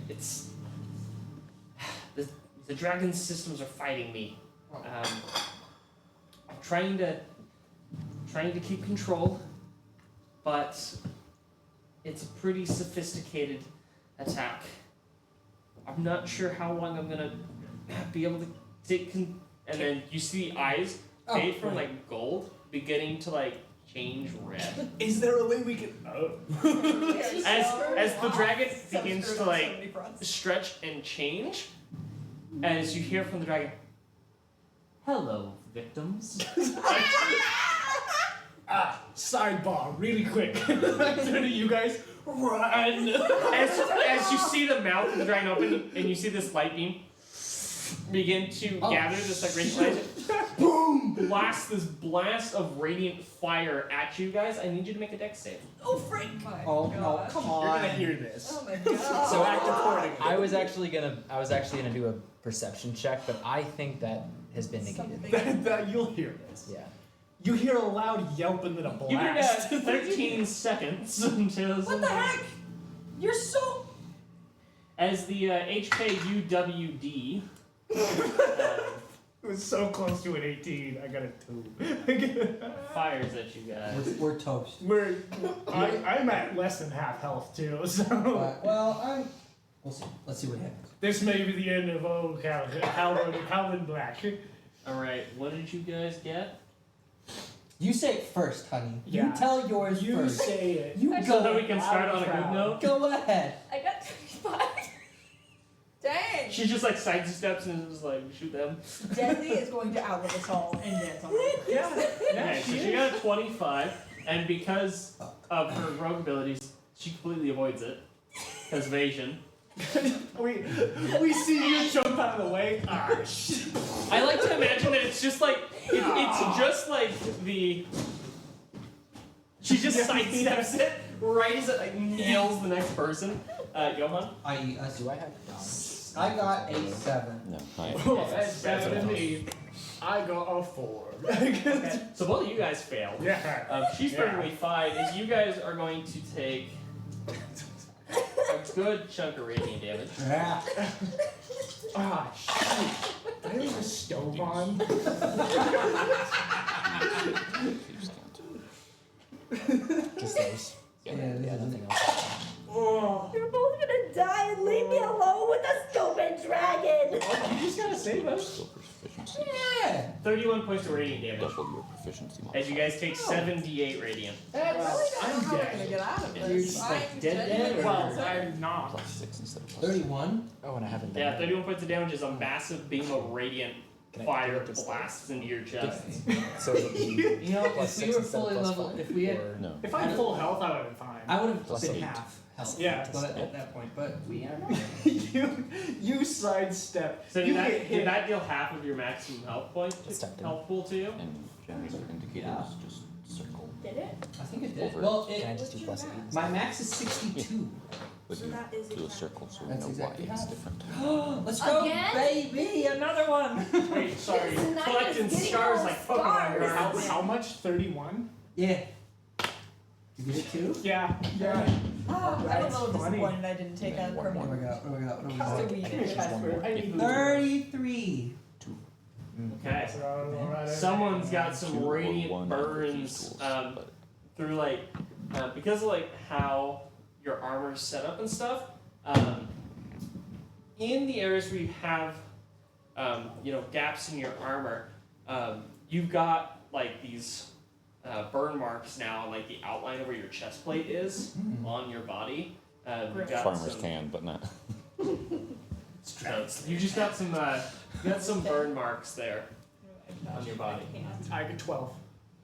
Speaker 1: It's the dragon's systems are fighting me. I'm trying to keep control, but it's a pretty sophisticated attack. I'm not sure how long I'm gonna be able to take. And then you see eyes fade from like gold beginning to like change red.
Speaker 3: Is there a way we can?
Speaker 1: As the dragon begins to like stretch and change, as you hear from the dragon, "Hello, victims."
Speaker 3: Sidebar, really quick. Do you guys run?
Speaker 1: As you see the mouth of the dragon open and you see this light beam begin to gather this like radiant light, boom! This blast of radiant fire at you guys. I need you to make a dex save.
Speaker 2: Oh, Frank!
Speaker 6: Oh no, come
Speaker 3: You're
Speaker 6: on.
Speaker 3: gonna hear this.
Speaker 2: Oh my god.
Speaker 3: So act accordingly.
Speaker 4: I was actually gonna do a perception check, but I think that has been negated.
Speaker 3: that you'll hear this.
Speaker 4: Yeah.
Speaker 3: You hear a loud yelp and then a
Speaker 1: Give
Speaker 3: blast.
Speaker 1: it 13 seconds until
Speaker 2: What the heck? You're so.
Speaker 1: as the HKUWD
Speaker 3: It was so close to an 18. I got a 2.
Speaker 1: fires at you guys.
Speaker 6: We're toast.
Speaker 3: I'm at less than half health too, so
Speaker 6: We'll see. Let's see what happens.
Speaker 3: this may be the end of Calvin Black.
Speaker 1: Alright, what did you guys get?
Speaker 6: You say it first, honey.
Speaker 3: Yeah.
Speaker 6: You tell yours
Speaker 3: You
Speaker 6: first.
Speaker 3: say it.
Speaker 6: You
Speaker 1: So
Speaker 6: go.
Speaker 1: that we can start on a good note?
Speaker 6: Go ahead.
Speaker 7: I got 25.
Speaker 2: Dang!
Speaker 1: She just like sidesteps and is like, shoot them.
Speaker 2: Desi is going to outlive us all and dance on it.
Speaker 1: Yeah, so she got a 25, and because of her rogue abilities, she completely avoids it. Because evasion.
Speaker 3: we see you jump out of the way. Ah, shit.
Speaker 1: I like to imagine that it's just like, it's just like the... She just sidesteps it right as it like nails the next person. Johan?
Speaker 4: Do I have?
Speaker 6: I got a 7.
Speaker 5: No, hi.
Speaker 3: Oh, that's an 8. I got a 4.
Speaker 1: Okay. So both of you guys failed.
Speaker 3: Yeah.
Speaker 1: She's perfectly fine. Is you guys are going to take a good chunk of radiant damage.
Speaker 6: Yeah.
Speaker 3: Ah, shoot. Did I leave the stove on?
Speaker 4: Just those.
Speaker 6: Yeah,
Speaker 4: nothing else.
Speaker 3: Oh.
Speaker 7: You're both gonna die and leave me alone with a stupid dragon.
Speaker 3: You just gotta save us.
Speaker 5: Skill proficiency.
Speaker 6: Yeah.
Speaker 1: 31 points of radiant damage.
Speaker 5: Double your proficiency
Speaker 1: As you guys take 7d8 radiant.
Speaker 2: I really don't know
Speaker 3: I'm
Speaker 2: how we're
Speaker 3: dead.
Speaker 2: gonna get out of
Speaker 1: You're
Speaker 2: this.
Speaker 1: just, like,
Speaker 2: I'm
Speaker 1: dead,
Speaker 2: genuinely
Speaker 3: Well,
Speaker 2: concerned.
Speaker 3: I'm not.
Speaker 5: plus 6 instead of plus
Speaker 6: 31.
Speaker 4: Oh, and I haven't done
Speaker 1: Yeah,
Speaker 4: that.
Speaker 1: 31 points of damage is a massive beam of radiant
Speaker 4: Can I
Speaker 1: fire
Speaker 4: do this
Speaker 1: blasts into your chest.
Speaker 4: So it'll be
Speaker 6: You know,
Speaker 4: plus
Speaker 6: if we
Speaker 4: 6
Speaker 6: were
Speaker 4: instead of
Speaker 6: fully
Speaker 4: plus
Speaker 6: level,
Speaker 4: 5,
Speaker 6: if we had,
Speaker 4: or-
Speaker 5: No.
Speaker 3: If I had full health, I would have been fine.
Speaker 6: I would have
Speaker 4: Plus
Speaker 6: been
Speaker 4: 8.
Speaker 6: half health.
Speaker 3: Yeah.
Speaker 6: But at that point, but we are not.
Speaker 3: you sidestep.
Speaker 1: So
Speaker 3: you
Speaker 1: did
Speaker 3: get
Speaker 1: that,
Speaker 3: hit.
Speaker 1: did that deal half of your maximum health point
Speaker 4: It's tempting.
Speaker 1: health pool to you?
Speaker 5: And gems or indicators
Speaker 6: Yeah.
Speaker 5: just circle.
Speaker 7: Did it?
Speaker 6: I think it did.
Speaker 5: Over.
Speaker 6: Well,
Speaker 4: Can I
Speaker 6: it,
Speaker 4: just do plus 8?
Speaker 6: my max is 62.
Speaker 5: But
Speaker 7: So
Speaker 5: you
Speaker 7: that is
Speaker 5: do a
Speaker 7: exactly
Speaker 5: circle so we
Speaker 6: That's
Speaker 5: know
Speaker 6: exactly
Speaker 5: why it's
Speaker 6: half.
Speaker 5: different.
Speaker 6: Let's go,
Speaker 7: Again?
Speaker 6: baby! Another one.
Speaker 1: Wait, sorry.
Speaker 7: This knight
Speaker 1: Collecting
Speaker 7: is getting
Speaker 1: scars
Speaker 7: all
Speaker 1: like Pokemon
Speaker 7: scars.
Speaker 1: cards.
Speaker 3: How much? 31?
Speaker 6: Yeah. You get it too?
Speaker 3: Yeah. Yeah.
Speaker 2: I'm a little
Speaker 3: funny.
Speaker 2: disappointed I didn't take a
Speaker 6: What do
Speaker 2: permanent.
Speaker 6: we got? What do we got? What do we
Speaker 2: Just a
Speaker 6: got?
Speaker 2: wee
Speaker 3: Come here,
Speaker 2: bit.
Speaker 3: Casper. I need
Speaker 6: 33.
Speaker 1: Okay.
Speaker 3: So,
Speaker 1: Someone's got some
Speaker 5: 2 or
Speaker 1: radiant
Speaker 5: 1 of the
Speaker 1: burns
Speaker 5: tools, but
Speaker 1: through like because of like how your armor's set up and stuff. In the areas where you have gaps in your armor, you've got like these burn marks now on like the outline of where your chest plate is on your body. You've got
Speaker 5: farmers
Speaker 1: some,
Speaker 5: can, but not.
Speaker 1: so you just got some burn marks there on your body.
Speaker 3: I get 12.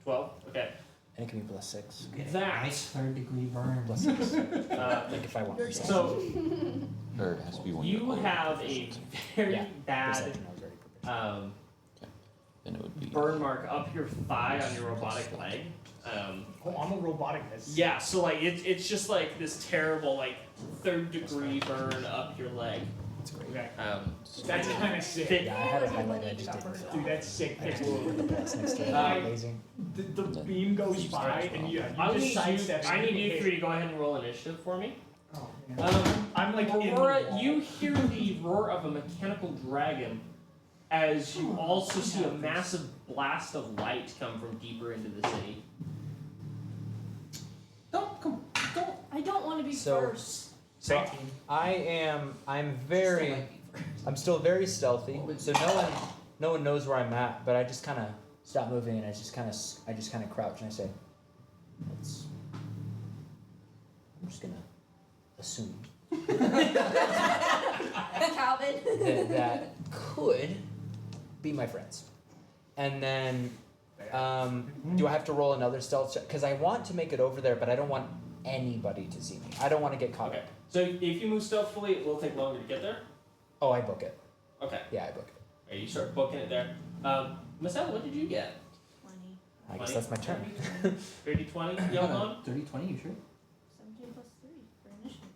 Speaker 1: 12? Okay.
Speaker 4: And it can be plus 6.
Speaker 1: That
Speaker 6: Nice 3rd degree burn.
Speaker 4: Plus 6.
Speaker 1: like
Speaker 4: if I want.
Speaker 1: so
Speaker 5: Or it has to be one.
Speaker 1: you have a very
Speaker 4: Yeah.
Speaker 1: bad
Speaker 4: Perception, I was already prepared.
Speaker 5: Then it would be.
Speaker 1: burn mark up your thigh on your robotic leg.
Speaker 3: Oh, I'm a roboticness.
Speaker 1: Yeah, so like it's just like this terrible like 3rd degree burn up your leg.
Speaker 4: That's great.
Speaker 3: Okay.
Speaker 1: That's
Speaker 3: kind of sick.
Speaker 1: thick.
Speaker 4: Yeah, I had it highlighted, I just didn't.
Speaker 3: Dude, that's sick.
Speaker 4: I just didn't put the plus next to it. Amazing.
Speaker 3: The beam goes
Speaker 5: You
Speaker 3: by
Speaker 5: start
Speaker 3: and you
Speaker 1: I
Speaker 3: just
Speaker 1: need
Speaker 3: sidestep.
Speaker 1: you. I need you three to go ahead and roll initiative for me.
Speaker 3: Oh, man. I'm like in the
Speaker 1: Aurora,
Speaker 3: wall.
Speaker 1: you hear the roar of a mechanical dragon as you also see a massive blast of light come from deeper into the city.
Speaker 6: Don't.
Speaker 7: I don't want to be
Speaker 4: So-
Speaker 7: first.
Speaker 4: So
Speaker 3: 19.
Speaker 4: I'm still very stealthy, so no one knows where I'm at, but I just kind of stop moving and I just kind of crouch and I say, I'm just gonna assume
Speaker 7: Calvin.
Speaker 4: that could be my friends. And then, do I have to roll another stealth check? Because I want to make it over there, but I don't want anybody to see me. I don't want to get caught.
Speaker 1: Okay. So if you move stealthily, it will take longer to get there.
Speaker 4: Oh, I book it.
Speaker 1: Okay.
Speaker 4: Yeah, I book it.
Speaker 1: Okay, you start booking it there. Marcel, what did you get?
Speaker 7: 20.
Speaker 4: I guess that's my turn.
Speaker 1: 30, 20? Johan?
Speaker 6: 30, 20, you sure?
Speaker 7: 17 plus 3 for initiative.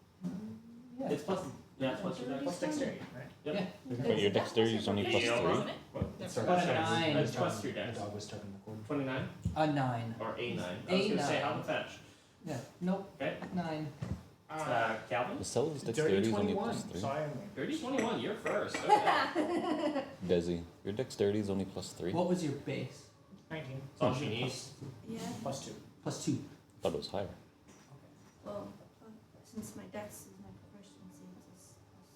Speaker 6: Yeah.
Speaker 1: It's plus. Yeah, it's plus your dex.
Speaker 3: Plus dexterity, right?
Speaker 1: Yep.
Speaker 5: But your dexterity is only plus
Speaker 1: Yeah.
Speaker 5: 3.
Speaker 7: Isn't it?
Speaker 1: That's
Speaker 6: Plus
Speaker 1: plus
Speaker 6: 9.
Speaker 1: That's plus your
Speaker 4: The
Speaker 1: dex.
Speaker 4: dog was tugging the cord.
Speaker 1: 29
Speaker 6: A 9.
Speaker 1: or a 9. I was gonna say how to fetch.
Speaker 6: Yeah. Nope.
Speaker 1: Okay.
Speaker 6: 9.
Speaker 1: Calvin?
Speaker 5: The cell's
Speaker 3: Dirty
Speaker 5: dexterity is only
Speaker 3: 21.
Speaker 5: plus 3.
Speaker 3: So I am.
Speaker 1: 30, 21. You're first. Okay.
Speaker 5: Desi, your dexterity is only plus 3.
Speaker 6: What was your base?
Speaker 3: 19.
Speaker 1: That's all she needs.
Speaker 7: Yeah.
Speaker 3: Plus 2.
Speaker 6: Plus 2.
Speaker 5: Thought it was higher.
Speaker 7: Well, since my dex is my proficiency, it's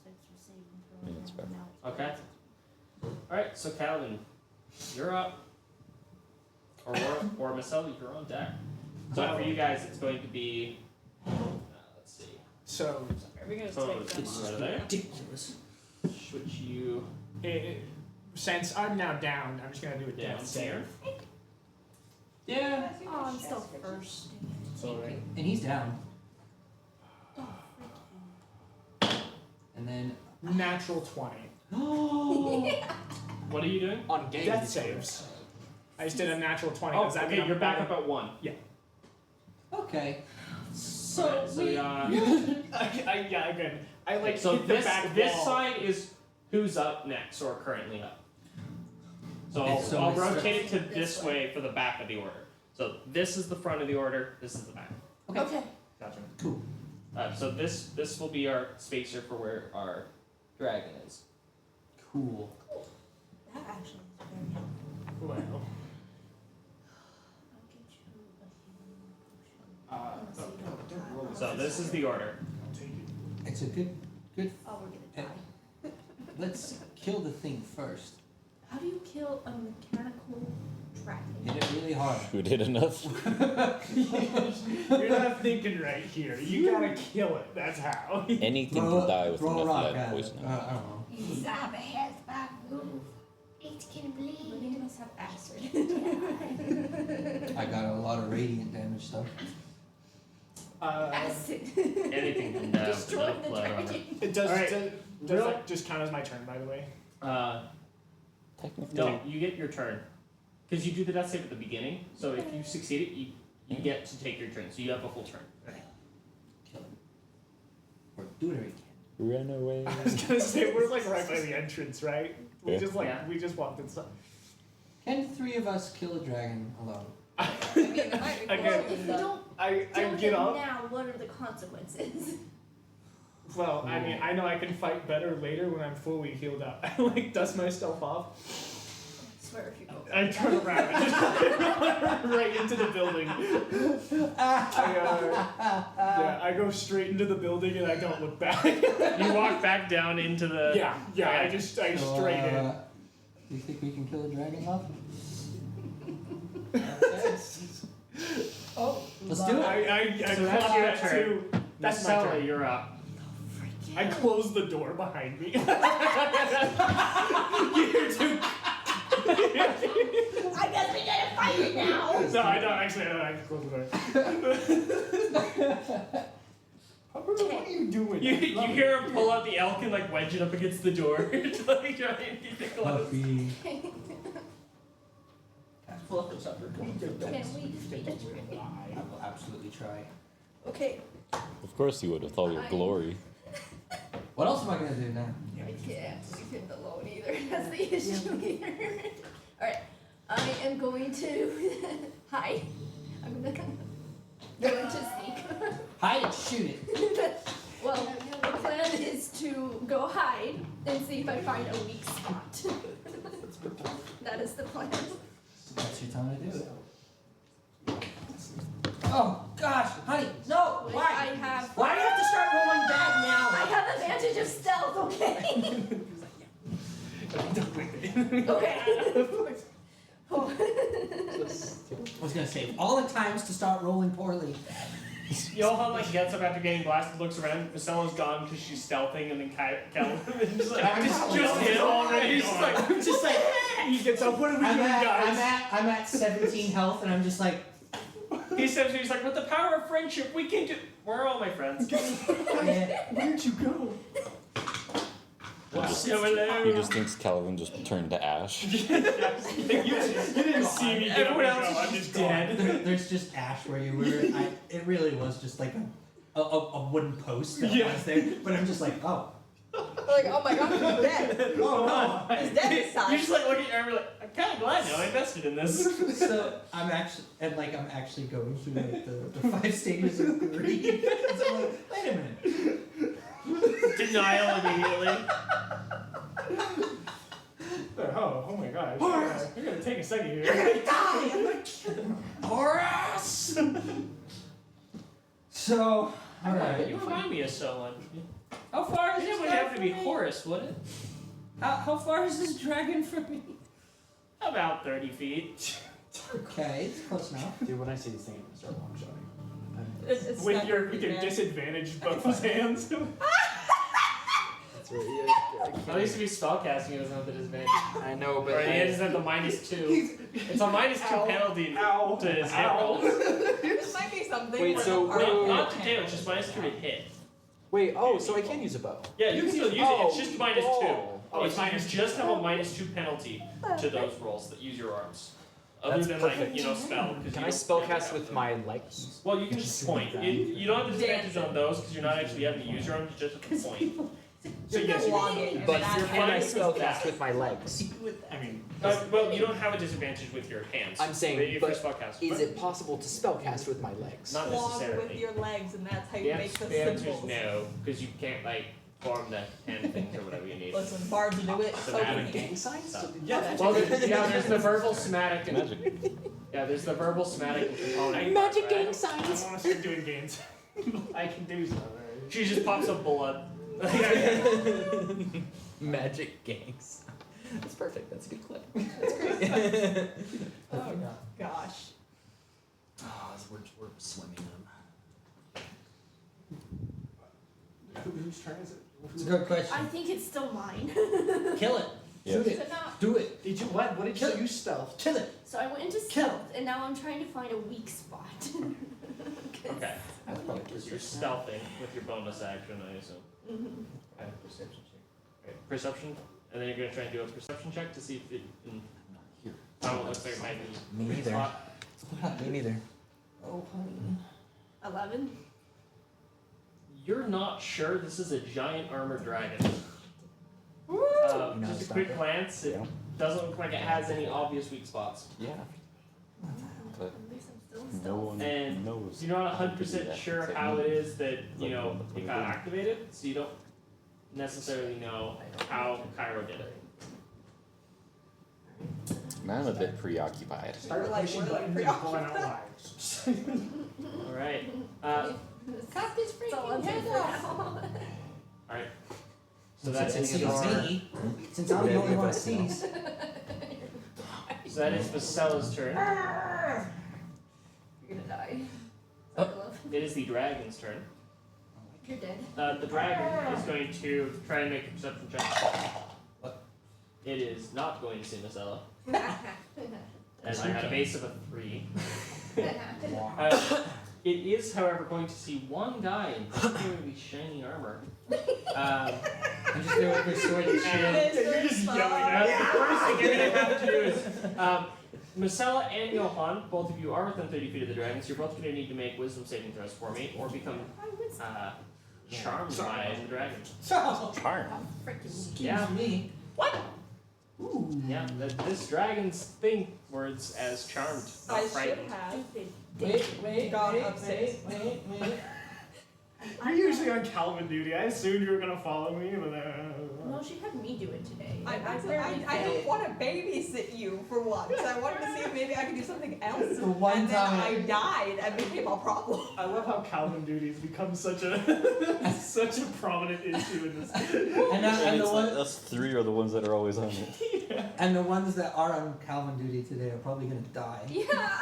Speaker 7: a 6 for saving throw.
Speaker 5: Yeah, that's fair.
Speaker 7: Now it's
Speaker 1: Okay. Alright, so Calvin, you're up. Aurora or Marcel, you're on deck. So for you guys, it's going to be. Let's see.
Speaker 3: So,
Speaker 2: Are we gonna
Speaker 1: So
Speaker 2: take them?
Speaker 1: it's right there.
Speaker 6: Ridiculous.
Speaker 1: Switch you
Speaker 3: since I'm now down, I'm just gonna do a
Speaker 1: down
Speaker 3: death
Speaker 1: here.
Speaker 3: save.
Speaker 6: Yeah.
Speaker 7: Oh, I'm still first.
Speaker 3: Sorry.
Speaker 6: And he's down.
Speaker 7: Oh,
Speaker 6: And then.
Speaker 3: Natural 20.
Speaker 1: What are you doing?
Speaker 4: On game.
Speaker 3: Death saves. I just did a natural 20.
Speaker 1: Oh,
Speaker 3: Does that
Speaker 1: okay,
Speaker 3: mean
Speaker 1: you're
Speaker 3: I'm
Speaker 1: back up at 1.
Speaker 6: Okay. So.
Speaker 1: Alright, so
Speaker 3: yeah, good. I like
Speaker 1: so
Speaker 3: hit the
Speaker 1: this
Speaker 3: back
Speaker 1: this
Speaker 3: wall.
Speaker 1: side is who's up next or currently up. So
Speaker 6: Okay,
Speaker 1: I'll,
Speaker 6: so
Speaker 1: I'll
Speaker 6: it's-
Speaker 1: rotate it to
Speaker 7: This
Speaker 1: this way for the back of the order. So this is the front of the order. This is the back.
Speaker 7: Okay.
Speaker 3: Gotcha.
Speaker 6: Cool.
Speaker 1: So this will be our spacer for where our dragon is.
Speaker 6: Cool.
Speaker 7: That actually is very helpful.
Speaker 3: Well.
Speaker 7: I'll get you a healing potion. Unless you don't have
Speaker 1: So this is the order.
Speaker 3: I'll take it.
Speaker 6: It's a good.
Speaker 7: Oh, we're gonna die.
Speaker 6: Let's kill the thing first.
Speaker 7: How do you kill a mechanical dragon?
Speaker 6: Hit it really hard.
Speaker 5: Who did enough?
Speaker 3: You're not thinking right here. You gotta kill it. That's how.
Speaker 5: Anything can die with
Speaker 6: throw a
Speaker 5: enough
Speaker 6: rock
Speaker 5: lead
Speaker 6: at it.
Speaker 5: poisoning.
Speaker 6: I don't know.
Speaker 7: You zombie has back move. It can bleed. It must have acid.
Speaker 6: I got a lot of radiant damage though.
Speaker 7: Acid.
Speaker 1: Anything can die with
Speaker 7: Destroy
Speaker 1: enough
Speaker 7: the
Speaker 1: blood on it.
Speaker 7: dragon.
Speaker 3: It does.
Speaker 1: Alright.
Speaker 3: Does
Speaker 1: Real-
Speaker 3: that just count as my turn, by the way?
Speaker 5: Technically,
Speaker 1: No, you get your turn. Because you do the death save at the beginning, so if you succeed it, you get to take your turn. So you have a full turn.
Speaker 6: Kill it. Or do whatever you can.
Speaker 5: run away.
Speaker 3: I was gonna say we're like right by the entrance, right? We
Speaker 5: Yeah.
Speaker 3: just like
Speaker 1: Yeah.
Speaker 3: we just walked inside.
Speaker 6: Can the three of us kill a dragon alone?
Speaker 2: I mean, it might be
Speaker 3: Again,
Speaker 2: cool.
Speaker 7: If you don't
Speaker 3: I
Speaker 7: do
Speaker 3: get
Speaker 7: it
Speaker 3: up.
Speaker 7: now, what are the consequences?
Speaker 3: Well, I mean, I know I can fight better later when I'm fully healed up. I like dust myself off.
Speaker 7: I swear if you go.
Speaker 3: I turn around and just right into the building. Yeah, I go straight into the building and I don't look back.
Speaker 1: You walk back down into the.
Speaker 3: Yeah, I just straight in.
Speaker 6: Do you think we can kill a dragon, love?
Speaker 2: Oh,
Speaker 6: Let's do it.
Speaker 3: I
Speaker 1: So
Speaker 3: clock
Speaker 1: that's your
Speaker 3: that
Speaker 1: turn.
Speaker 3: too. That's my
Speaker 1: Marcella,
Speaker 3: turn.
Speaker 1: you're up.
Speaker 3: I close the door behind me. You're too.
Speaker 7: I guess we gotta fight it now.
Speaker 3: No, I don't actually. I can close the door. What are you doing?
Speaker 1: You hear him pull out the elk and like wedge it up against the door. To, like, try and keep it closed.
Speaker 6: Puppy.
Speaker 2: pull up the sucker.
Speaker 7: Can we defeat it?
Speaker 6: I will absolutely try.
Speaker 2: Okay.
Speaker 5: Of course you would, with all your glory.
Speaker 6: What else am I gonna do now?
Speaker 7: I can't leave him alone either. That's the issue here. Alright. I am going to hide. I'm gonna going to sneak.
Speaker 6: Hide and shoot it.
Speaker 7: Well, the plan is to go hide and see if I find a weak spot. That is the plan.
Speaker 6: That's your time to do it. Oh gosh, honey, no!
Speaker 7: Wait,
Speaker 6: Why?
Speaker 7: I have.
Speaker 6: Why do you have to start rolling bad
Speaker 7: I
Speaker 6: now?
Speaker 7: have advantage of stealth, okay? Okay.
Speaker 6: I was gonna say, all the times to start rolling poorly.
Speaker 1: Johan like gets up after getting blasted, looks around. Macella's gone because she's stealthing, and then Calvin is just like,
Speaker 6: I'm
Speaker 1: just him already. He's just like,
Speaker 6: I'm just like,
Speaker 3: He gets up. What are we
Speaker 6: I'm
Speaker 3: doing, guys?
Speaker 6: I'm at 17 health, and I'm just like,
Speaker 1: he says, he's like, with the power of friendship, we can do. Where are all my friends?
Speaker 6: yeah.
Speaker 3: Where'd you go?
Speaker 1: So hello.
Speaker 5: He just thinks Calvin just turned to ash.
Speaker 3: You didn't see me.
Speaker 1: Everyone
Speaker 3: get up
Speaker 1: else
Speaker 3: and go.
Speaker 1: is
Speaker 3: I'm
Speaker 1: just
Speaker 3: gone.
Speaker 1: dead.
Speaker 6: There's just ash where you were. It really was just like a wooden post that
Speaker 3: Yeah.
Speaker 6: was there. But I'm just like, oh.
Speaker 2: Like, oh my god, he's dead.
Speaker 6: Oh
Speaker 2: He's dead this
Speaker 1: You
Speaker 2: time.
Speaker 1: just like look at your arm, you're like, I'm kind of glad now I invested in this.
Speaker 6: no. So I'm actually going through like the 5 stages of grief. So I'm like, wait a minute.
Speaker 1: Denial immediately.
Speaker 3: Oh my gosh.
Speaker 6: Horace!
Speaker 3: You're gonna take a second
Speaker 6: You're
Speaker 3: here.
Speaker 6: gonna die! I'm gonna kill him. Horace! So, alright.
Speaker 1: You remind me of someone.
Speaker 6: How far is
Speaker 1: It
Speaker 6: this
Speaker 1: would
Speaker 6: guy
Speaker 1: have to
Speaker 6: from
Speaker 1: be
Speaker 6: me?
Speaker 1: Horace, would it?
Speaker 6: How far is this dragon from me?
Speaker 1: About 30 feet.
Speaker 6: Okay, it's close enough.
Speaker 4: Dude, when I see these things, I'm gonna start long shotting.
Speaker 2: It's
Speaker 3: With
Speaker 2: not
Speaker 3: your
Speaker 2: gonna be bad.
Speaker 3: disadvantage both hands.
Speaker 4: That's right.
Speaker 1: At least if he's spellcasting, he doesn't have the disadvantage.
Speaker 4: I know, but
Speaker 1: Or he doesn't have the -2. It's a -2 penalty
Speaker 3: Ow.
Speaker 1: to his hit
Speaker 3: Ow.
Speaker 1: rolls.
Speaker 2: This might be something.
Speaker 4: Wait,
Speaker 2: where
Speaker 4: so
Speaker 2: the party
Speaker 1: No, not
Speaker 2: can't
Speaker 1: to damage, just -2 to hit.
Speaker 4: wait. Oh, so I can use a bow.
Speaker 1: Yeah, you can still use it, it's just -2.
Speaker 3: Oh,
Speaker 1: It's
Speaker 3: it's
Speaker 1: you just have a -2 penalty to those rolls that use your arms. Other
Speaker 4: That's
Speaker 1: than
Speaker 4: perfect.
Speaker 1: like, spell. 'Cause
Speaker 4: Can
Speaker 1: you
Speaker 4: I
Speaker 1: don't
Speaker 4: spellcast
Speaker 1: have
Speaker 4: with
Speaker 1: them.
Speaker 4: my legs?
Speaker 1: Well, you can just point. You don't have the disadvantage on those because you're not actually having to use your arms, you just have to point.
Speaker 3: So yes, you
Speaker 2: blocking.
Speaker 3: can.
Speaker 4: But
Speaker 2: That's
Speaker 1: you're
Speaker 4: can I
Speaker 1: fine
Speaker 4: spell
Speaker 1: with
Speaker 4: cast
Speaker 1: that.
Speaker 4: with my legs?
Speaker 3: I mean,
Speaker 1: Well, you don't have a disadvantage with your hands.
Speaker 4: I'm saying,
Speaker 1: If
Speaker 4: but
Speaker 1: you're spellcast.
Speaker 4: Is it possible to spell cast with my legs?
Speaker 1: Not
Speaker 2: Long
Speaker 1: necessarily.
Speaker 2: with your legs, and that's how
Speaker 1: The
Speaker 2: you
Speaker 1: ans-
Speaker 2: make the
Speaker 1: the answer
Speaker 2: symbols.
Speaker 1: is no, because you can't like form the hand things or whatever you need.
Speaker 2: Listen, bards do it. So
Speaker 1: Somatic
Speaker 2: can he.
Speaker 4: signs?
Speaker 1: Stuff.
Speaker 3: yeah.
Speaker 1: Well, there's the verbal, somatic, and
Speaker 5: Magic.
Speaker 1: yeah, there's the verbal, somatic, and component.
Speaker 4: Magic
Speaker 1: right?
Speaker 4: gang
Speaker 3: I
Speaker 4: signs.
Speaker 3: want to start doing games. I can do something.
Speaker 1: She just pops up blood.
Speaker 4: Magic gangs. That's perfect. That's a good clip. That's great.
Speaker 2: Oh gosh.
Speaker 4: Oh, we're swimming them.
Speaker 3: Whose turn is it?
Speaker 6: It's a good question.
Speaker 7: I think it's still mine.
Speaker 6: Kill it.
Speaker 5: Yeah.
Speaker 6: Shoot
Speaker 7: Is
Speaker 6: it.
Speaker 7: it not?
Speaker 6: Do it.
Speaker 3: Did you what? What did
Speaker 6: Kill
Speaker 3: you
Speaker 6: it.
Speaker 3: use stealth?
Speaker 6: Kill it.
Speaker 7: So I went into
Speaker 6: Kill.
Speaker 7: stealth, and now I'm trying to find a weak spot. 'Cause
Speaker 1: Okay.
Speaker 7: I would like to
Speaker 1: Because you're stealthing with your bonus action, I assume.
Speaker 7: Mhm.
Speaker 1: Okay, perception check. Okay, perception, and then you're gonna try and do a perception check to see if it can. Oh, it looks like it might be.
Speaker 4: Me neither.
Speaker 1: Spot.
Speaker 4: Me neither.
Speaker 6: Oh, honey.
Speaker 7: 11.
Speaker 1: You're not sure this is a giant armored dragon.
Speaker 4: You know how to
Speaker 1: Just a
Speaker 4: stop
Speaker 1: quick
Speaker 4: it?
Speaker 1: glance, it
Speaker 5: Yeah.
Speaker 1: doesn't look like it has any obvious weak spots.
Speaker 5: Yeah. But
Speaker 7: At least I'm still in stealth.
Speaker 5: no one
Speaker 1: And
Speaker 5: knows.
Speaker 1: You're not
Speaker 5: how to do
Speaker 1: 100%
Speaker 5: that
Speaker 1: sure
Speaker 5: except
Speaker 1: how
Speaker 5: me.
Speaker 1: it is that, you know,
Speaker 5: Like,
Speaker 1: it got activated, so you don't necessarily know how Cairo did it.
Speaker 5: And I'm a bit preoccupied.
Speaker 3: Start
Speaker 2: Like,
Speaker 3: pushing
Speaker 2: we're, like,
Speaker 3: buttons and pulling out lives.
Speaker 1: Alright.
Speaker 7: Cut this freaking head off.
Speaker 1: Alright. So that's
Speaker 6: Since
Speaker 1: in
Speaker 6: it's
Speaker 1: your.
Speaker 6: me, since I'm the only one that sees.
Speaker 1: So that is Vasella's turn.
Speaker 7: You're gonna die.
Speaker 6: Oh.
Speaker 7: Love.
Speaker 1: It is the dragon's turn.
Speaker 7: You're dead.
Speaker 1: The dragon is going to try and make a perception check.
Speaker 6: What?
Speaker 1: It is not going to see Vasella. As you're at a base of a 3. It is, however, going to see one guy in particularly shiny armor.
Speaker 6: I'm just there with my sword and shield.
Speaker 2: It is
Speaker 3: You're just
Speaker 2: so
Speaker 3: yelling
Speaker 2: fun.
Speaker 3: at
Speaker 1: The first thing you're going to have to do is, Marcella and Johan, both of you are within 30 feet of the dragon, so you're both going to need to make wisdom saving throws for me, or become charmed by the dragon.
Speaker 6: So,
Speaker 5: Charm.
Speaker 7: Freaking.
Speaker 6: excuse
Speaker 1: Yeah.
Speaker 6: me.
Speaker 2: What?
Speaker 6: Ooh.
Speaker 1: Yeah, this dragon's thing words as charmed, not
Speaker 2: I should
Speaker 1: frightened.
Speaker 2: have.
Speaker 7: Stupid.
Speaker 6: Wait,
Speaker 2: God
Speaker 6: wait,
Speaker 2: upstairs.
Speaker 6: wait.
Speaker 3: You're usually on Calvin duty. I assumed you were gonna follow me, but
Speaker 7: No, she had me do it today.
Speaker 2: I
Speaker 7: accidentally
Speaker 2: didn't
Speaker 7: failed.
Speaker 2: want to babysit you for once. I wanted to see if maybe I could do something else.
Speaker 6: For one
Speaker 2: and then
Speaker 6: time.
Speaker 2: I died and became a problem.
Speaker 3: I love how Calvin duty has become such a such a prominent issue in this.
Speaker 6: And the one,
Speaker 5: us three are the ones that are always on it.
Speaker 6: and the ones that are on Calvin duty today are probably gonna die.
Speaker 7: Yeah.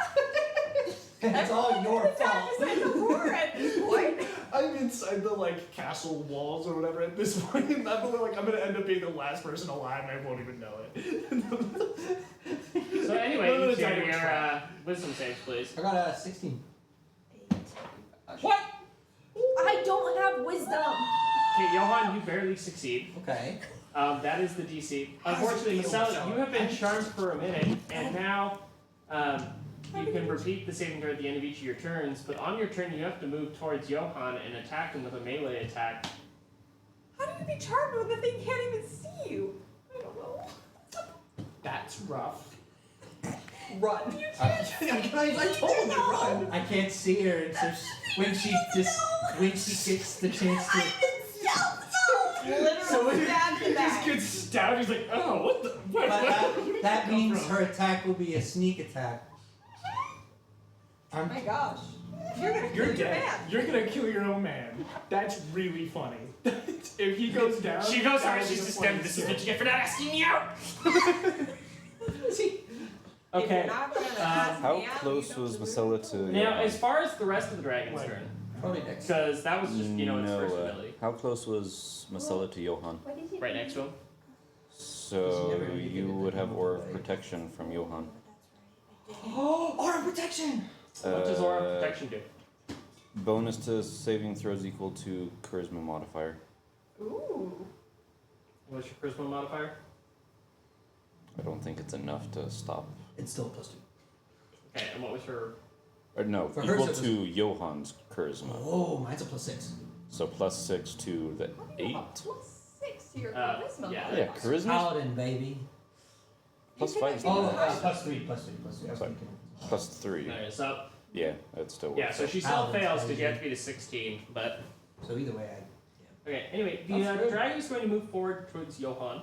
Speaker 6: And it's all your fault.
Speaker 2: It's Aurora at this point.
Speaker 3: I'm inside the like castle walls or whatever at this point. And I'm gonna end up being the last person alive, and I won't even know it.
Speaker 1: So anyway,
Speaker 3: No, no,
Speaker 1: you
Speaker 3: it's
Speaker 1: do
Speaker 3: not
Speaker 1: your
Speaker 3: even
Speaker 1: wisdom saves, please.
Speaker 6: I got a 16.
Speaker 2: What?
Speaker 7: I don't have wisdom.
Speaker 1: Okay, Johan, you barely succeed.
Speaker 6: Okay.
Speaker 1: That is the DC. Unfortunately, Marcella, you have been charmed for a minute, and now you can repeat the saving throw at the end of each of your turns, but on your turn you have to move towards Johan and attack him with a melee attack.
Speaker 2: How do you be charmed when the thing can't even see you? I don't know.
Speaker 3: That's rough.
Speaker 2: Run.
Speaker 3: I told you, run.
Speaker 6: I can't see her, and so when she gets the chance to.
Speaker 2: Literally
Speaker 3: So he
Speaker 2: stab the
Speaker 3: just
Speaker 2: back.
Speaker 3: gets stabbed. He's like, oh, what the? What?
Speaker 6: But
Speaker 3: Where
Speaker 6: that
Speaker 3: did you
Speaker 6: means
Speaker 3: come from?
Speaker 6: her attack will be a sneak attack.
Speaker 2: Oh my gosh. You're gonna
Speaker 3: You're
Speaker 2: kill your
Speaker 3: dead.
Speaker 2: man.
Speaker 3: You're gonna kill your own man. That's really funny. If he goes down,
Speaker 1: She goes,
Speaker 3: that's
Speaker 1: alright, she's
Speaker 3: the
Speaker 1: just
Speaker 3: funny
Speaker 1: dead. This is
Speaker 3: shit.
Speaker 1: what you get for not asking me out!
Speaker 2: If
Speaker 1: Okay.
Speaker 2: you're not gonna ask
Speaker 5: How
Speaker 2: me out,
Speaker 5: close
Speaker 2: you don't
Speaker 5: was
Speaker 2: deserve
Speaker 5: Vasella to?
Speaker 1: Now, as far as the rest of the dragon's
Speaker 3: What?
Speaker 1: turn,
Speaker 6: Probably next.
Speaker 1: because that was just, you know, its first
Speaker 5: No,
Speaker 1: ability.
Speaker 5: how close was Masella to Johan?
Speaker 7: What did you
Speaker 1: Right
Speaker 7: do?
Speaker 1: next to him.
Speaker 5: So
Speaker 6: never gonna get
Speaker 5: you
Speaker 6: it
Speaker 5: would have
Speaker 6: done
Speaker 5: aura of
Speaker 6: right.
Speaker 5: protection from Johan.
Speaker 6: Oh, aura protection!
Speaker 1: What does aura of protection do?
Speaker 5: Bonus to saving throws equal to charisma modifier.
Speaker 2: Ooh.
Speaker 1: What's your charisma modifier?
Speaker 5: I don't think it's enough to stop.
Speaker 6: It's still +2.
Speaker 1: Okay, and what was her?
Speaker 5: Or no,
Speaker 6: For hers
Speaker 5: equal
Speaker 6: it
Speaker 5: to Johan's charisma.
Speaker 6: Oh, mine's a +6.
Speaker 5: So +6 to the 8.
Speaker 7: +6. So your
Speaker 2: Uh,
Speaker 7: charisma.
Speaker 1: yeah.
Speaker 7: bonus.
Speaker 5: Yeah, charisma
Speaker 6: Paladin, baby.
Speaker 5: plus
Speaker 7: You
Speaker 5: 5
Speaker 7: can
Speaker 5: is
Speaker 7: actually-
Speaker 6: Oh,
Speaker 5: nice.
Speaker 6: +3. I was
Speaker 5: Sorry.
Speaker 6: thinking.
Speaker 5: Plus 3.
Speaker 1: Alright, so
Speaker 5: Yeah, that still works.
Speaker 1: yeah, so she still
Speaker 6: Paladin's
Speaker 1: fails because you
Speaker 6: crazy.
Speaker 1: have to be to 16. But
Speaker 6: So either way,
Speaker 1: okay, anyway,
Speaker 6: That's
Speaker 1: the
Speaker 6: good.
Speaker 1: dragon is going to move forward towards Johann,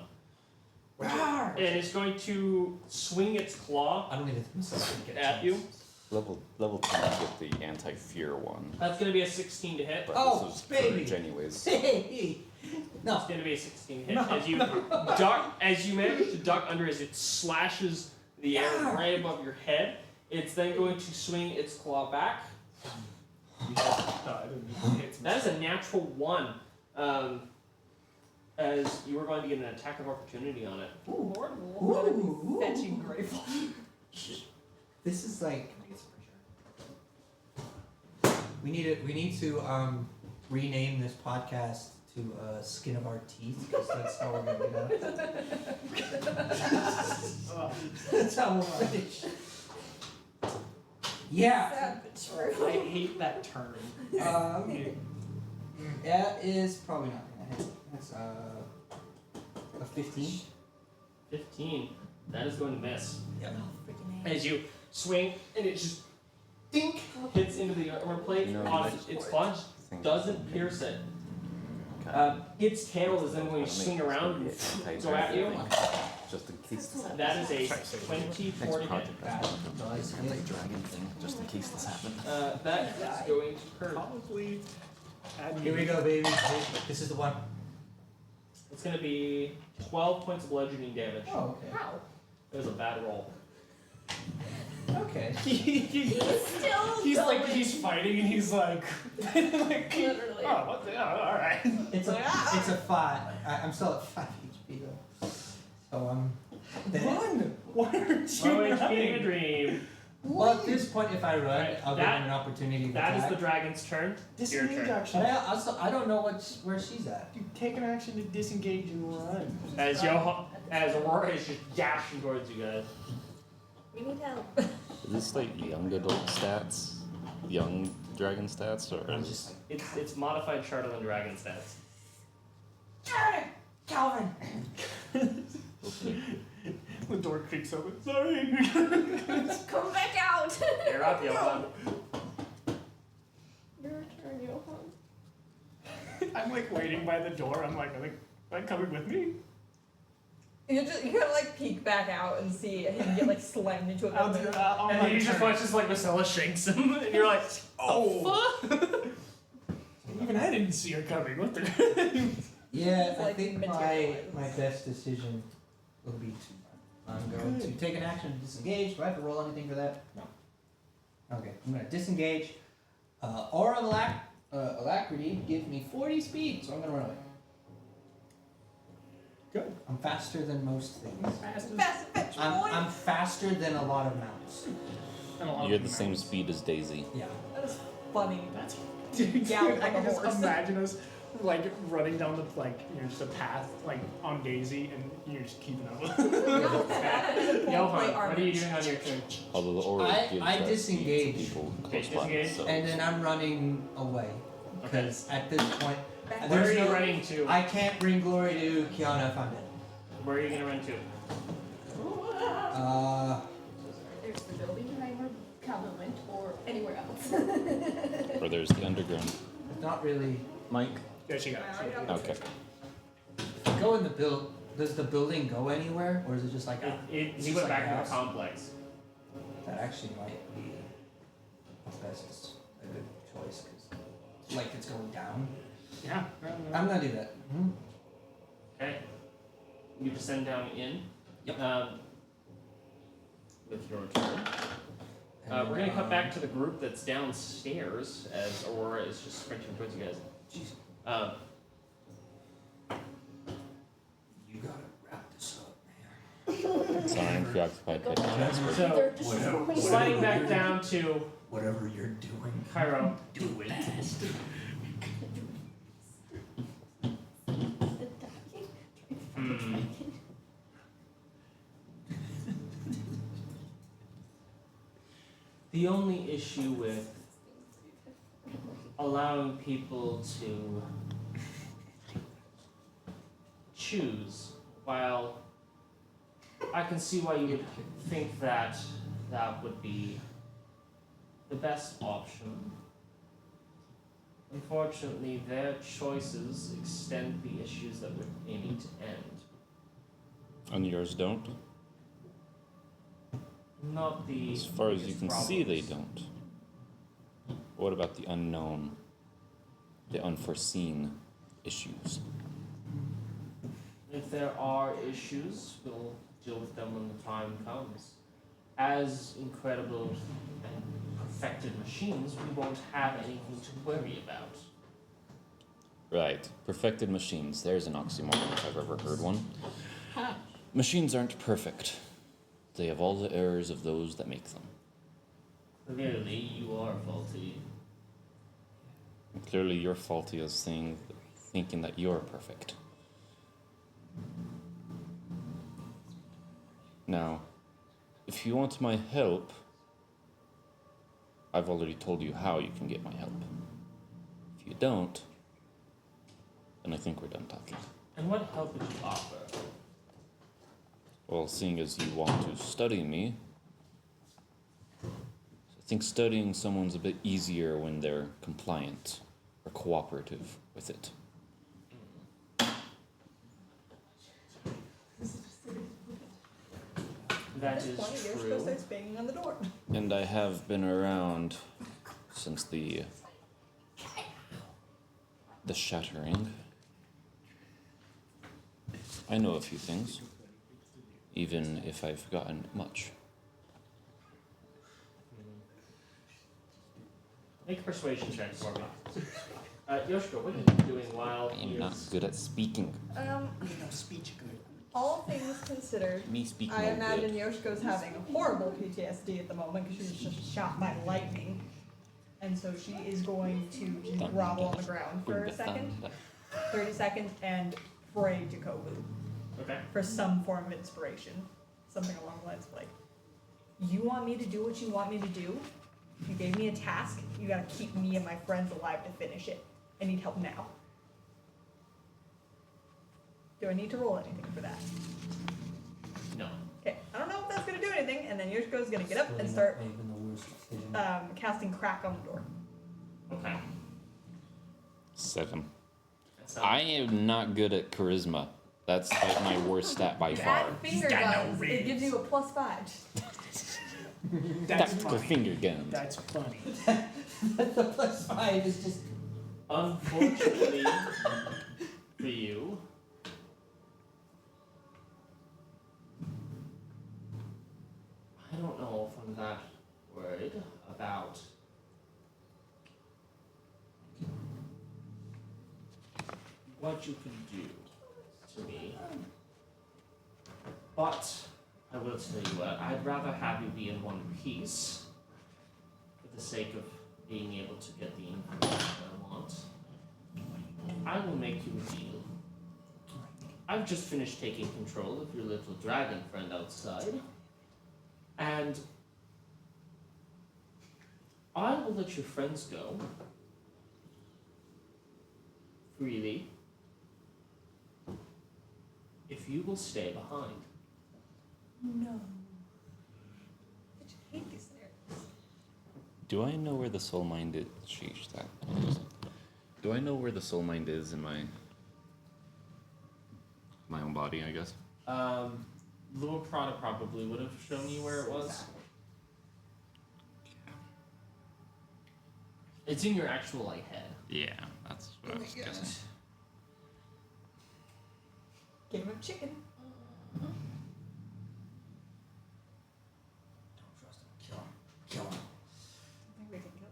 Speaker 6: I.
Speaker 1: and it's going to swing its claw
Speaker 6: I don't even think this is gonna get a
Speaker 1: at you.
Speaker 6: chance.
Speaker 5: Level 10 get the anti-fear one.
Speaker 1: That's going to be a 16 to hit.
Speaker 5: But
Speaker 6: Oh,
Speaker 5: this is
Speaker 6: baby.
Speaker 5: courage anyways.
Speaker 6: Hey! No.
Speaker 1: It's going to be a 16 hit
Speaker 6: No,
Speaker 1: as you duck, as you manage to duck under as it slashes the air
Speaker 6: Yeah.
Speaker 1: right above your head. It's then going to swing its claw back.
Speaker 3: I didn't hit some
Speaker 1: That is a natural 1. As you are going to get an attack of opportunity on it.
Speaker 2: Ooh, Lord, what
Speaker 6: Ooh.
Speaker 2: a fetching grateful.
Speaker 6: This is like. We need to rename this podcast to Skin of Our Teeth because that's how we're gonna do that. That's how we'll finish. Yeah.
Speaker 3: I hate that term.
Speaker 6: That is probably not gonna hit. That's a 15.
Speaker 1: 15. That is going to miss.
Speaker 6: Yep.
Speaker 2: Freaking A.
Speaker 1: As you swing and it just dink hits into the armor plate
Speaker 5: You know,
Speaker 1: on
Speaker 5: you just
Speaker 1: its
Speaker 5: wait.
Speaker 1: claw,
Speaker 5: Think
Speaker 1: doesn't pierce it.
Speaker 5: Okay.
Speaker 1: Its tail is then going to swing around and go at you.
Speaker 5: Just in case this
Speaker 1: That is a 24 to hit.
Speaker 5: dragon thing, just in case this happened.
Speaker 1: That is going to hurt.
Speaker 3: Probably.
Speaker 6: Here we go, baby. This is the one.
Speaker 1: It's going to be 12 points of bludgeoning damage.
Speaker 6: Oh, okay.
Speaker 7: How?
Speaker 1: It was a bad roll.
Speaker 6: Okay.
Speaker 7: He's still
Speaker 3: He's
Speaker 7: going.
Speaker 3: like he's fighting and he's like, like
Speaker 7: Literally.
Speaker 3: oh what the all right.
Speaker 6: It's a 5. I'm still at 5 HP though. So
Speaker 3: Run! Why aren't you
Speaker 1: Oh, HP
Speaker 3: running?
Speaker 1: a dream.
Speaker 6: well, at this point, if I run,
Speaker 1: Right,
Speaker 6: I'll give
Speaker 1: that-
Speaker 6: him an opportunity to
Speaker 1: That is
Speaker 6: attack.
Speaker 1: the dragon's turn. Your
Speaker 3: Disengage
Speaker 1: turn.
Speaker 3: action.
Speaker 6: But I don't know where she's at.
Speaker 3: You take an action to disengage and run.
Speaker 1: As Aurora is just dashing towards you guys.
Speaker 7: We need help.
Speaker 5: Is this like young adult stats? Young dragon stats? Or
Speaker 6: I'm just like,
Speaker 1: It's modified Charlatan dragon stats.
Speaker 6: Calvin.
Speaker 3: The door creaks open. Sorry.
Speaker 7: Come back out.
Speaker 1: You're up, Johan.
Speaker 7: Your turn, Johan.
Speaker 3: I'm like waiting by the door. I'm like, are they coming with me?
Speaker 2: You gotta like peek back out and see him get like slammed into a
Speaker 3: I'll do
Speaker 2: building.
Speaker 3: that.
Speaker 1: And then you just watch as like Marcella shanks him, and you're like,
Speaker 3: Oh. Even I didn't see her coming. What the?
Speaker 6: Yeah,
Speaker 2: It's
Speaker 6: I
Speaker 2: like
Speaker 6: think
Speaker 2: materializes.
Speaker 6: my best decision will be to. I'm going to
Speaker 3: Good.
Speaker 6: take an action to disengage. Do I have to roll anything for that? No. Okay, I'm gonna disengage. Aura of Alacrity gives me 40 speed, so I'm gonna run away.
Speaker 3: Good.
Speaker 6: I'm faster than most things.
Speaker 2: Fast fetch, boy!
Speaker 6: I'm faster than a lot of mounts.
Speaker 5: you're the same speed as Daisy.
Speaker 6: Yeah.
Speaker 2: That is funny.
Speaker 3: That's.
Speaker 2: Gallop
Speaker 3: I
Speaker 2: like
Speaker 3: can
Speaker 2: a
Speaker 3: just
Speaker 2: horse.
Speaker 3: imagine us like running down the just a path like on Daisy, and you're just keeping up with.
Speaker 1: Johan, what are you doing on your turn?
Speaker 5: Although the aura
Speaker 6: I
Speaker 5: gives
Speaker 6: I
Speaker 5: that
Speaker 6: disengage.
Speaker 5: speed to people
Speaker 1: Okay,
Speaker 5: close by,
Speaker 1: disengage.
Speaker 5: so
Speaker 6: And then I'm running away. Because at this point,
Speaker 1: Where are
Speaker 6: there's
Speaker 1: you
Speaker 6: no,
Speaker 1: running to?
Speaker 6: I can't bring glory to Kiana if I'm dead.
Speaker 1: Where are you gonna run to?
Speaker 7: There's the building behind where Calvin went, or anywhere else.
Speaker 5: or there's the underground.
Speaker 6: Not really.
Speaker 5: Mike?
Speaker 3: Yeah, she got it.
Speaker 5: Okay.
Speaker 6: Go in the build. Does the building go anywhere, or is it just like it's
Speaker 1: He
Speaker 6: just
Speaker 1: went
Speaker 6: like
Speaker 1: back
Speaker 6: a
Speaker 1: to the
Speaker 6: house?
Speaker 1: complex.
Speaker 6: That actually might be best a good choice because like it's going down.
Speaker 3: Yeah.
Speaker 6: I'm gonna do that.
Speaker 1: Okay. You descend down in.
Speaker 6: Yep.
Speaker 1: With your turn. We're gonna cut back to the group that's downstairs as Aurora is just sprinting towards you guys.
Speaker 6: Jeez. You gotta wrap this up, man.
Speaker 5: Sorry, I'm preoccupied by Jasper.
Speaker 1: So,
Speaker 7: They're just
Speaker 8: Whatever.
Speaker 1: sliding back down to
Speaker 8: Whatever you're doing,
Speaker 1: Cairo.
Speaker 8: do it.
Speaker 1: Hmm. The only issue with allowing people to choose, while I can see why you would think that that would be the best option, unfortunately, their choices extend the issues that we're aiming to end.
Speaker 5: And yours don't?
Speaker 1: Not the
Speaker 5: As far as you
Speaker 1: biggest
Speaker 5: can see, they
Speaker 1: problems.
Speaker 5: don't. What about the unknown, the unforeseen issues?
Speaker 1: If there are issues, we'll deal with them when the time comes. As incredible and perfected machines, we won't have anything to worry about.
Speaker 5: Right. Perfected machines. There's an oxymoron if I've ever heard one. Machines aren't perfect. They have all the errors of those that make them.
Speaker 1: Clearly, you are faulty.
Speaker 5: And clearly you're faulty as thinking that you're perfect. Now, if you want my help, I've already told you how you can get my help. If you don't, then I think we're done talking.
Speaker 1: And what help would you offer?
Speaker 5: Well, seeing as you want to study me, I think studying someone's a bit easier when they're compliant or cooperative with it.
Speaker 1: That
Speaker 2: At
Speaker 1: is
Speaker 2: this point, Yoshiko
Speaker 1: true.
Speaker 2: starts banging on the door.
Speaker 5: And I have been around since the shattering. I know a few things, even if I've forgotten much.
Speaker 1: Make a persuasion check for me. Yoshiko, what are you doing while
Speaker 5: I
Speaker 1: he
Speaker 5: am not
Speaker 1: is...
Speaker 5: good at speaking.
Speaker 6: Speech good.
Speaker 2: All things considered,
Speaker 5: Me speaking
Speaker 2: I
Speaker 5: all
Speaker 2: imagine
Speaker 5: good.
Speaker 2: Yoshiko's having horrible PTSD at the moment because she was just shot by lightning. And so she is going to just grovel on the ground for a second, 30 seconds, and pray to Kobu
Speaker 1: Okay.
Speaker 2: for some form of inspiration. Something along the lines of like, you want me to do what you want me to do? You gave me a task, you gotta keep me and my friends alive to finish it. I need help now. Do I need to roll anything for that?
Speaker 1: No.
Speaker 2: Okay, I don't know if that's gonna do anything, and then Yoshiko's gonna get up and start
Speaker 6: Even the worst decision.
Speaker 2: casting crack on the door.
Speaker 1: Okay.
Speaker 5: 7.
Speaker 1: That sounds-
Speaker 5: I am not good at charisma. That's like my worst stat by far.
Speaker 2: That finger
Speaker 3: got no
Speaker 2: guns, it
Speaker 3: rings.
Speaker 2: gives you a +5.
Speaker 3: That's
Speaker 5: Tactical
Speaker 3: funny.
Speaker 5: finger gun.
Speaker 3: That's funny.
Speaker 6: The +5 is just.
Speaker 1: Unfortunately for you, I don't know if I'm that worried about what you can do to me. But I will tell you what, I'd rather have you be in one piece for the sake of being able to get the information I want. I will make you a deal. I've just finished taking control of your little dragon friend outside. And I will let your friends go freely if you will stay behind.
Speaker 2: No. I just hate these scenarios.
Speaker 5: Do I know where the soul mind is? Sheesh, that. Do I know where the soul mind is in my own body, I guess?
Speaker 1: Lord Prada probably would have shown you where it was. It's in your actual like head.
Speaker 5: Yeah, that's what I was guessing.
Speaker 2: Game of chicken.
Speaker 6: Don't trust him. Kill him. Kill him.
Speaker 2: I think we can kill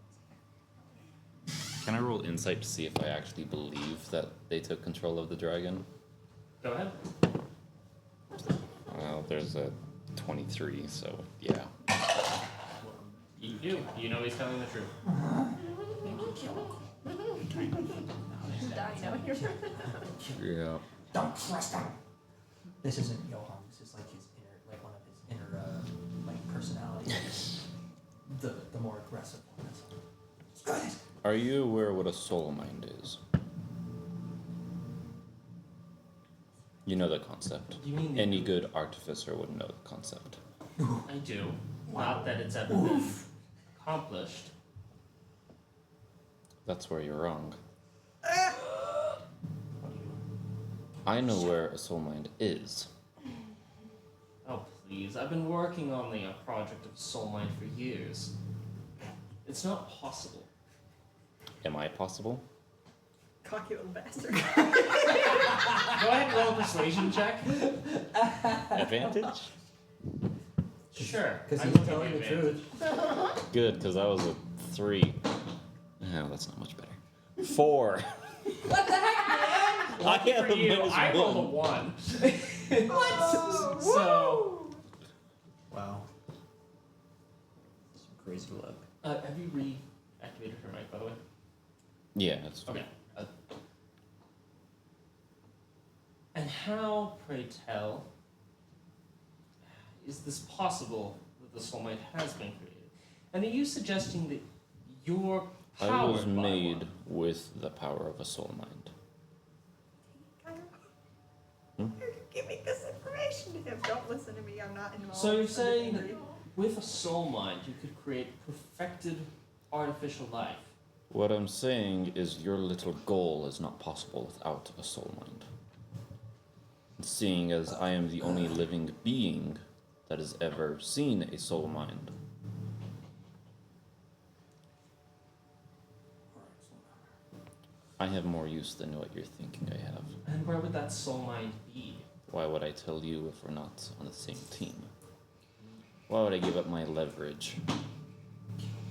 Speaker 2: this.
Speaker 5: Can I roll insight to see if I actually believe that they took control of the dragon?
Speaker 1: Go ahead.
Speaker 5: Well, there's a 23, so yeah.
Speaker 1: You do. You know he's telling the truth.
Speaker 7: Die now.
Speaker 5: Yeah.
Speaker 6: Don't trust him. This isn't Johan. This is like his inner, like one of his inner, like personalities. The more aggressive one. That's all. Screw this.
Speaker 5: Are you aware what a soul mind is? You know the concept.
Speaker 1: You mean
Speaker 5: Any good artificer would know the concept.
Speaker 1: I do. Not that it's ever been accomplished.
Speaker 5: That's where you're wrong. I know where a soul mind is.
Speaker 1: Oh, please. I've been working on the project of Soul Mind for years. It's not possible.
Speaker 5: Am I possible?
Speaker 2: Cocky little bastard.
Speaker 1: Go ahead and roll a persuasion check.
Speaker 5: Advantage?
Speaker 1: Sure.
Speaker 6: Because
Speaker 1: I
Speaker 6: he's
Speaker 1: will give
Speaker 6: telling
Speaker 1: you
Speaker 6: the
Speaker 1: advantage.
Speaker 6: truth.
Speaker 5: Good, because I was a 3. Oh, that's not much better. 4.
Speaker 2: What the heck, man?
Speaker 1: Lucky
Speaker 5: I have
Speaker 1: for
Speaker 5: a
Speaker 1: you,
Speaker 5: minus
Speaker 1: I rolled a
Speaker 5: 1.
Speaker 1: 1.
Speaker 2: What?
Speaker 1: So,
Speaker 6: Wow. Some crazy luck.
Speaker 1: have you reactivated her mic, by the way?
Speaker 5: Yeah, that's
Speaker 1: Okay. And how, pray tell, is this possible that the soul mind has been created? And are you suggesting that your power
Speaker 5: I was made with the power of a soul mind.
Speaker 2: You're giving this information to him. Don't listen to me. I'm not involved.
Speaker 1: So you're
Speaker 2: I'm just
Speaker 1: saying
Speaker 2: angry.
Speaker 1: that with a soul mind you could create perfected artificial life?
Speaker 5: What I'm saying is your little goal is not possible without a soul mind. Seeing as I am the only living being that has ever seen a soul mind. I have more use than what you're thinking I have.
Speaker 1: And where would that soul mind be?
Speaker 5: Why would I tell you if we're not on the same team? Why would I give up my leverage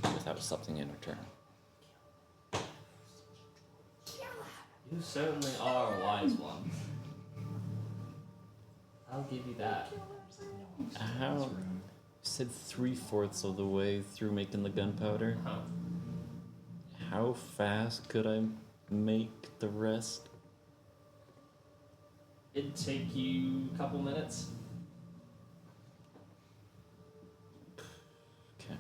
Speaker 5: without something in return?
Speaker 1: You certainly are a wise one. I'll give you that.
Speaker 5: How? You said 3/4 of the way through making the gunpowder?
Speaker 1: Huh.
Speaker 5: How fast could I make the rest?
Speaker 1: It'd take you a couple minutes.
Speaker 5: Okay.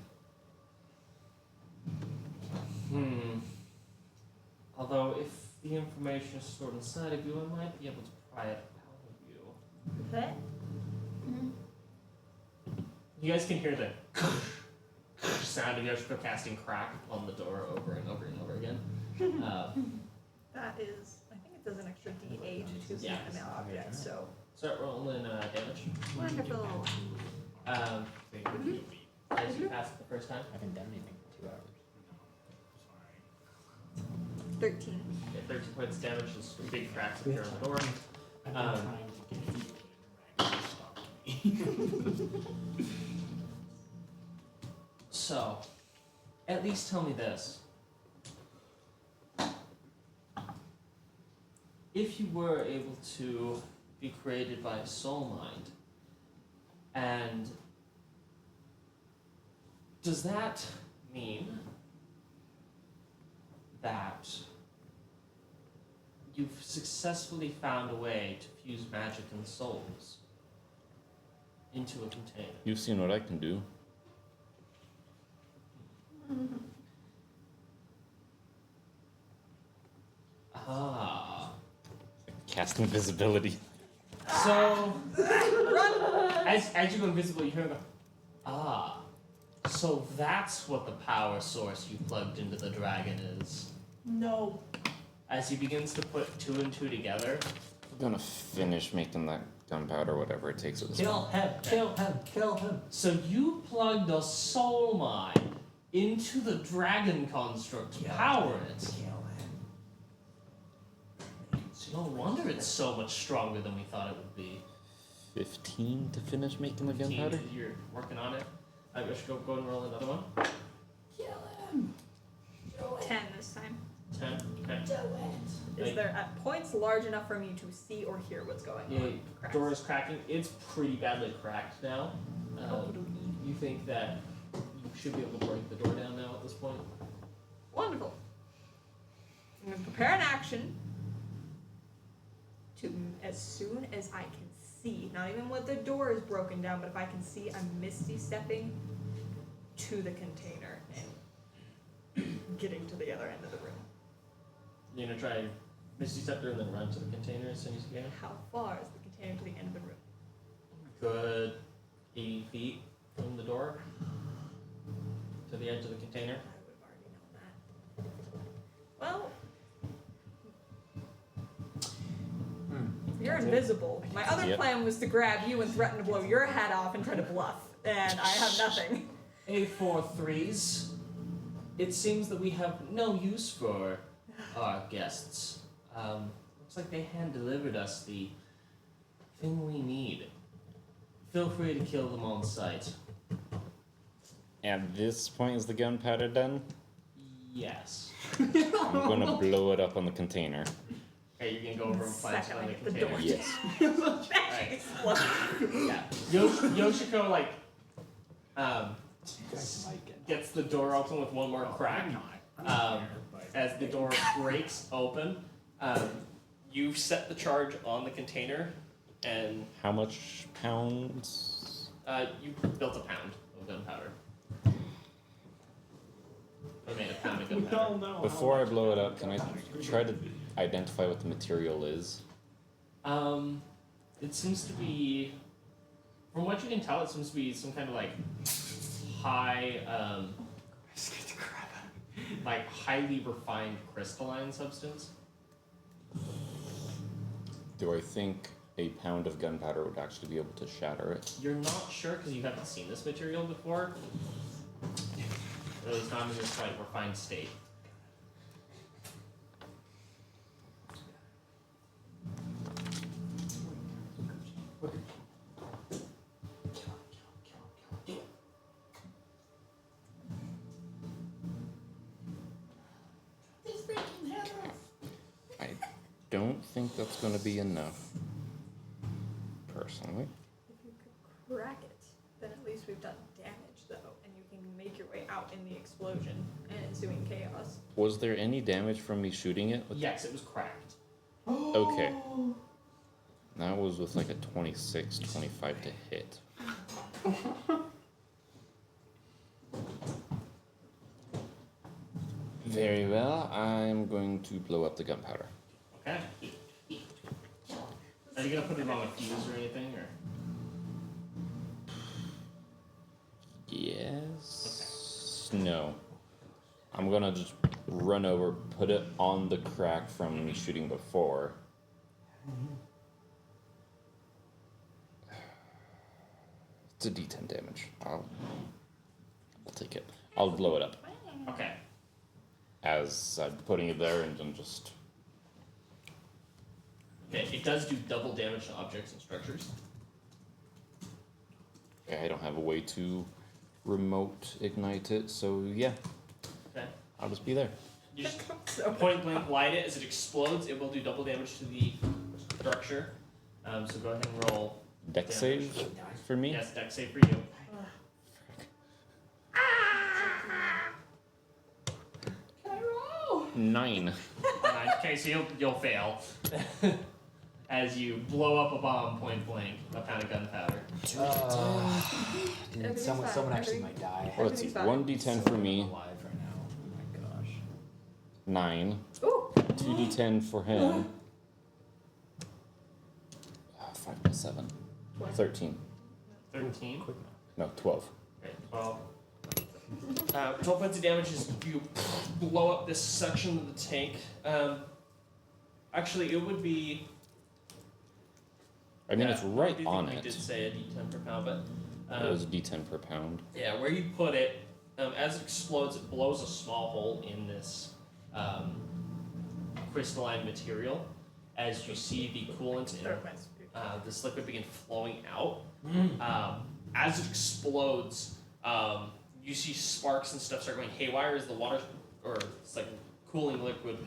Speaker 1: Although, if the information is stored inside of you, I might be able to pry it out of you.
Speaker 2: What?
Speaker 1: You guys can hear the sound of Yoshiko casting crack on the door over and over and over again.
Speaker 2: That is, I think it does an extra D8 to
Speaker 1: Yeah.
Speaker 2: an object, so.
Speaker 1: Start rolling damage.
Speaker 2: Wonderful.
Speaker 1: As you passed the first time.
Speaker 4: I haven't done anything for 2 hours.
Speaker 2: 13.
Speaker 1: Okay, 13 points of damage, just big cracks appear on the door.
Speaker 8: I've been
Speaker 1: Um,
Speaker 8: trying to get feet and stop me.
Speaker 1: So, at least tell me this. If you were able to be created by a soul mind, and does that mean that you've successfully found a way to fuse magic and souls into a container?
Speaker 5: You've seen what I can do.
Speaker 1: Ah.
Speaker 5: Cast invisibility.
Speaker 1: So, as you go invisible, you hear him go, ah. So that's what the power source you plugged into the dragon is.
Speaker 2: No.
Speaker 1: As he begins to put 2 and 2 together,
Speaker 5: I'm gonna finish making that gunpowder, whatever it takes at this
Speaker 6: Kill
Speaker 5: point.
Speaker 6: him! Kill him! Kill him!
Speaker 1: so you plugged a soul mind into the dragon construct to
Speaker 6: Kill
Speaker 1: power
Speaker 6: him.
Speaker 1: it.
Speaker 6: Kill him.
Speaker 1: No wonder it's so much stronger than we thought it would be.
Speaker 5: 15 to finish making the
Speaker 1: 15,
Speaker 5: gunpowder?
Speaker 1: you're working on it. I should go and roll another one.
Speaker 7: Kill him. Do it.
Speaker 2: 10 this time.
Speaker 1: 10. Okay.
Speaker 7: Do it.
Speaker 2: Is there at points large enough for me to see or hear what's going
Speaker 1: Yeah,
Speaker 2: on? Cracks.
Speaker 1: door is cracking. It's pretty badly cracked now.
Speaker 2: Okey-dokey.
Speaker 1: You think that you should be able to break the door down now at this point?
Speaker 2: Wonderful. I'm going to prepare an action to, as soon as I can see, not even when the door is broken down, but if I can see, I'm misty stepping to the container and getting to the other end of the room.
Speaker 1: You're gonna try Misty Step through and then run to the container as soon as you can?
Speaker 2: How far is the container container to the end of the room?
Speaker 1: Good 80 feet from the door to the edge of the container.
Speaker 2: I would have already known that. Well, you're invisible. My other
Speaker 5: Yep.
Speaker 2: plan was to grab you and threaten to blow your head off and try to bluff, and I have nothing.
Speaker 1: A43s. It seems that we have no use for our guests. Looks like they hand-delivered us the thing we need. Feel free to kill them on sight.
Speaker 5: At this point, is the gunpowder done?
Speaker 1: Yes.
Speaker 5: I'm gonna blow it up on the container.
Speaker 1: Okay, you're gonna go over and plant it
Speaker 2: Second,
Speaker 1: on
Speaker 2: I
Speaker 1: the
Speaker 2: hit the
Speaker 1: container.
Speaker 2: door.
Speaker 5: Yes.
Speaker 1: Alright.
Speaker 2: Explode.
Speaker 1: Yeah. Yoshiko, like, gets the door open with one more crack. As the door breaks open, you set the charge on the container, and
Speaker 5: How much pounds?
Speaker 1: you built a pound of gunpowder. I made a pound of gunpowder.
Speaker 5: Before I blow it up, can I try to identify what the material is?
Speaker 1: It seems to be, from what you can tell, it seems to be some kind of like high, like highly refined crystalline substance.
Speaker 5: Do I think a pound of gunpowder would actually be able to shatter it?
Speaker 1: You're not sure because you haven't seen this material before. Or at least not in this like refined state.
Speaker 5: I don't think that's going to be enough, personally.
Speaker 2: If you could crack it, then at least we've done damage, though, and you can make your way out in the explosion and ensuing chaos.
Speaker 5: Was there any damage from me shooting it?
Speaker 1: Yes, it was cracked.
Speaker 5: Okay. That was with like a 26, 25 to hit. Very well, I'm going to blow up the gunpowder.
Speaker 1: Okay. Are you gonna put it on a fuse or anything, or?
Speaker 5: Yes. No. I'm gonna just run over, put it on the crack from me shooting before. It's a D10 damage. I'll take it. I'll blow it up
Speaker 1: Okay.
Speaker 5: as I'm putting it there, and then just.
Speaker 1: Okay. It does do double damage to objects and structures.
Speaker 5: I don't have a way to remote ignite it, so yeah,
Speaker 1: Okay.
Speaker 5: I'll just be there.
Speaker 1: You just
Speaker 2: So
Speaker 1: point blank light it as it explodes. It will do double damage to the structure. So go ahead and roll.
Speaker 5: Deck
Speaker 1: damage.
Speaker 5: save for me.
Speaker 1: Yes, deck save for you.
Speaker 7: Can I roll?
Speaker 5: 9.
Speaker 1: Okay, so you'll fail as you blow up a bomb point blank, a pound of gunpowder.
Speaker 2: Everything's
Speaker 4: Someone
Speaker 2: fine.
Speaker 4: actually might die.
Speaker 5: Well, let's see.
Speaker 2: Everything's fine.
Speaker 5: 1d10 for me.
Speaker 4: Alive right now. Oh my gosh.
Speaker 5: 9.
Speaker 2: Ooh.
Speaker 5: 2d10 for him. 5 plus 7. 13.
Speaker 1: 13.
Speaker 5: No, 12.
Speaker 1: Okay, 12. 12 points of damage as you blow up this section of the tank. Actually, it would be.
Speaker 5: I mean,
Speaker 1: yeah,
Speaker 5: it's right
Speaker 1: I do
Speaker 5: on
Speaker 1: think
Speaker 5: it.
Speaker 1: We did say a d10 per pound, but.
Speaker 5: It was d10 per pound.
Speaker 1: Yeah, where you put it, as it explodes, it blows a small hole in this crystalline material. As you see the coolant in this liquid begin flowing out. As it explodes, you see sparks and stuff start going haywire as the water, or it's like cooling liquid,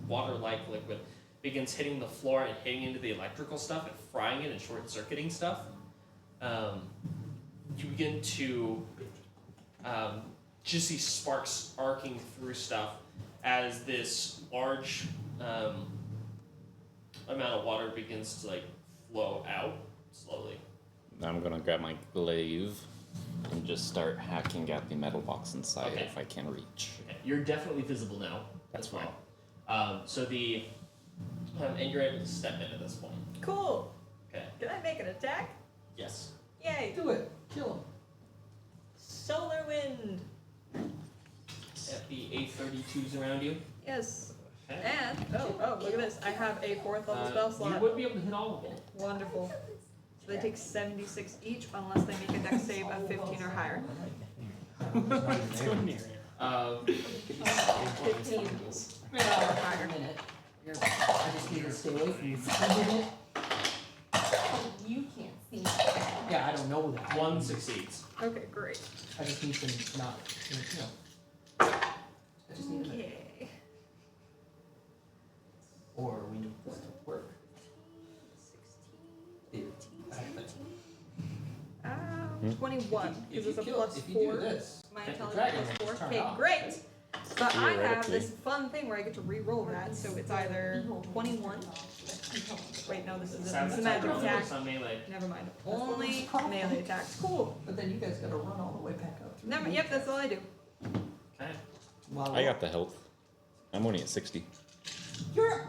Speaker 1: water-like liquid, begins hitting the floor and hitting into the electrical stuff and frying it and short-circuiting stuff. You begin to just see sparks arcing through stuff as this large amount of water begins to like flow out slowly.
Speaker 5: I'm gonna grab my glaive and just start hacking at the metal box inside
Speaker 1: Okay.
Speaker 5: if I can reach.
Speaker 1: Okay. You're definitely visible now.
Speaker 5: That's
Speaker 1: as well. So the And you're able to step in at this point.
Speaker 2: Cool.
Speaker 1: Okay.
Speaker 2: Can I make an attack?
Speaker 1: Yes.
Speaker 2: Yay.
Speaker 6: Do it. Kill him.
Speaker 2: Solar wind.
Speaker 1: At the A32s around you.
Speaker 2: Yes.
Speaker 1: Okay.
Speaker 2: And oh, look at this. I have a 4th level spell slot.
Speaker 1: You would be able to hit all of them.
Speaker 2: Wonderful. So they take 76 each unless they make a dex save of 15 or higher.
Speaker 3: So near.
Speaker 2: 15 or higher.
Speaker 6: A minute. I just need to stay away from you for a minute.
Speaker 7: You can't see.
Speaker 6: Yeah, I don't know that.
Speaker 1: One succeeds.
Speaker 2: Okay, great.
Speaker 6: I just need to not, I just need a minute.
Speaker 2: Okay.
Speaker 6: Or we need this to work.
Speaker 2: 21. Because it's a
Speaker 6: if you
Speaker 2: +4.
Speaker 6: do this,
Speaker 2: My
Speaker 6: take the
Speaker 2: intelligence
Speaker 6: dragon
Speaker 2: plus 4.
Speaker 6: and turn
Speaker 2: Okay,
Speaker 6: it off.
Speaker 2: great. But I have
Speaker 5: Theoretically.
Speaker 2: this fun thing where I get to re-roll that, so it's either 21. Wait, no, this is a magic attack.
Speaker 1: It's on melee.
Speaker 2: Never mind. Only melee attacks. Cool.
Speaker 6: But then you guys gotta run all the way back up.
Speaker 2: Never. Yep, that's all I do.
Speaker 1: Okay.
Speaker 6: While
Speaker 5: I got the health. I'm only at 60.
Speaker 6: You're.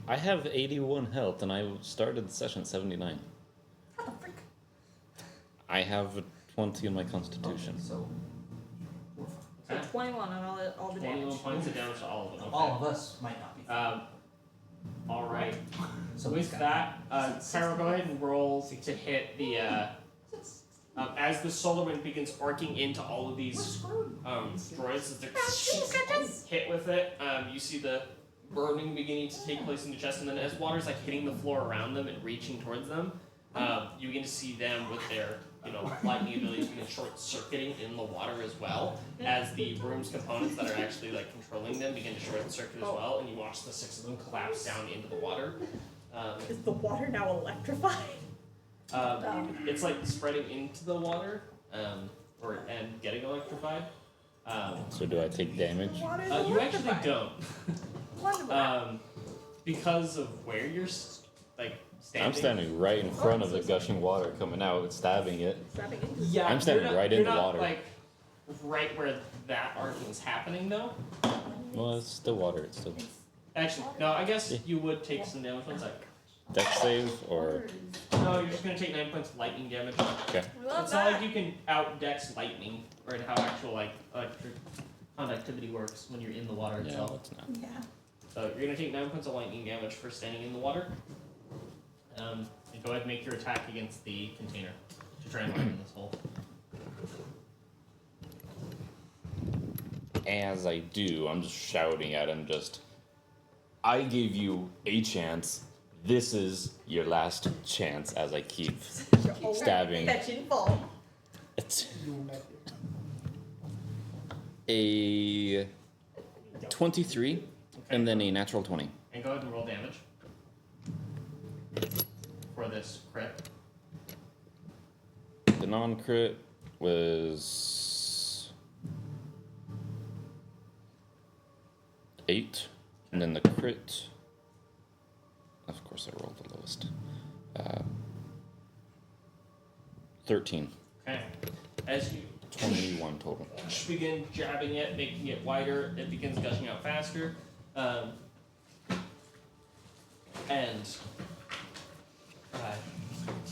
Speaker 5: I have 81 health, and I started the session at 79.
Speaker 6: How the freak?
Speaker 5: I have a 20 in my constitution.
Speaker 6: Okay, so. We're fine.
Speaker 2: So 21 on all the
Speaker 1: 21
Speaker 2: damage.
Speaker 1: points of damage to all of them. Okay.
Speaker 6: All of us might not be.
Speaker 1: All right.
Speaker 6: So
Speaker 1: With that, Pyro, go ahead and roll to hit the. As the solar wind begins arcing into all of these droids, as they're hit with it, you see the burning beginning to take place in the chest, and then as water's like hitting the floor around them and reaching towards them, you begin to see them with their lightning abilities begin short-circuiting in the water as well, as the room's components that are actually like controlling them begin to short-circuit as well, and you watch the 6 of them collapse down into the water.
Speaker 2: Is the water now electrified?
Speaker 1: It's like spreading into the water, and getting electrified.
Speaker 5: So do I take damage?
Speaker 2: Water is
Speaker 1: You actually
Speaker 2: electrified.
Speaker 1: don't,
Speaker 2: Wonderful.
Speaker 1: because of where you're standing.
Speaker 5: I'm standing right in front of the gushing water coming out, stabbing it.
Speaker 2: Stabbing into
Speaker 1: Yeah,
Speaker 5: I'm standing
Speaker 1: you're not-
Speaker 5: right in
Speaker 1: you're
Speaker 5: the
Speaker 1: not,
Speaker 5: water.
Speaker 1: Like right where that arcing's happening, though.
Speaker 5: Well, it's still water. It's still
Speaker 1: Actually, no. I guess you would take some damage. One sec.
Speaker 5: dex save or
Speaker 1: No, you're just gonna take 9 points of lightning damage.
Speaker 5: okay.
Speaker 2: We love
Speaker 1: It's not
Speaker 2: that.
Speaker 1: like you can out-dex lightning, or how actual electric conductivity works when you're in the water
Speaker 5: Yeah,
Speaker 1: itself.
Speaker 5: it's not.
Speaker 2: Yeah.
Speaker 1: So you're gonna take 9 points of lightning damage for standing in the water. And go ahead and make your attack against the container to try and lighten this hole.
Speaker 5: As I do, I'm just shouting at him. I gave you a chance. This is your last chance. As I keep stabbing.
Speaker 2: Fetch and fall.
Speaker 5: It's a 23 and then a natural 20.
Speaker 1: And go ahead and roll damage for this crit.
Speaker 5: The non-crit was 8, and then the crit. Of course, I rolled the lowest. 13.
Speaker 1: Okay. As you
Speaker 5: 21 total.
Speaker 1: begin jabbing it, making it wider, it begins gushing out faster. And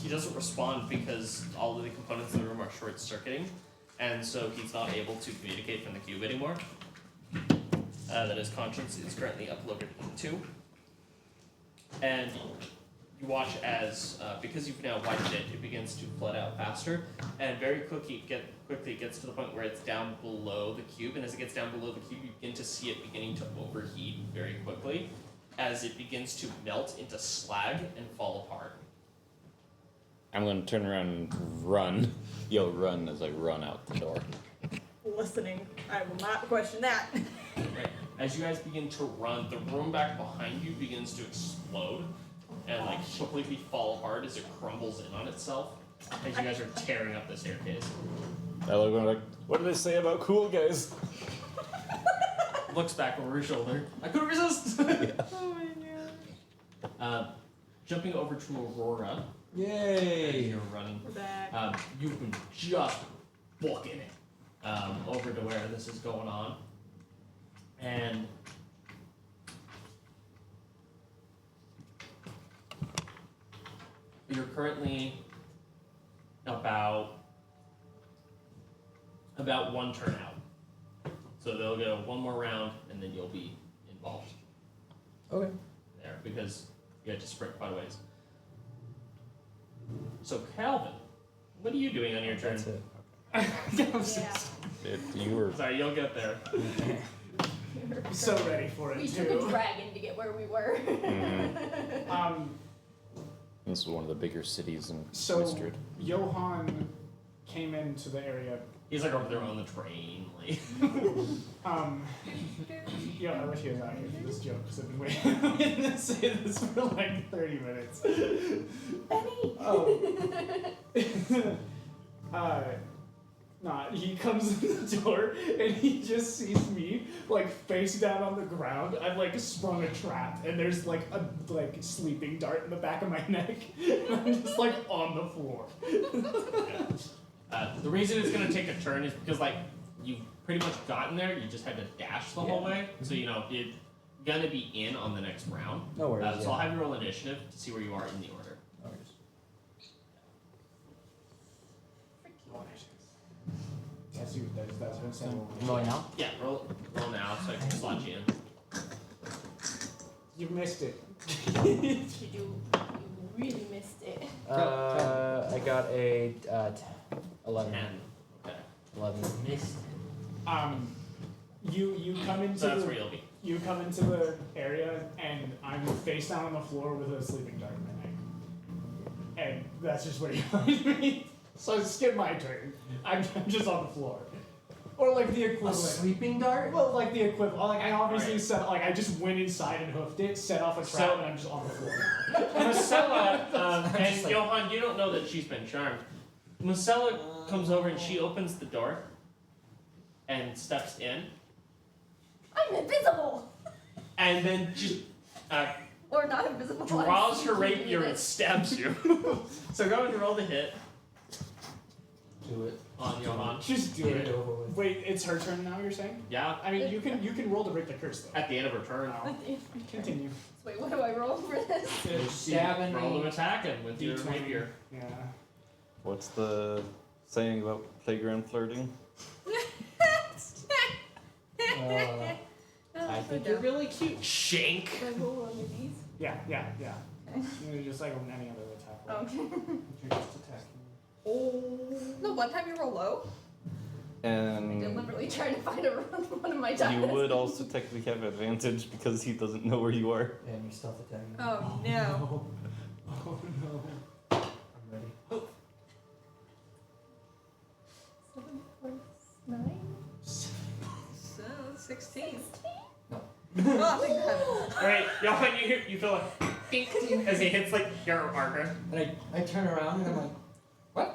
Speaker 1: he doesn't respond because all of the components in the room are short-circuiting, and so he's not able to communicate from the cube anymore. That his conscience is currently uploaded into. And you watch as, because you've now widened it, it begins to flood out faster, and very quickly it gets to the point where it's down below the cube, and as it gets down below the cube, you begin to see it beginning to overheat very quickly, as it begins to melt into slag and fall apart.
Speaker 5: I'm going to turn around and run. Run as I run out the door.
Speaker 2: Listening. I will not question that.
Speaker 1: Right. As you guys begin to run, the room back behind you begins to explode and completely fall apart as it crumbles in on itself as you guys are tearing up the staircase.
Speaker 5: I look and I'm like, what do they say about cool guys?
Speaker 1: Looks back over his shoulder. I couldn't resist!
Speaker 2: Oh my god.
Speaker 1: Jumping over to Aurora. As
Speaker 6: Yay!
Speaker 1: you're running.
Speaker 2: We're back.
Speaker 1: You can just booking it over to where this is going on. And You're currently about one turn out. So they'll go one more round, and then you'll be involved.
Speaker 4: Okay.
Speaker 1: There, because you had to sprint quite a ways. So Calvin, what are you doing on your turn?
Speaker 4: That's it.
Speaker 7: Yeah.
Speaker 5: You were.
Speaker 1: Sorry, you'll get there.
Speaker 3: I'm so ready for
Speaker 7: We
Speaker 3: it
Speaker 7: took a
Speaker 3: too.
Speaker 7: dragon to get where we were.
Speaker 5: This is one of the bigger cities in
Speaker 3: So
Speaker 5: Wistred.
Speaker 3: Johan came into the area.
Speaker 1: He's like over there on the train, like.
Speaker 3: Yeah, I wish he was out here for this joke because I've been waiting to say this for like 30 minutes.
Speaker 7: Benny!
Speaker 3: Nah, he comes in the door and he just sees me like face down on the ground. I've like sprung a trap and there's like a sleeping dart in the back of my neck. And I'm just like on the floor.
Speaker 1: The reason it's gonna take a turn is because like you've pretty much gotten there. You just had to dash the whole way, so you know you're gonna be in on the next round.
Speaker 4: No worries.
Speaker 1: So I'll have you roll initiative to see where you are in the order.
Speaker 4: No worries.
Speaker 3: That's what I'm saying.
Speaker 4: I'm rolling now?
Speaker 1: Yeah, roll now so I can slot you in.
Speaker 3: You missed it.
Speaker 7: You really missed it.
Speaker 4: I got a 11.
Speaker 1: 10. Okay.
Speaker 4: 11.
Speaker 6: Missed.
Speaker 3: You come into
Speaker 1: So that's
Speaker 3: the
Speaker 1: where you'll be.
Speaker 3: you come into the area and I'm face down on the floor with a sleeping dart in my neck. And that's just where you find me. So skip my turn. I'm just on the floor. Or like the
Speaker 6: A
Speaker 3: equivalent.
Speaker 6: sleeping dart?
Speaker 3: Well, like the equivalent. Like I obviously
Speaker 1: Alright.
Speaker 3: set I just went inside and hoofed it, set off a trap,
Speaker 1: So-
Speaker 3: and I'm just on the floor now.
Speaker 1: Marcella, and
Speaker 6: Just like-
Speaker 1: Johan, you don't know that she's been charmed. Marcella comes over and she opens the door and steps in,
Speaker 7: I'm invisible!
Speaker 1: and then just
Speaker 7: Or not invisible.
Speaker 1: draws her
Speaker 7: I'm
Speaker 1: rapier and stabs you. So go ahead and roll the hit
Speaker 6: Do it.
Speaker 1: on Johan.
Speaker 3: Just do
Speaker 6: Get
Speaker 3: it.
Speaker 6: it over with.
Speaker 3: Wait, it's her turn now, you're saying?
Speaker 1: Yeah,
Speaker 3: I mean you can roll to break the curse though.
Speaker 1: at the end of her turn.
Speaker 3: Wow. Continue.
Speaker 7: Wait, what do I roll for this?
Speaker 6: You're stabbing
Speaker 1: Roll to
Speaker 6: me.
Speaker 1: attack him with your
Speaker 3: D20.
Speaker 1: rapier.
Speaker 3: Yeah.
Speaker 5: What's the saying about playground flirting?
Speaker 6: I think you're really cute.
Speaker 1: Shank.
Speaker 7: Do I roll one of these?
Speaker 3: Yeah.
Speaker 7: Okay.
Speaker 3: You're just like any other attack roll.
Speaker 7: Okay.
Speaker 3: You're just attacking.
Speaker 2: The one time you roll low?
Speaker 5: And
Speaker 7: Deliberately trying to find one of my
Speaker 5: you
Speaker 7: diamonds.
Speaker 5: would also technically have advantage because he doesn't know where you are.
Speaker 6: And you stealth attacking.
Speaker 2: Oh no.
Speaker 3: Oh no.
Speaker 6: I'm ready.
Speaker 7: 7 plus 9?
Speaker 2: So 16.
Speaker 6: No.
Speaker 2: Oh, thank heavens.
Speaker 1: Alright, Johan, you feel like ding, ding, as he hits like your marker.
Speaker 6: And I turn around and I'm like,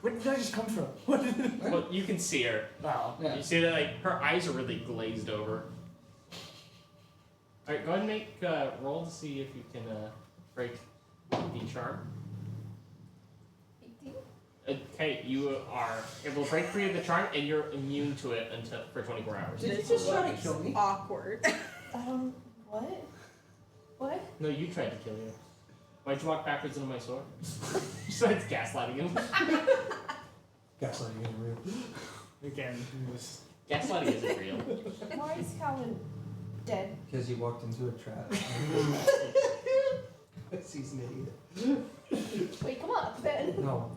Speaker 3: Where did I just come from? What did it?
Speaker 1: Well, you can see her.
Speaker 3: Wow.
Speaker 6: yeah.
Speaker 1: You see that like her eyes are really glazed over. Alright, go ahead and make a roll to see if you can break the charm.
Speaker 7: 18?
Speaker 1: Okay, you are able to break free of the charm and you're immune to it until for 24 hours.
Speaker 6: Did you just try to kill me?
Speaker 2: Awkward.
Speaker 7: What? What?
Speaker 1: No, you tried to kill you. Why'd you walk backwards into my sword? Besides gaslighting him.
Speaker 6: Gaslighting is real.
Speaker 3: Again, this.
Speaker 1: Gaslighting isn't real.
Speaker 7: Why is Calvin dead?
Speaker 6: Because you walked into a trap. He's an idiot.
Speaker 7: Wait, come on, Ben.
Speaker 6: No.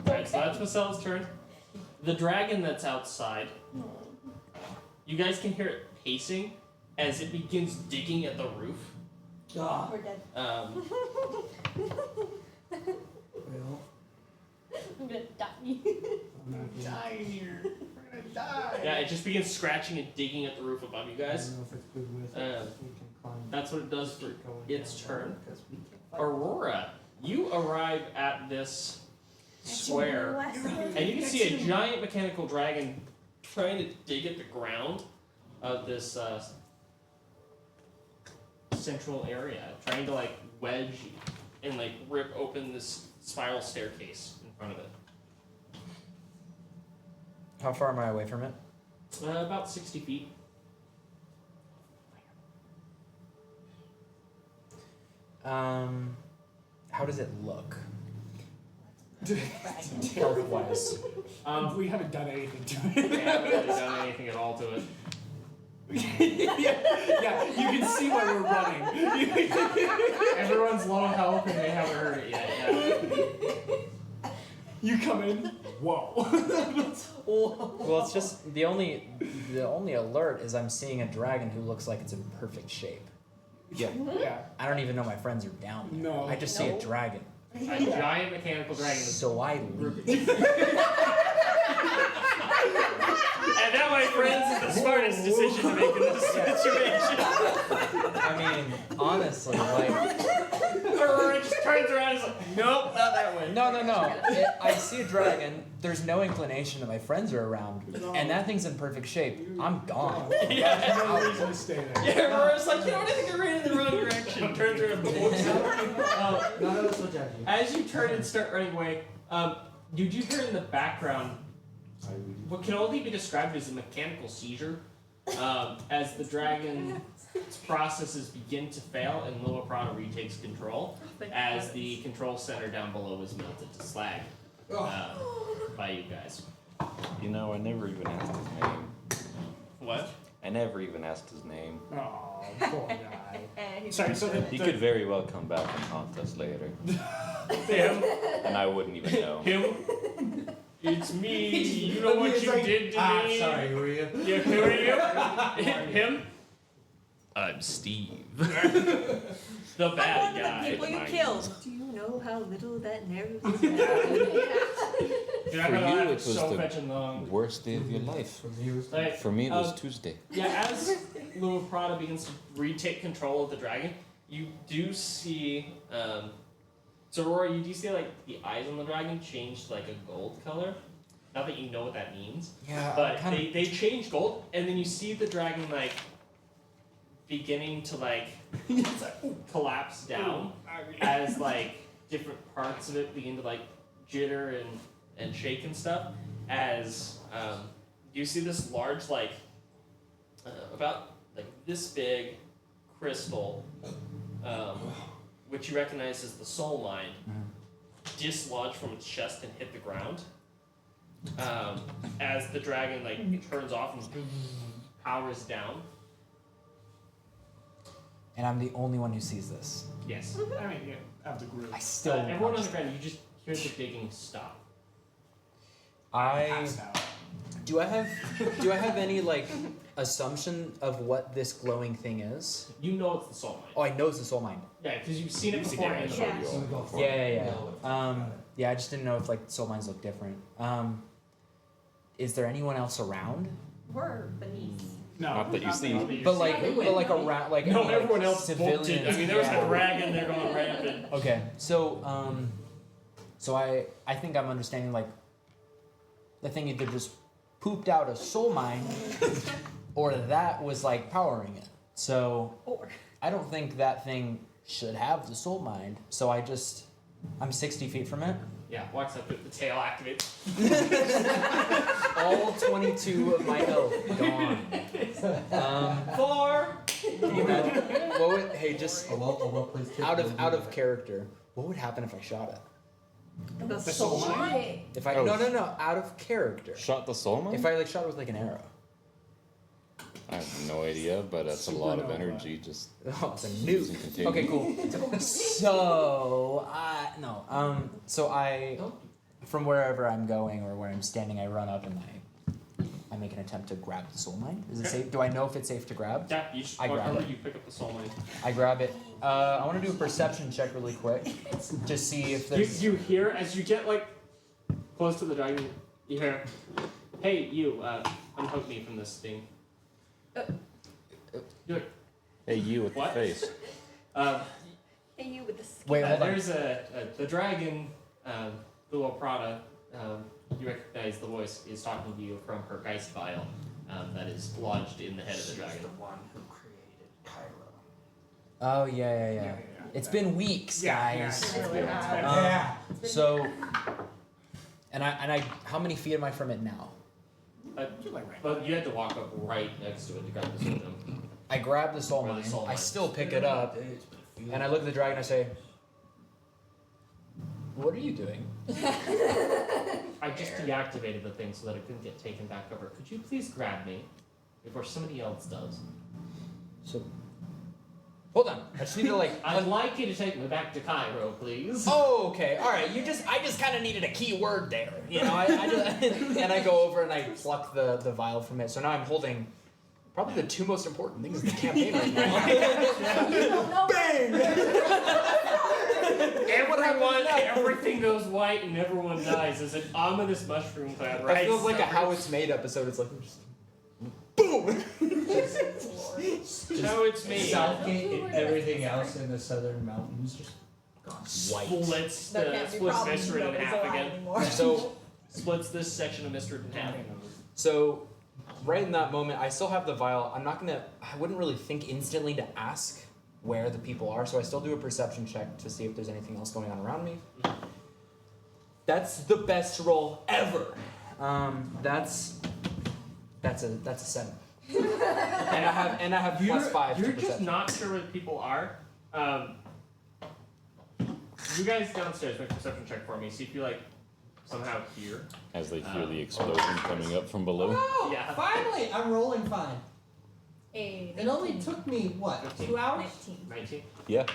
Speaker 1: Alright, so that's Macella's turn. The dragon that's outside, you guys can hear it pacing as it begins digging at the roof.
Speaker 6: Ah.
Speaker 7: We're dead.
Speaker 6: Well,
Speaker 7: I'm gonna die.
Speaker 6: I'm not gonna
Speaker 3: Dying here. We're gonna die.
Speaker 1: Yeah, it just begins scratching and digging at the roof above you
Speaker 6: I
Speaker 1: guys.
Speaker 6: don't know if it's good with it.
Speaker 1: Um,
Speaker 6: We can climb.
Speaker 1: That's what it does for
Speaker 6: Keep going
Speaker 1: its
Speaker 6: down
Speaker 1: turn.
Speaker 6: because we can fight.
Speaker 1: Aurora. You arrive at this square, and you can see a giant mechanical dragon trying to dig at the ground of this central area, trying to like wedge and like rip open this spiral staircase in front of it.
Speaker 4: How far am I away from it?
Speaker 1: About 60 feet.
Speaker 4: How How does it look? Health-wise.
Speaker 3: We haven't done anything to
Speaker 1: I
Speaker 3: it.
Speaker 1: haven't really done anything at all to it.
Speaker 3: yeah, you can see why we're running.
Speaker 1: Everyone's low health and they haven't heard it yet. Yeah.
Speaker 3: You come in, whoa.
Speaker 4: Well, it's just the only alert is I'm seeing a dragon who looks like it's in perfect shape.
Speaker 5: Yeah.
Speaker 3: Yeah.
Speaker 4: I don't even know my friends are down there.
Speaker 3: No.
Speaker 4: I just see a dragon.
Speaker 1: A giant mechanical dragon.
Speaker 4: So I leave.
Speaker 1: And that, my friends, is the smartest decision to make in this situation.
Speaker 4: I mean, honestly, like,
Speaker 1: Aurora just turns around and is like, nope, not that way.
Speaker 4: no. I see a dragon. There's no inclination that my friends are around, and that thing's in perfect shape. I'm gone.
Speaker 1: Yeah.
Speaker 3: No reason to stay there.
Speaker 1: Yeah, Aurora's like, you know what, I think I ran in the wrong direction. Turns around and walks out.
Speaker 6: None of us will judge you.
Speaker 1: As you turn and start running away, you do hear in the background what can only be described as a mechanical seizure, as the dragon's processes begin to fail and Lil Prana retakes control, as the control center down below is melted to slag by you guys.
Speaker 5: You know, I never even asked his name.
Speaker 1: What?
Speaker 5: I never even asked his name.
Speaker 3: Oh, poor guy.
Speaker 2: He's
Speaker 3: Sorry, so
Speaker 5: He could very well come back and haunt us later,
Speaker 1: Him?
Speaker 5: and I wouldn't even know.
Speaker 1: Him? It's me. You know what you did to me?
Speaker 6: Sorry, who are you?
Speaker 1: Yeah, who are you? Him? I'm Steve. The bad guy.
Speaker 2: people you
Speaker 5: Mine.
Speaker 2: killed. Do you know how little that narrows it
Speaker 1: Dude, I
Speaker 5: For
Speaker 1: got
Speaker 5: you,
Speaker 1: that
Speaker 5: it was
Speaker 1: so
Speaker 5: the-
Speaker 1: fetching long.
Speaker 5: Worst day of your life.
Speaker 1: Like,
Speaker 5: For me, it was Tuesday.
Speaker 1: yeah, as Lil Prada begins to retake control of the dragon, you do see, so Aurora, you do see like the eyes on the dragon change to like a gold color. Not that you know what that means,
Speaker 4: Yeah,
Speaker 1: but they change gold, and then you see the dragon like beginning to like collapse down as like different parts of it begin to like jitter and shake and stuff. As you see this large like about like this big crystal, which you recognize as the soul mind, dislodge from its chest and hit the ground. As the dragon like turns off and powers down.
Speaker 4: And I'm the only one who sees this.
Speaker 1: Yes.
Speaker 3: I mean, yeah, of the group.
Speaker 4: I still.
Speaker 1: Everyone on the ground, you just hear the digging stop.
Speaker 3: Passed out.
Speaker 4: Do I have any like assumption of what this glowing thing is?
Speaker 1: You know it's the soul mind.
Speaker 4: Oh, I know it's the soul mind.
Speaker 1: Yeah, because you've seen it
Speaker 5: Easy
Speaker 1: before.
Speaker 5: damage.
Speaker 2: Yeah.
Speaker 6: So we go for
Speaker 4: Yeah. Yeah, I just didn't know if like soul minds look different. Is there anyone else around?
Speaker 2: We're beneath.
Speaker 3: No,
Speaker 5: Not that you see.
Speaker 4: But like around like
Speaker 1: No,
Speaker 4: any,
Speaker 1: everyone
Speaker 4: like,
Speaker 1: else bolted.
Speaker 4: civilians.
Speaker 1: I mean, there was
Speaker 4: yeah.
Speaker 1: a dragon there going rampant.
Speaker 4: Okay, so so I think I'm understanding like the thing either just pooped out a soul mine or that was like powering it. So
Speaker 2: Or.
Speaker 4: I don't think that thing should have the soul mind. So I'm 60 feet from it.
Speaker 1: Yeah, walks up with the tail activates.
Speaker 4: All 22 of my health gone.
Speaker 1: 4.
Speaker 4: Can you imagine? What would, hey, just
Speaker 6: a well-placed hit
Speaker 4: out
Speaker 6: will
Speaker 4: of
Speaker 6: do
Speaker 4: out of
Speaker 6: that.
Speaker 4: character, what would happen if I shot it?
Speaker 2: The
Speaker 3: soul
Speaker 2: soul
Speaker 3: mind?
Speaker 2: mind.
Speaker 4: If I
Speaker 5: Oh.
Speaker 4: no, out of character.
Speaker 5: Shot the soul mine?
Speaker 4: If I like shot it with like an arrow.
Speaker 5: I have no idea, but that's a lot of
Speaker 3: Supernova.
Speaker 5: energy. Just
Speaker 4: Oh, it's a
Speaker 5: using
Speaker 4: nuke.
Speaker 5: continue.
Speaker 4: Okay, cool. So I from wherever I'm going or where I'm standing, I run up and I make an attempt to grab the soul mine. Is it
Speaker 1: Okay.
Speaker 4: safe? Do I know if it's safe to grab?
Speaker 1: Yeah, you just
Speaker 4: I
Speaker 1: walk
Speaker 4: grab
Speaker 1: over,
Speaker 4: it.
Speaker 1: you pick up the soul mind.
Speaker 4: I grab it. I want to do a perception check really quick to see if there's.
Speaker 1: You hear, as you get like close to the dragon, you hear, hey, you, unhook me from this thing.
Speaker 5: Hey, you with
Speaker 1: What?
Speaker 5: the face.
Speaker 2: Hey, you with the skin.
Speaker 4: Wait, hold on.
Speaker 1: There's the dragon, Lil Prada, you recognize the voice, is talking to you from her Geist vial that is lodged in the head of the dragon.
Speaker 6: The one who created Cairo.
Speaker 4: Oh yeah. It's been weeks, guys.
Speaker 3: Yeah.
Speaker 4: So, and I, how many feet am I from it now?
Speaker 3: You're like right.
Speaker 1: But you had to walk up right next to it to grab this with them.
Speaker 4: I grab the soul
Speaker 1: Or the
Speaker 4: mine.
Speaker 1: soul
Speaker 4: I
Speaker 1: mine.
Speaker 4: still pick it up, and I look at the dragon. I say, What are you doing?
Speaker 1: I just deactivated the thing so that it couldn't get taken back over. Could you please grab me before somebody else does?
Speaker 4: So, hold on. I just need to like.
Speaker 1: I'd like you to take me back to Cairo, please.
Speaker 4: Oh, okay. All right. I just kind of needed a key word there. You know, I just and I go over and I pluck the vial from it. So now I'm holding probably the two most important things in the campaign right now. Bang!
Speaker 1: Everything goes white and everyone dies. It's an ominous mushroom cloud, right?
Speaker 4: It feels like a How It's Made episode. It's like, boom!
Speaker 1: How it's made.
Speaker 6: Southgate and everything else in the southern mountains just gone white.
Speaker 1: Splits
Speaker 2: There can't be
Speaker 1: splits
Speaker 2: problems,
Speaker 1: Mistrid in
Speaker 2: nobody's
Speaker 1: half
Speaker 2: alive
Speaker 1: again.
Speaker 2: anymore.
Speaker 4: So,
Speaker 1: Splits this section of Mistrid in half.
Speaker 4: so right in that moment, I still have the vial. I wouldn't really think instantly to ask where the people are, so I still do a perception check to see if there's anything else going on around me. That's the best roll ever. That's a 7. and I have +5 to
Speaker 1: You're just
Speaker 4: perception.
Speaker 1: not sure where the people are. You guys downstairs make a perception check for me. See if you like somehow hear.
Speaker 5: As they hear the explosion coming up from below.
Speaker 8: Oh,
Speaker 1: Yeah.
Speaker 8: finally! I'm rolling fine.
Speaker 7: A
Speaker 8: It only took me, what, 2 hours?
Speaker 1: 19.
Speaker 5: Yeah.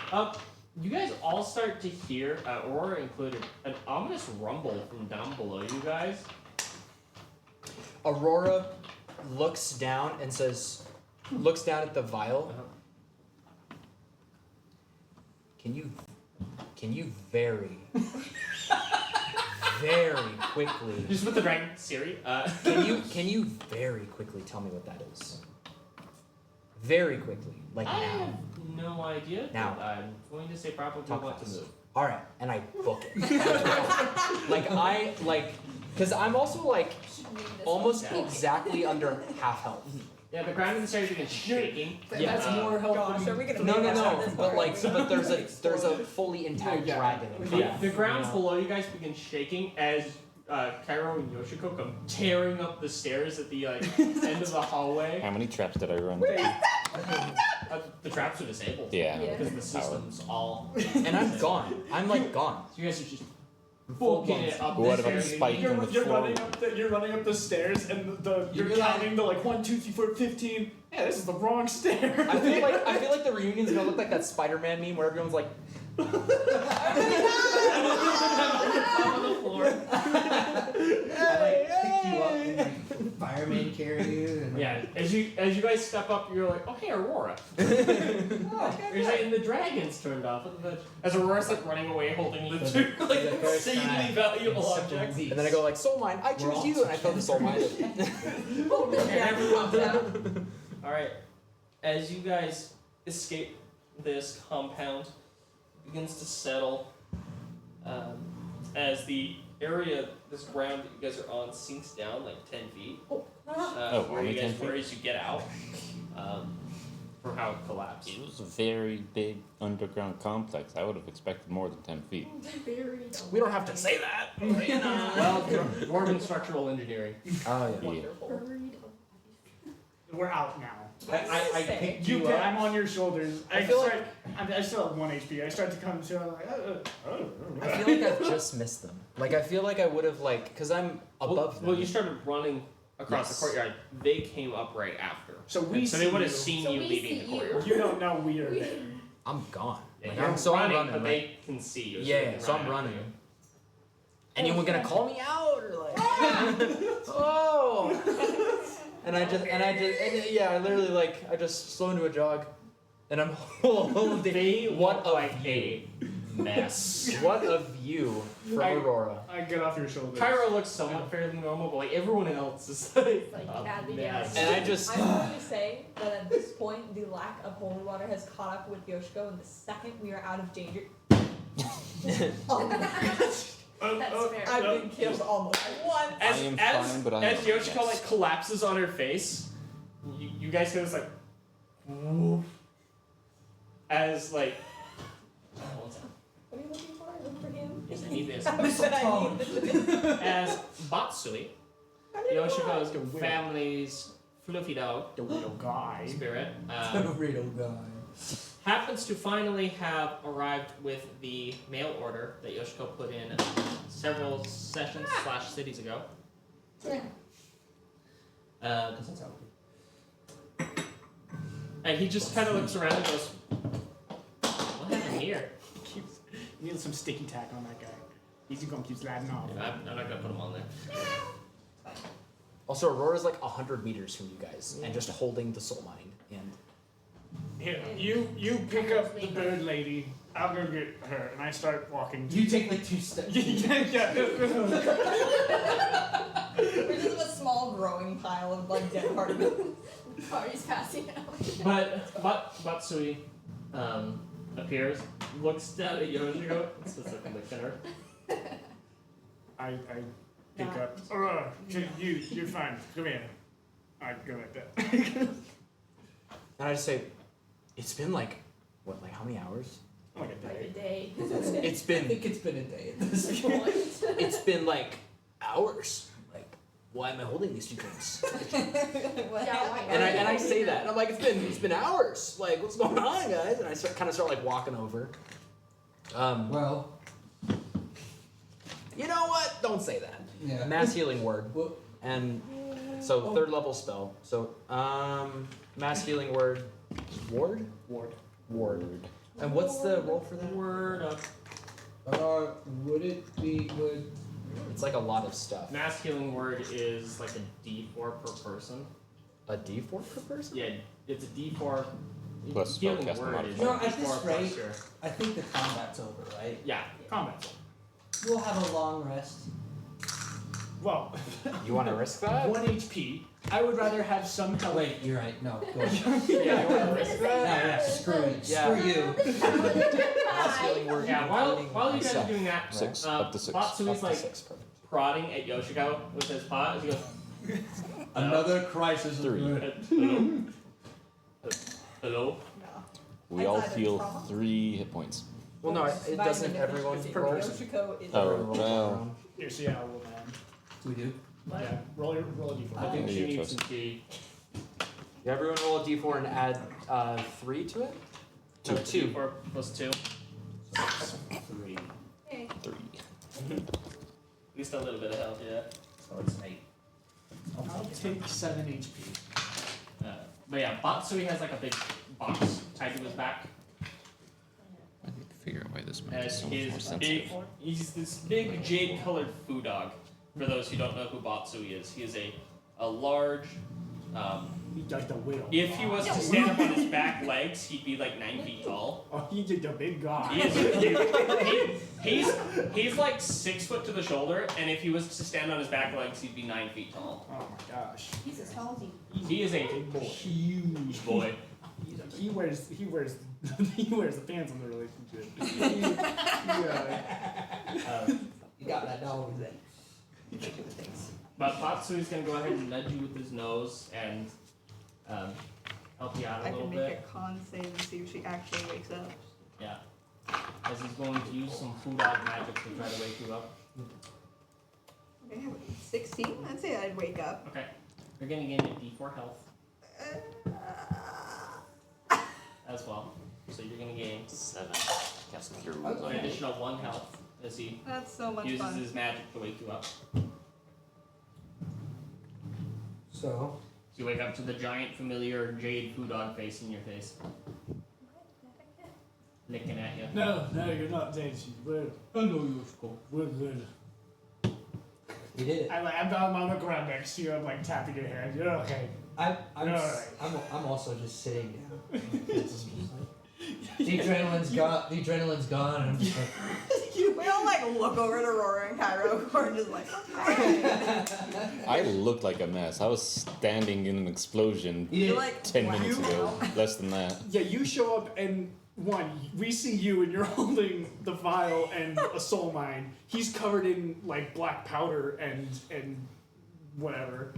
Speaker 1: You guys all start to hear, Aurora included, an ominous rumble from down below you guys.
Speaker 4: Aurora looks down and looks down at the vial. Can you very, very quickly?
Speaker 1: Just with the dragon Siri.
Speaker 4: Can you very quickly tell me what that is? Very quickly, like
Speaker 1: I
Speaker 4: now.
Speaker 1: have no idea.
Speaker 4: Now.
Speaker 1: I'm going to say probably
Speaker 4: Talk
Speaker 1: want to
Speaker 4: fast.
Speaker 1: move.
Speaker 4: All right, and I book it. Because I'm also like almost exactly under half health.
Speaker 1: Yeah, the ground in the stairs begins shaking.
Speaker 4: Yeah.
Speaker 8: That's more helpful.
Speaker 2: Gosh, are we gonna
Speaker 4: No,
Speaker 2: make it out
Speaker 4: no,
Speaker 2: of this
Speaker 4: but
Speaker 2: before
Speaker 4: like,
Speaker 2: we-
Speaker 4: but there's a fully intact
Speaker 3: Yeah.
Speaker 4: dragon.
Speaker 1: The grounds below you guys begin shaking as Cairo and Yoshiko come tearing up the stairs at the end of the hallway.
Speaker 5: How many traps did I run?
Speaker 1: The traps are disabled.
Speaker 5: Yeah.
Speaker 7: Yeah.
Speaker 1: Because the system's all.
Speaker 4: And I'm gone. I'm like gone.
Speaker 1: So you guys are just
Speaker 4: Full
Speaker 1: booking
Speaker 4: blown.
Speaker 1: it up
Speaker 5: What
Speaker 1: the
Speaker 5: about the
Speaker 1: stairs.
Speaker 5: spike
Speaker 3: You're,
Speaker 5: in the
Speaker 3: you're
Speaker 5: floor?
Speaker 3: running up the stairs and you're
Speaker 8: You're like-
Speaker 3: counting the like 1, 2, 3, 4, 15. Yeah, this is the wrong stair.
Speaker 4: I feel like the reunion's gonna look like that Spider-Man meme where everyone's like,
Speaker 1: On the floor.
Speaker 8: I like pick you up and like fireman carry you and
Speaker 1: Yeah, as you guys step up, you're like, oh hey, Aurora. You're saying the dragon's turned off. As Aurora's like running away, holding the two like
Speaker 8: the first
Speaker 1: insanely
Speaker 8: time
Speaker 1: valuable
Speaker 8: in several
Speaker 1: objects.
Speaker 8: weeks.
Speaker 4: and then I go like, soul mine, I
Speaker 8: We're
Speaker 4: choose
Speaker 8: all
Speaker 4: you, and I throw the soul mine.
Speaker 2: Everyone down.
Speaker 1: All right, as you guys escape this compound, it begins to settle. As the area, this ground that you guys are on, sinks down like 10 feet.
Speaker 5: Oh,
Speaker 1: Where
Speaker 5: only
Speaker 1: you guys
Speaker 5: 10 feet?
Speaker 1: were as you get out, from how it collapsed.
Speaker 5: It was a very big underground complex. I would have expected more than 10 feet.
Speaker 4: We don't have to say that.
Speaker 1: Well, dwarven structural engineering.
Speaker 4: Oh yeah.
Speaker 1: Wonderful.
Speaker 3: We're out now.
Speaker 8: I picked you up.
Speaker 3: I'm on your shoulders.
Speaker 4: I feel like-
Speaker 3: I still have 1 HP. I start to come to. I'm like,
Speaker 4: I feel like I've just missed them. Like I feel like I would have because I'm above them.
Speaker 1: Well, you started running across
Speaker 4: Yes.
Speaker 1: the courtyard. They came up right after.
Speaker 3: So
Speaker 1: And
Speaker 3: we
Speaker 1: so they
Speaker 3: see
Speaker 1: would have
Speaker 3: you.
Speaker 1: seen
Speaker 7: So
Speaker 1: you
Speaker 7: we
Speaker 1: leaving
Speaker 7: see
Speaker 1: the
Speaker 7: you.
Speaker 1: courtyard.
Speaker 3: You don't know we are there.
Speaker 4: I'm gone.
Speaker 1: Yeah,
Speaker 4: Like,
Speaker 1: you're
Speaker 4: I'm
Speaker 1: running,
Speaker 4: running.
Speaker 1: but
Speaker 4: Like,
Speaker 1: they can see you.
Speaker 4: yeah,
Speaker 1: they can
Speaker 4: so I'm
Speaker 1: run
Speaker 4: running.
Speaker 1: after you.
Speaker 4: Anyone gonna call me out or like? Oh. And I literally like I just slow into a jog, and I'm holding.
Speaker 1: They
Speaker 4: What
Speaker 1: look
Speaker 4: of
Speaker 1: like
Speaker 4: you?
Speaker 1: a mess.
Speaker 4: What of you from Aurora?
Speaker 3: I get off your shoulders.
Speaker 1: Cairo looks somewhat fairly normal, but like everyone else is like,
Speaker 7: Like,
Speaker 1: a
Speaker 7: yeah, the
Speaker 1: mess.
Speaker 4: And I just
Speaker 2: I'm going to say that at this point, the lack of holy water has caught up with Yoshiko, and the second we are out of danger.
Speaker 7: That's fair.
Speaker 2: I've been killed almost once.
Speaker 1: As,
Speaker 5: I am
Speaker 1: as,
Speaker 5: fine, but I
Speaker 1: as
Speaker 5: am a
Speaker 1: Yoshiko
Speaker 5: mess.
Speaker 1: like collapses on her face, you guys hear this like, woof, as like, what's that?
Speaker 2: What are you looking for? Look for him.
Speaker 1: Yes, I need this.
Speaker 2: I said I need this.
Speaker 1: As Batsui, Yoshiko's family's fluffy dog
Speaker 3: The little guy.
Speaker 1: spirit,
Speaker 8: The riddle guy.
Speaker 1: happens to finally have arrived with the mail order that Yoshiko put in several sessions / cities ago.
Speaker 6: Because that's how we do.
Speaker 1: And he just kind of looks around and goes, "What happened here?"
Speaker 3: You need some sticky tack on that guy. He's gonna keep sliding off.
Speaker 1: I'm not gonna put him on there.
Speaker 4: Also, Aurora's like 100 meters from you guys, and just holding the soul mine. And
Speaker 3: Here, you pick up the bird lady. I'll go get her, and I start walking.
Speaker 8: You take like 2 steps.
Speaker 3: yeah.
Speaker 2: We're just a small growing pile of like dead particles.
Speaker 7: Party's passing out.
Speaker 1: But Matsui appears, looks down at Yoshiko, specifically at her.
Speaker 3: I pick up. Aurora, you're fine. Come here. I go like that.
Speaker 4: I just say, it's been like, what, like how many hours?
Speaker 3: Like a
Speaker 7: Like a
Speaker 3: day.
Speaker 7: day.
Speaker 4: It's
Speaker 8: I
Speaker 4: been,
Speaker 8: think it's been a day at this point.
Speaker 4: it's been like hours. Like, why am I holding these two things? And I say that, and I'm like, it's been hours. Like, what's going on, guys? And I kind of start like walking over.
Speaker 8: Well,
Speaker 4: You know what? Don't say that.
Speaker 8: yeah.
Speaker 4: Mass healing word.
Speaker 8: Well,
Speaker 4: And so 3rd level spell. So mass healing word. Ward.
Speaker 3: Ward.
Speaker 4: And what's the roll for that?
Speaker 1: Word up.
Speaker 8: would it be would?
Speaker 4: It's like a lot of stuff.
Speaker 1: Mass healing word is like a D4 per person.
Speaker 4: A D4 per person?
Speaker 1: Yeah, it's a D4.
Speaker 5: Plus
Speaker 1: healing
Speaker 5: spellcasting
Speaker 1: word is
Speaker 5: modifier.
Speaker 8: No,
Speaker 1: a
Speaker 8: at
Speaker 1: D4
Speaker 8: this
Speaker 1: plus
Speaker 8: rate-
Speaker 1: your.
Speaker 8: I think the combat's over, right?
Speaker 1: Yeah.
Speaker 3: Combat.
Speaker 8: We'll have a long rest.
Speaker 3: Well,
Speaker 4: You want to risk that?
Speaker 3: 1 HP. I would rather have some health.
Speaker 8: Wait, you're right. No, go ahead.
Speaker 4: Yeah, you want to risk
Speaker 8: No,
Speaker 4: that?
Speaker 8: yeah, screw it.
Speaker 4: Yeah.
Speaker 8: Screw you.
Speaker 4: Mass healing word.
Speaker 1: Yeah, while you guys are doing that,
Speaker 5: 6,
Speaker 1: Uh,
Speaker 5: up to 6.
Speaker 1: Matsui's like
Speaker 5: 6, perfect.
Speaker 1: prodding at Yoshiko with his paw as he goes,
Speaker 8: Another crisis of
Speaker 5: 3.
Speaker 8: good.
Speaker 1: hello? Hello?
Speaker 5: We
Speaker 2: I
Speaker 5: all
Speaker 2: thought it
Speaker 5: heal
Speaker 2: was trauma.
Speaker 5: 3 hit points.
Speaker 4: Well, no, it doesn't everyone
Speaker 3: per
Speaker 4: roll.
Speaker 3: person.
Speaker 2: Yoshiko is
Speaker 5: Oh,
Speaker 4: Everyone rolls
Speaker 5: well.
Speaker 4: around.
Speaker 3: Here, so yeah, I'll roll down.
Speaker 8: Do we do?
Speaker 3: Yeah, roll a d4.
Speaker 1: I think
Speaker 5: Oh,
Speaker 1: she
Speaker 5: you
Speaker 1: needs
Speaker 5: trust.
Speaker 1: some tea.
Speaker 4: Yeah, everyone roll a d4 and add 3 to it?
Speaker 1: So
Speaker 4: 2.
Speaker 1: 4 plus 2.
Speaker 8: 3.
Speaker 5: 3.
Speaker 1: At least a little bit of health, yeah.
Speaker 8: So it's an 8.
Speaker 3: I'll take 7 HP.
Speaker 1: But yeah, Matsui has like a big box tied to his back.
Speaker 5: I need to figure out why this mic is
Speaker 1: As
Speaker 5: so much more
Speaker 1: his
Speaker 5: sensitive.
Speaker 1: he's this big jade-colored foo dog. For those who don't know who Matsui is, he is a large.
Speaker 3: He's like the widow.
Speaker 1: If he was to stand up on his back legs, he'd be like 9 feet tall.
Speaker 3: Oh, he's just a big guy.
Speaker 1: He is he's like 6 foot to the shoulder, and if he was to stand on his back legs, he'd be 9 feet tall.
Speaker 3: Oh my gosh.
Speaker 7: He's as tall as you.
Speaker 1: He is a
Speaker 3: Big boy.
Speaker 1: huge boy.
Speaker 3: He wears he wears the pants in the relationship. Yeah.
Speaker 8: You got that dog over there.
Speaker 1: But Matsui's gonna go ahead and nudge you with his nose and help you out a
Speaker 2: I
Speaker 1: little
Speaker 2: can make
Speaker 1: bit.
Speaker 2: a con save and see if she actually wakes up.
Speaker 1: Yeah. As he's going to use some food dog magic to try to wake you up.
Speaker 2: Okay, 16. I'd say I'd wake up.
Speaker 1: Okay. You're gonna gain a D4 health as well. So you're gonna gain
Speaker 5: 7. Cast Cure
Speaker 1: an
Speaker 5: Wounds on him.
Speaker 1: additional 1 health as he
Speaker 2: That's so much
Speaker 1: uses
Speaker 2: fun.
Speaker 1: his magic to wake you up.
Speaker 8: So,
Speaker 1: So you wake up to the giant familiar jade food dog face in your face. Licking at you.
Speaker 3: No, you're not dead. We're good.
Speaker 8: we did it.
Speaker 3: I'm on the ground next to you. I'm like tapping your hand. You're okay.
Speaker 8: I'm
Speaker 3: Alright.
Speaker 8: I'm also just sitting down. The adrenaline's gone, and I'm just like,
Speaker 2: We all like look over to Aurora and Cairo. We're just like, okay.
Speaker 5: I looked like a mess. I was standing in an explosion
Speaker 8: you did.
Speaker 2: Like,
Speaker 5: 10
Speaker 2: wow.
Speaker 5: minutes ago. Less than that.
Speaker 3: Yeah, you show up and we see you and you're holding the vial and a soul mine. He's covered in like black powder and whatever.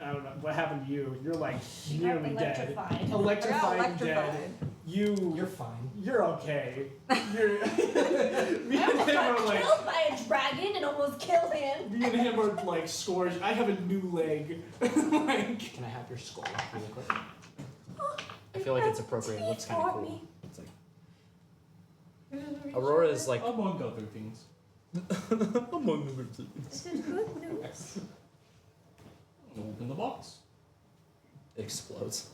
Speaker 3: I don't know what happened to you. You're like nearly dead. Electrified and dead.
Speaker 8: You're fine.
Speaker 3: You're okay. You're me and him are like
Speaker 7: Killed by a dragon and almost killed him.
Speaker 3: me and him are like scores. I have a new leg. Like
Speaker 4: Can I have your skull really quick? feel like it's appropriate. It looks kind of
Speaker 7: for
Speaker 4: cool.
Speaker 7: me.
Speaker 4: It's like Aurora is like
Speaker 9: Among other things.
Speaker 4: among the birds.
Speaker 7: This is good news.
Speaker 9: Open the box.
Speaker 4: It explodes.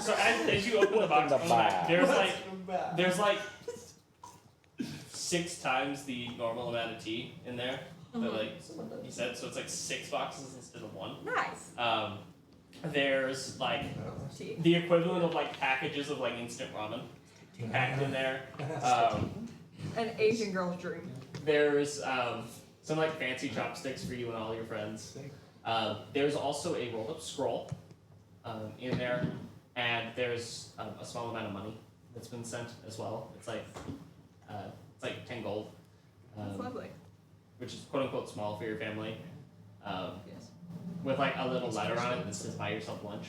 Speaker 1: So as you open the box, there's like 6 times the normal amount of tea in there. But like you said, so it's like 6 boxes instead of 1.
Speaker 2: Nice.
Speaker 1: There's like
Speaker 2: Tea.
Speaker 1: the equivalent of like packages of like instant ramen packed in there.
Speaker 2: An Asian girl's dream.
Speaker 1: There's some like fancy chopsticks for you and all your friends. There's also a rolled up scroll in there, and there's a small amount of money that's been sent as well. It's like 10 gold,
Speaker 2: That's lovely.
Speaker 1: which is quote unquote small for your family.
Speaker 2: Yes.
Speaker 1: With like a little letter on it that says buy yourself lunch.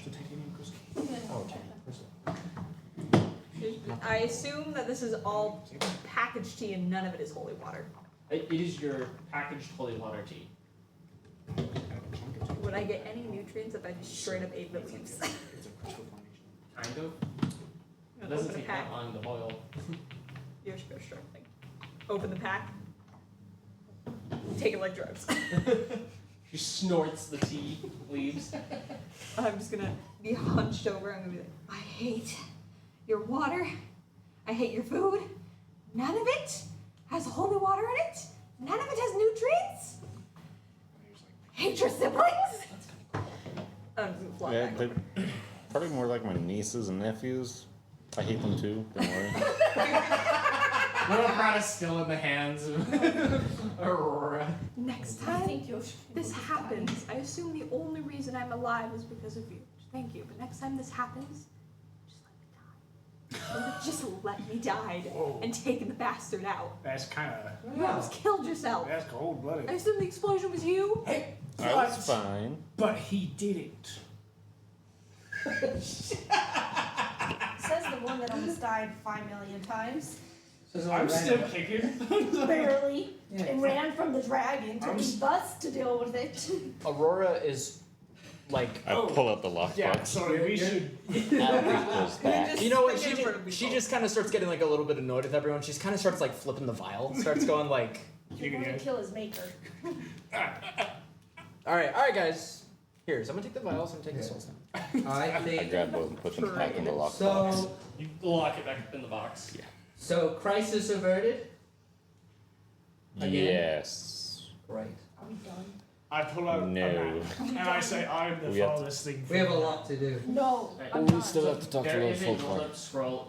Speaker 4: Oh,
Speaker 2: I assume that this is all packaged tea and none of it is holy water.
Speaker 1: It is your packaged holy water tea.
Speaker 2: Would I get any nutrients if I just straight up ate the leaves?
Speaker 1: Kind of. It
Speaker 2: Open
Speaker 1: doesn't
Speaker 2: the
Speaker 1: take
Speaker 2: pack.
Speaker 1: that long to boil.
Speaker 2: You're struggling. Open the pack. Take it like drugs.
Speaker 1: She snorts the tea leaves.
Speaker 2: I'm just gonna be hunched over. I'm gonna be like, I hate your water. I hate your food. None of it has holy water in it. None of it has nutrients. Hate your siblings. I'm just gonna fly
Speaker 10: Yeah,
Speaker 2: back
Speaker 10: they're
Speaker 2: over.
Speaker 10: probably more like my nieces and nephews. I hate them too. Don't worry.
Speaker 1: Little Prada is still in the hands of Aurora.
Speaker 2: Next
Speaker 7: I
Speaker 2: time
Speaker 7: think Yoshi
Speaker 2: this happens, I assume the only reason I'm alive is because of you. Thank you. But next time this happens, just let me die. And take the bastard out.
Speaker 3: That's kind of.
Speaker 2: You almost killed yourself.
Speaker 3: That's cold blooded.
Speaker 2: I assume the explosion was you.
Speaker 3: Hey,
Speaker 10: I was fine.
Speaker 3: but he didn't.
Speaker 7: Says the one that almost died 5 million times.
Speaker 3: I'm still kicking.
Speaker 7: Barely.
Speaker 8: Yeah.
Speaker 7: And ran from the dragon to us to deal with it.
Speaker 4: Aurora is like
Speaker 10: I pull out the lockbox.
Speaker 3: Yeah, sorry, we should.
Speaker 10: Goes back.
Speaker 4: you know what?
Speaker 2: Stick it in front of
Speaker 4: She
Speaker 2: people.
Speaker 4: just kind of starts getting like a little bit annoyed with everyone. She's kind of starts like flipping the vial. Starts going like,
Speaker 7: He wanted to kill his maker.
Speaker 4: all right, guys. Here, someone take the vials. I'm taking the souls now.
Speaker 8: I
Speaker 10: I
Speaker 8: think
Speaker 10: grab both and put them back in the lockbox.
Speaker 8: so.
Speaker 1: You lock it back up in the box.
Speaker 8: So crisis averted. Again?
Speaker 10: Yes.
Speaker 8: Great.
Speaker 7: Are we done?
Speaker 3: I pull out a
Speaker 10: No.
Speaker 3: map, and I say I'm the
Speaker 10: We have to-
Speaker 3: farthest thing.
Speaker 8: We have a lot to do.
Speaker 7: No.
Speaker 1: Right.
Speaker 7: I'm
Speaker 5: We
Speaker 7: done.
Speaker 5: still have to talk to
Speaker 1: There
Speaker 5: our
Speaker 1: is a
Speaker 5: folk
Speaker 1: rolled
Speaker 5: part.
Speaker 1: up scroll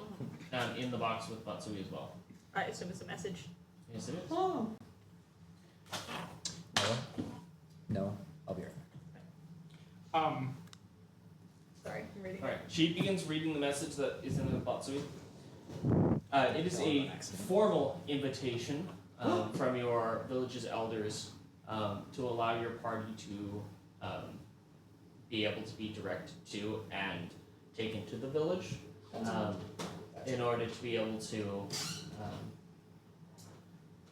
Speaker 1: in the box with Matsui as well.
Speaker 2: I assume it's a message.
Speaker 1: Yes, it is.
Speaker 2: Oh.
Speaker 4: No, I'll be right back.
Speaker 2: Sorry, I'm reading.
Speaker 1: Alright, she begins reading the message that is in the Matsui. It is a formal invitation from your village's elders to allow your party to be able to be directed to and taken to the village in order to be able to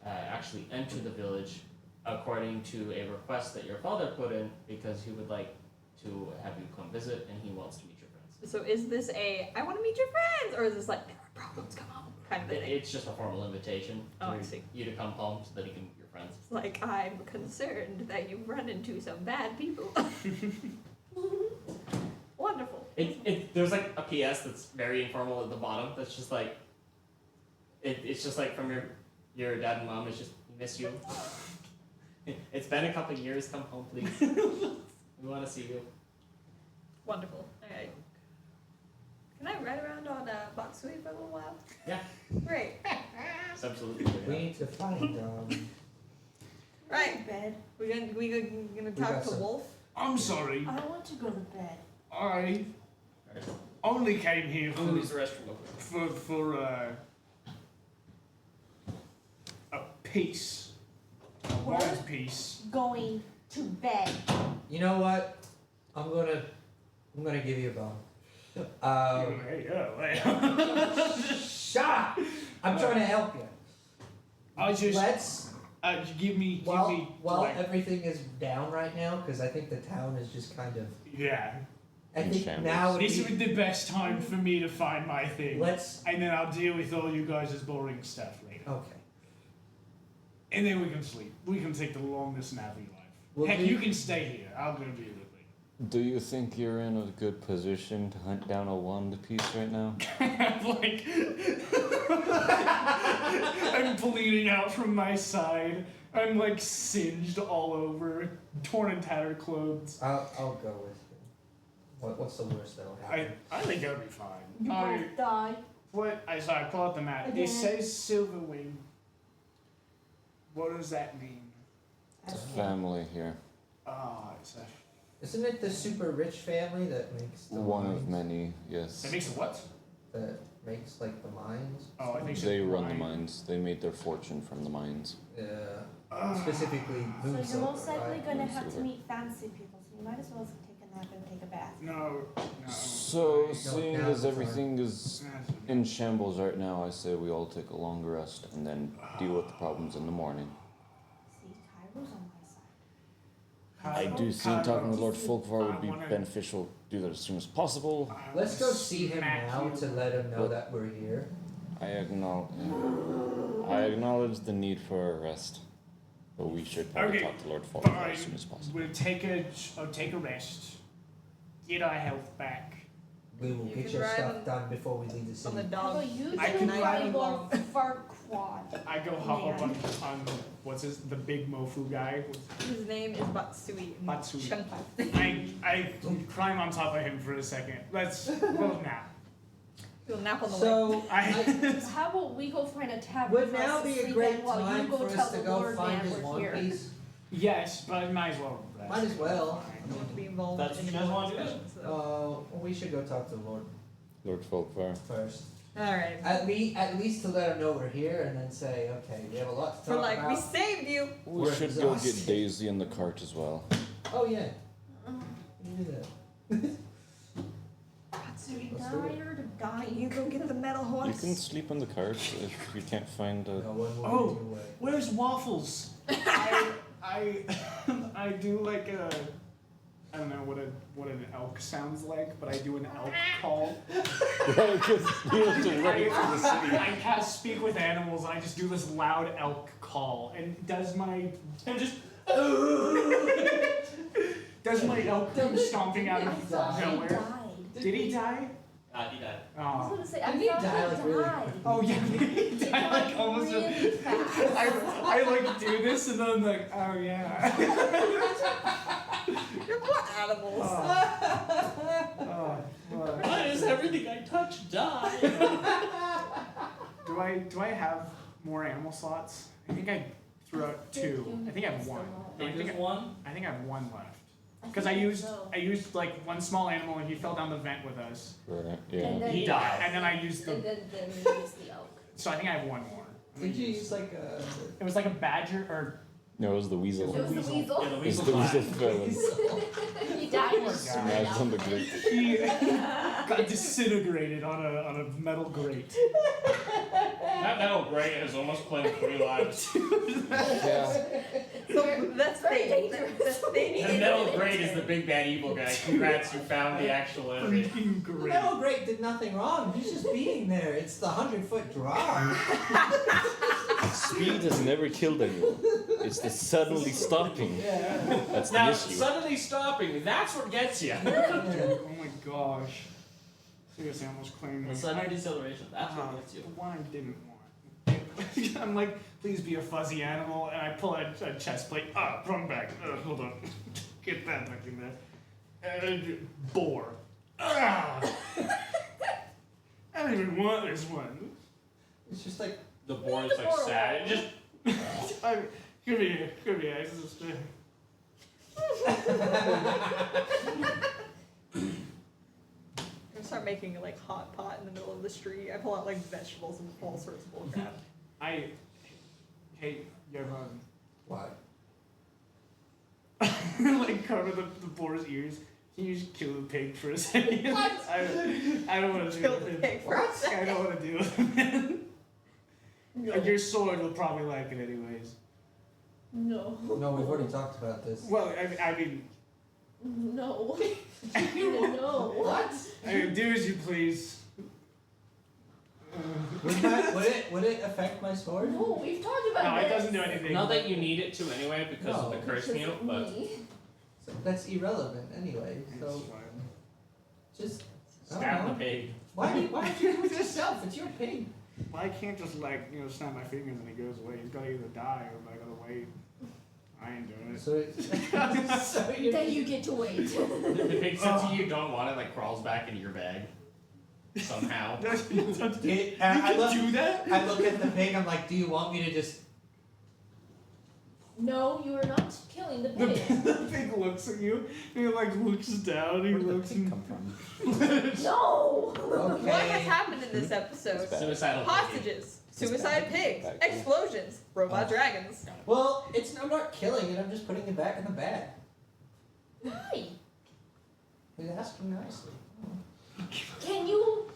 Speaker 1: actually enter the village according to a request that your father put in because he would like to have you come visit and he wants to meet your friends.
Speaker 2: So is this a I want to meet your friends, or is this like there are problems, come home kind of thing?
Speaker 1: It's just a formal invitation
Speaker 2: Oh,
Speaker 1: for
Speaker 2: I see.
Speaker 1: you to come home so that he can meet your friends.
Speaker 2: It's like I'm concerned that you've run into some bad people. Wonderful.
Speaker 1: There's like a PS that's very informal at the bottom. That's just like it's just like from your dad and mom. It's just we miss you. It's been a couple years. Come home, please. We want to see you.
Speaker 2: Wonderful. Alright. Can I ride around on Matsui for a little while?
Speaker 1: Yeah.
Speaker 2: Great.
Speaker 1: It's absolutely.
Speaker 8: We need to find
Speaker 2: Right.
Speaker 7: Bed.
Speaker 2: We gonna
Speaker 8: got
Speaker 2: talk to
Speaker 8: some-
Speaker 2: Wolf?
Speaker 3: I'm sorry.
Speaker 7: I want to go to bed.
Speaker 3: I only came here
Speaker 1: I'm gonna use the restroom real quick.
Speaker 3: for a piece, a wise piece.
Speaker 7: Going to bed.
Speaker 8: You know what? I'm gonna give you a bone.
Speaker 3: Hey, oh,
Speaker 8: Shut up! I'm trying to help you.
Speaker 3: I just
Speaker 8: Let's
Speaker 3: Give me.
Speaker 8: While
Speaker 3: like,
Speaker 8: everything is down right now, because I think the town is just kind of.
Speaker 3: yeah.
Speaker 8: I think
Speaker 10: shambles.
Speaker 8: now
Speaker 3: This would be the best time for me to find my thing.
Speaker 8: let's.
Speaker 3: And then I'll deal with all you guys' boring stuff later.
Speaker 8: Okay.
Speaker 3: And then we can sleep. We can take the longest nap of your life.
Speaker 8: Well,
Speaker 3: Heck,
Speaker 8: do-
Speaker 3: you can stay here. I'll go deal with it.
Speaker 5: Do you think you're in a good position to hunt down a wand piece right now?
Speaker 3: Like, I'm bleeding out from my side. I'm like singed all over, torn and tattered clothes.
Speaker 8: I'll go with you. What's the worst that'll happen?
Speaker 3: I think I'll be fine.
Speaker 7: You both die.
Speaker 3: What? I pull out the map.
Speaker 7: Again.
Speaker 3: It says Silverwing. What does that mean?
Speaker 5: It's a family here.
Speaker 3: It's a...
Speaker 8: Isn't it the super rich family that makes the
Speaker 5: One
Speaker 8: mines?
Speaker 5: of many, yes.
Speaker 3: That makes a what?
Speaker 8: That makes like the mines?
Speaker 3: Oh, I think
Speaker 5: They
Speaker 3: it's
Speaker 5: run the
Speaker 3: mine.
Speaker 5: mines. They made their fortune from the mines.
Speaker 8: Yeah. Specifically
Speaker 7: So
Speaker 8: Muses.
Speaker 7: you're most likely
Speaker 8: right?
Speaker 7: gonna have to
Speaker 5: Silver.
Speaker 7: meet fancy people, so you might as well take a nap and take a bath.
Speaker 3: No.
Speaker 5: So,
Speaker 3: I-
Speaker 5: seeing
Speaker 8: now
Speaker 5: as
Speaker 8: the
Speaker 5: everything is in shambles right now, I say we all take a long rest and then deal with the problems in the morning.
Speaker 7: See, Cairo's on my side.
Speaker 5: I do think talking with Lord Folkvar would be beneficial. Do that as soon as possible.
Speaker 8: Let's go see him
Speaker 3: Smack
Speaker 8: now
Speaker 3: you.
Speaker 8: to let him know that we're here.
Speaker 5: I acknowledge the need for a rest, but we should probably
Speaker 3: Okay,
Speaker 5: talk to Lord Folkvar
Speaker 3: fine.
Speaker 5: as soon as possible.
Speaker 3: We'll take a rest. Get our health back.
Speaker 8: We will
Speaker 2: You
Speaker 8: get
Speaker 2: can
Speaker 8: your
Speaker 2: ride
Speaker 8: stuff done before we leave the
Speaker 2: On the
Speaker 8: city.
Speaker 7: How
Speaker 2: dog.
Speaker 7: about you
Speaker 3: I
Speaker 7: two
Speaker 3: can
Speaker 7: ride
Speaker 2: along.
Speaker 7: Farquad?
Speaker 3: I go hop up on what's the big mofu guy.
Speaker 2: His name is Matsui.
Speaker 3: Matsui.
Speaker 2: Shunpai.
Speaker 3: I climb on top of him for a second. We'll nap.
Speaker 2: He'll nap on the way.
Speaker 8: So,
Speaker 7: How about we go find a tavern
Speaker 8: would
Speaker 7: for
Speaker 8: now
Speaker 7: us to
Speaker 8: be a
Speaker 7: sleep
Speaker 8: great
Speaker 7: in while you
Speaker 8: time
Speaker 7: go
Speaker 8: for
Speaker 7: tell
Speaker 8: us to
Speaker 7: the
Speaker 8: go
Speaker 7: Lord
Speaker 8: find
Speaker 7: man
Speaker 8: his
Speaker 7: we're
Speaker 8: One
Speaker 7: here.
Speaker 8: Piece?
Speaker 3: Yes, but I might as well rest.
Speaker 8: Might as well.
Speaker 2: I don't want to be involved
Speaker 9: That's
Speaker 2: in
Speaker 9: what you guys wanna do?
Speaker 2: so.
Speaker 8: We should go talk to the Lord
Speaker 5: Lord Folkvar.
Speaker 8: first.
Speaker 2: Alright.
Speaker 8: At least to let him know we're here, and then say, okay, we have a lot to
Speaker 2: We're
Speaker 8: talk
Speaker 2: like, we
Speaker 8: about.
Speaker 2: saved you!
Speaker 5: We
Speaker 8: We're
Speaker 5: should go
Speaker 8: exhausted.
Speaker 5: get Daisy in the cart as well.
Speaker 8: Oh yeah, you do that.
Speaker 7: Matsui,
Speaker 8: Let's do it.
Speaker 7: tired of dying.
Speaker 2: You go get the metal
Speaker 5: You
Speaker 2: horse.
Speaker 5: can sleep in the cart if you can't find a.
Speaker 8: No one will
Speaker 3: Oh.
Speaker 8: get you away.
Speaker 3: Where's Waffles? I do like a I don't know what an elk sounds like, but I do an elk call.
Speaker 5: Right, because you have to run through the city.
Speaker 3: I cast speak with animals. And I just do this loud elk call, and does my elk come stomping out of nowhere? Did he die?
Speaker 9: He died.
Speaker 7: I was
Speaker 3: Oh.
Speaker 7: gonna say, I
Speaker 8: Didn't he
Speaker 7: thought
Speaker 8: die,
Speaker 7: he
Speaker 8: like, really
Speaker 7: died.
Speaker 3: Oh yeah, he died like almost.
Speaker 7: Really fast.
Speaker 3: I like do this and then I'm like, oh yeah.
Speaker 2: You're what animals?
Speaker 9: Why does everything I touch die?
Speaker 3: Do I have more animal slots? I think I threw out 2. I think I have 1. No, I think I
Speaker 9: one.
Speaker 3: have 1 left. Because I used like one small animal and he fell down the vent with us.
Speaker 5: Right,
Speaker 7: And
Speaker 5: yeah.
Speaker 7: then
Speaker 9: He died.
Speaker 3: And then I used
Speaker 7: And
Speaker 3: the
Speaker 7: then you use the elk.
Speaker 3: so I think I have 1 more.
Speaker 8: Did you use like a?
Speaker 3: It was like a badger or
Speaker 5: No, it was the weasel.
Speaker 7: It was the
Speaker 3: weasel.
Speaker 7: weasel.
Speaker 9: Yeah, the
Speaker 5: It's
Speaker 9: weasel
Speaker 5: the weasel
Speaker 9: died.
Speaker 5: fell.
Speaker 7: He died.
Speaker 3: Poor guy.
Speaker 5: Smashed on the grate.
Speaker 3: he got disintegrated on a metal grate.
Speaker 9: That metal grate has almost claimed 3 lives.
Speaker 5: Yeah.
Speaker 2: So that's
Speaker 7: very
Speaker 2: the
Speaker 7: dangerous.
Speaker 2: That's
Speaker 9: The metal grate is the big bad evil guy. Congrats, you found the actual enemy.
Speaker 3: Freaking
Speaker 8: The
Speaker 3: great.
Speaker 8: metal grate did nothing wrong. He's just being there. It's the 100-foot drop.
Speaker 5: Speed has never killed anyone. It's the suddenly stopping.
Speaker 8: Yeah.
Speaker 5: That's the
Speaker 9: Now,
Speaker 5: issue.
Speaker 9: suddenly stopping, that's what gets you.
Speaker 3: Oh my gosh. Seriously, I almost claimed
Speaker 9: The
Speaker 3: me.
Speaker 9: sudden deceleration, that's what
Speaker 3: Uh,
Speaker 9: gets you.
Speaker 3: the one I didn't want. I'm like, please be a fuzzy animal, and I pull out a chest plate. Wrong bag. Hold on. Get that back in there. Boar. I don't even want this one.
Speaker 8: It's just like
Speaker 9: The boar is like sad. It just
Speaker 3: Come here, sister.
Speaker 2: I'm gonna start making like hot pot in the middle of the street. I pull out like vegetables and all sorts of bullcrap.
Speaker 3: Hey, Johan.
Speaker 8: what?
Speaker 3: Like cover the boar's ears. Can you just kill the pig for a second?
Speaker 7: What?
Speaker 3: I don't want to deal
Speaker 2: Kill
Speaker 3: with
Speaker 2: the
Speaker 3: him.
Speaker 2: pig for a
Speaker 3: I
Speaker 2: second.
Speaker 3: don't want to deal with him. Your sword will probably like it anyways.
Speaker 7: No.
Speaker 8: No, we've already talked about this.
Speaker 3: Well, I mean,
Speaker 7: No. No.
Speaker 8: What?
Speaker 3: I mean, do as you please.
Speaker 8: Would it affect my sword?
Speaker 7: No, we've talked about
Speaker 3: No,
Speaker 7: this.
Speaker 3: it doesn't do anything.
Speaker 1: Not that you need it to anyway because of the
Speaker 8: No.
Speaker 1: curse
Speaker 7: Because
Speaker 1: mute,
Speaker 7: of
Speaker 1: but
Speaker 7: me.
Speaker 8: So that's irrelevant anyway.
Speaker 3: It's
Speaker 8: So
Speaker 3: fine.
Speaker 8: just I
Speaker 1: stab
Speaker 8: don't
Speaker 1: the
Speaker 8: know.
Speaker 1: pig.
Speaker 8: Why do you do it yourself? It's your pig.
Speaker 3: Well, I can't just snap my fingers and he goes away. He's gotta either die or I gotta wait. I ain't doing it.
Speaker 8: So
Speaker 7: Then you get to wait.
Speaker 9: The pig says to you don't want it, like crawls back into your bag. Somehow.
Speaker 8: I look,
Speaker 3: do that?
Speaker 8: I look at the pig. I'm like, do you want me to just?
Speaker 7: No, you are not killing the pig.
Speaker 3: The pig looks at you. He looks down. He
Speaker 5: Where did the
Speaker 3: looks.
Speaker 5: pig come from?
Speaker 7: No!
Speaker 8: Okay.
Speaker 2: What has happened in this episode?
Speaker 1: Suicidal pig.
Speaker 2: Hostages, suicide pigs,
Speaker 5: Back.
Speaker 2: explosions, robot
Speaker 8: Oh.
Speaker 2: dragons.
Speaker 8: Well, I'm not killing it. I'm just putting it back in the bag.
Speaker 7: Why?
Speaker 8: He's asking nicely.
Speaker 7: Can you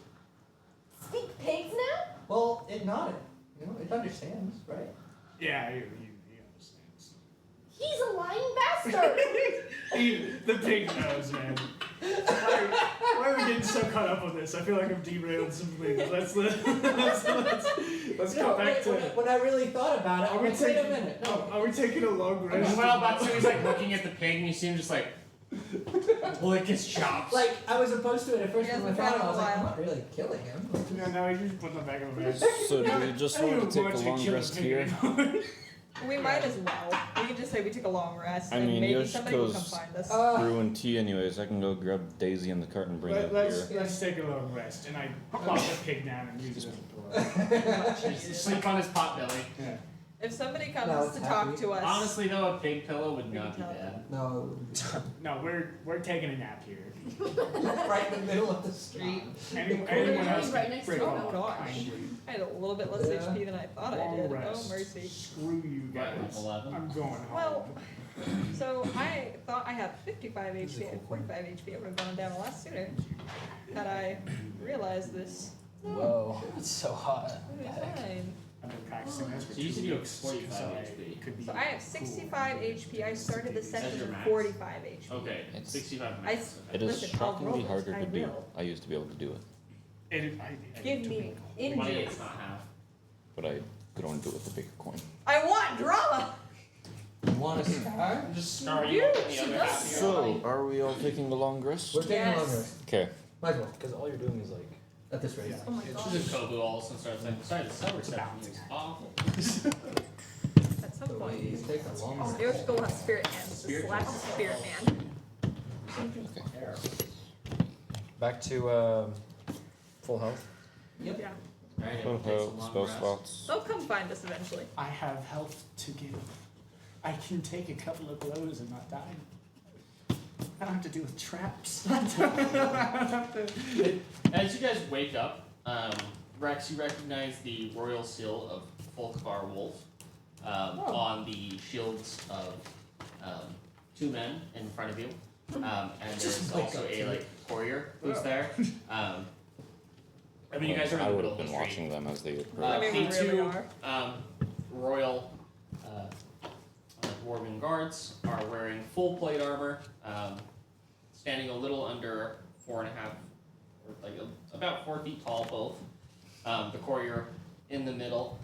Speaker 7: speak pigs now?
Speaker 8: Well, it nodded. It understands, right?
Speaker 3: Yeah, he understands.
Speaker 7: He's a lying bastard!
Speaker 3: The pig knows, man. Why are we getting so caught up on this? I feel like I'm derailing some things. Let's go back to.
Speaker 8: When I really thought about it,
Speaker 3: Are
Speaker 8: I'm
Speaker 3: we
Speaker 8: like, wait a
Speaker 3: taking?
Speaker 8: minute. No.
Speaker 3: Are we taking a long rest?
Speaker 9: Well, that's when he's like looking at the pig and you see him just like lick his chops.
Speaker 8: Like, I was opposed to it at first,
Speaker 2: He
Speaker 8: but when I
Speaker 2: hasn't
Speaker 8: thought
Speaker 2: tried
Speaker 8: I was like,
Speaker 2: in a
Speaker 8: I'm not really killing him.
Speaker 3: No, you just put them back in the bag.
Speaker 5: So do we just want to take a long rest here?
Speaker 2: We might as well. We can just say we took a long rest,
Speaker 5: I
Speaker 2: and
Speaker 5: mean,
Speaker 2: maybe somebody will come
Speaker 5: Yoshiko's
Speaker 2: find us.
Speaker 5: brewing tea anyways. I can go grab Daisy and the cart and bring it
Speaker 3: Let's
Speaker 5: here.
Speaker 3: take a long rest, and I plop the pig down and use it as a pillow.
Speaker 9: Sleep on his pot belly.
Speaker 3: Yeah.
Speaker 2: If somebody comes
Speaker 8: No, it's
Speaker 2: to talk
Speaker 8: happy.
Speaker 2: to us,
Speaker 9: Honestly though, a pig pillow would
Speaker 2: We
Speaker 9: not be
Speaker 2: can tell
Speaker 9: bad.
Speaker 8: No,
Speaker 3: No, we're taking a nap here.
Speaker 8: right in the middle of the street.
Speaker 3: Anyone else
Speaker 7: Right next
Speaker 3: break
Speaker 7: to
Speaker 3: off
Speaker 2: oh gosh,
Speaker 3: kindly.
Speaker 2: I had a little bit less
Speaker 8: Yeah.
Speaker 2: HP than I thought I
Speaker 3: Long
Speaker 2: did.
Speaker 3: rest.
Speaker 2: Oh mercy.
Speaker 3: Screw you
Speaker 9: Right,
Speaker 3: guys.
Speaker 9: 11.
Speaker 3: I'm going home.
Speaker 2: Well, so I thought I had 55 HP and 45 HP. I would have gone down a lot sooner had I realized this.
Speaker 4: Whoa, it's so hot.
Speaker 2: It was fine.
Speaker 3: I've been practicing this for
Speaker 9: So you
Speaker 3: 2
Speaker 9: said you have
Speaker 3: weeks,
Speaker 9: 45
Speaker 3: so
Speaker 9: HP.
Speaker 3: could be
Speaker 2: So I have 65 HP. I started the session
Speaker 9: your
Speaker 2: with
Speaker 9: max?
Speaker 2: 45 HP.
Speaker 9: Okay,
Speaker 5: It's-
Speaker 9: 65
Speaker 2: I
Speaker 9: minutes.
Speaker 2: s-
Speaker 5: It is
Speaker 2: Listen, I'll
Speaker 5: shockingly
Speaker 2: roll it.
Speaker 5: harder
Speaker 2: I
Speaker 5: to do.
Speaker 2: will.
Speaker 5: I used to be able to do it,
Speaker 3: I
Speaker 2: Give
Speaker 3: took
Speaker 2: me
Speaker 3: a-
Speaker 9: Money,
Speaker 2: injuries.
Speaker 9: it's not half.
Speaker 5: but I could only do it with a bigger coin.
Speaker 2: I want drama.
Speaker 8: You want to star?
Speaker 9: Just scar
Speaker 2: You
Speaker 9: you up in the other half of your body.
Speaker 5: So, are we all taking a long rest?
Speaker 8: We're taking a long
Speaker 2: Yes.
Speaker 8: rest.
Speaker 5: Okay.
Speaker 8: Might as well.
Speaker 4: Because all you're doing is like.
Speaker 8: At this rate.
Speaker 7: Oh my
Speaker 9: She's
Speaker 7: god.
Speaker 9: in Kobu all of a sudden starts like, sorry, the cell reception is awful.
Speaker 2: At some
Speaker 8: So
Speaker 2: point.
Speaker 8: we take a long rest.
Speaker 2: Yoshiko will have spirit hand. Just slap the spirit man.
Speaker 4: Back to full health.
Speaker 8: Yep.
Speaker 2: Yeah.
Speaker 9: Alright,
Speaker 5: Full
Speaker 9: everyone takes a
Speaker 5: health,
Speaker 9: long
Speaker 5: spell
Speaker 9: rest.
Speaker 5: slots.
Speaker 2: They'll come find us eventually.
Speaker 3: I have health to give. I can take a couple of blows and not die. I don't have to deal with traps.
Speaker 9: As you guys wake up, Rex, you recognize the royal seal of Folkvar Wolf on the shields of 2 men in front of you. And there's also a courier who's there. I mean, you guys are in
Speaker 5: I
Speaker 9: the
Speaker 5: would
Speaker 9: middle
Speaker 5: have
Speaker 9: of
Speaker 5: been
Speaker 9: the street.
Speaker 5: watching them as they
Speaker 2: I
Speaker 5: approach.
Speaker 2: mean, we
Speaker 9: the
Speaker 2: really
Speaker 9: two
Speaker 2: are.
Speaker 9: royal dwarven guards are wearing full plate armor, standing a little under 4.5, or like about 4 feet tall both. The courier in the middle,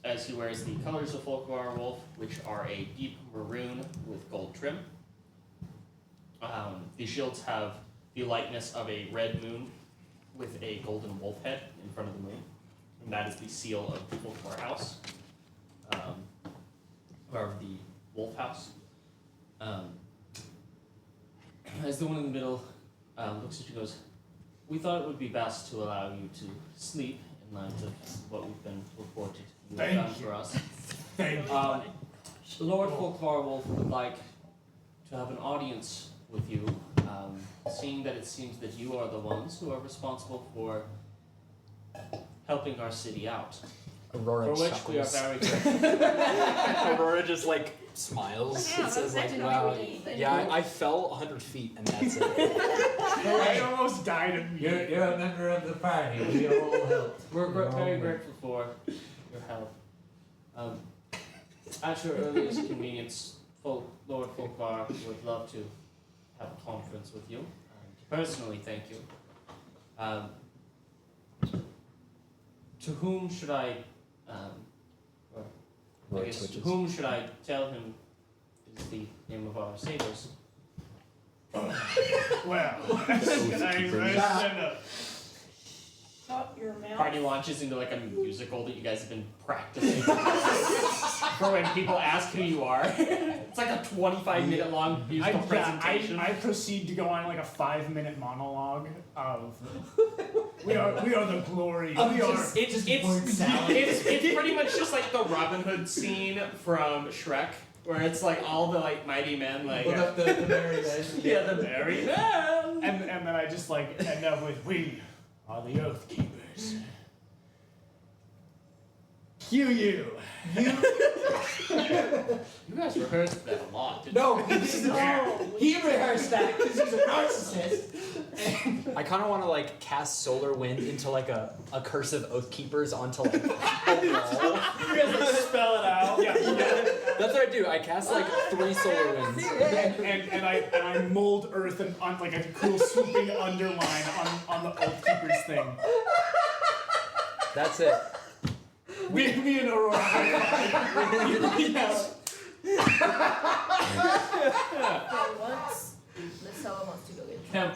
Speaker 9: as he wears the colors of Folkvar Wolf, which are a deep maroon with gold trim. The shields have the likeness of a red moon with a golden wolf head in front of the moon. And that is the seal of the Folkvar House. Or the Wolf House. As the one in the middle looks at you and goes, we thought it would be best to allow you to sleep in light of what we've been reported you have done for us.
Speaker 3: Thank you.
Speaker 9: Lord Folkvar Wolf would like to have an audience with you, seeing that it seems that you are the ones who are responsible for helping our city out.
Speaker 4: Aurora
Speaker 9: For which we are
Speaker 4: chuckles.
Speaker 9: very grateful.
Speaker 4: Aurora just like smiles.
Speaker 7: Yeah,
Speaker 4: It says like,
Speaker 7: that's
Speaker 4: wow,
Speaker 7: exactly
Speaker 4: yeah, I fell 100 feet and that's it.
Speaker 3: I almost died of me.
Speaker 8: You're a member of the party. We all helped.
Speaker 9: We're
Speaker 8: You're all
Speaker 9: very
Speaker 8: men.
Speaker 9: grateful for your help. At your earliest convenience, Lord Folkvar would love to have a conference with you. Personally, thank you. To whom should I,
Speaker 5: Roy
Speaker 9: I guess,
Speaker 5: twitches.
Speaker 9: whom should I tell him is the name of our saviors?
Speaker 3: Well,
Speaker 2: Shut your mouth.
Speaker 9: Party launches into like a musical that you guys have been practicing for when people ask who you are. It's like a 25-minute long musical presentation.
Speaker 3: I proceed to go on like a 5-minute monologue of we are the glory.
Speaker 9: It's pretty much just like the Robin Hood scene from Shrek, where it's like all the like mighty men like
Speaker 8: the merry men.
Speaker 9: yeah, the merry men.
Speaker 3: And then I just like end up with we are the Oath Keepers. Cue you.
Speaker 9: You guys rehearsed that a lot, didn't
Speaker 8: No, he rehearsed that because he's a narcissist.
Speaker 4: I kind of want to like cast Solar Wind into like a cursive Oath Keepers onto like a wall.
Speaker 3: You guys like spell it out. Yeah.
Speaker 4: That's what I do. I cast like 3 Solar Winds.
Speaker 3: And I mold Earth and on like a cool swooping underline on the Oath Keepers thing.
Speaker 4: That's it.
Speaker 3: Me and Aurora.
Speaker 7: Once, Miss Ella wants to go get drunk.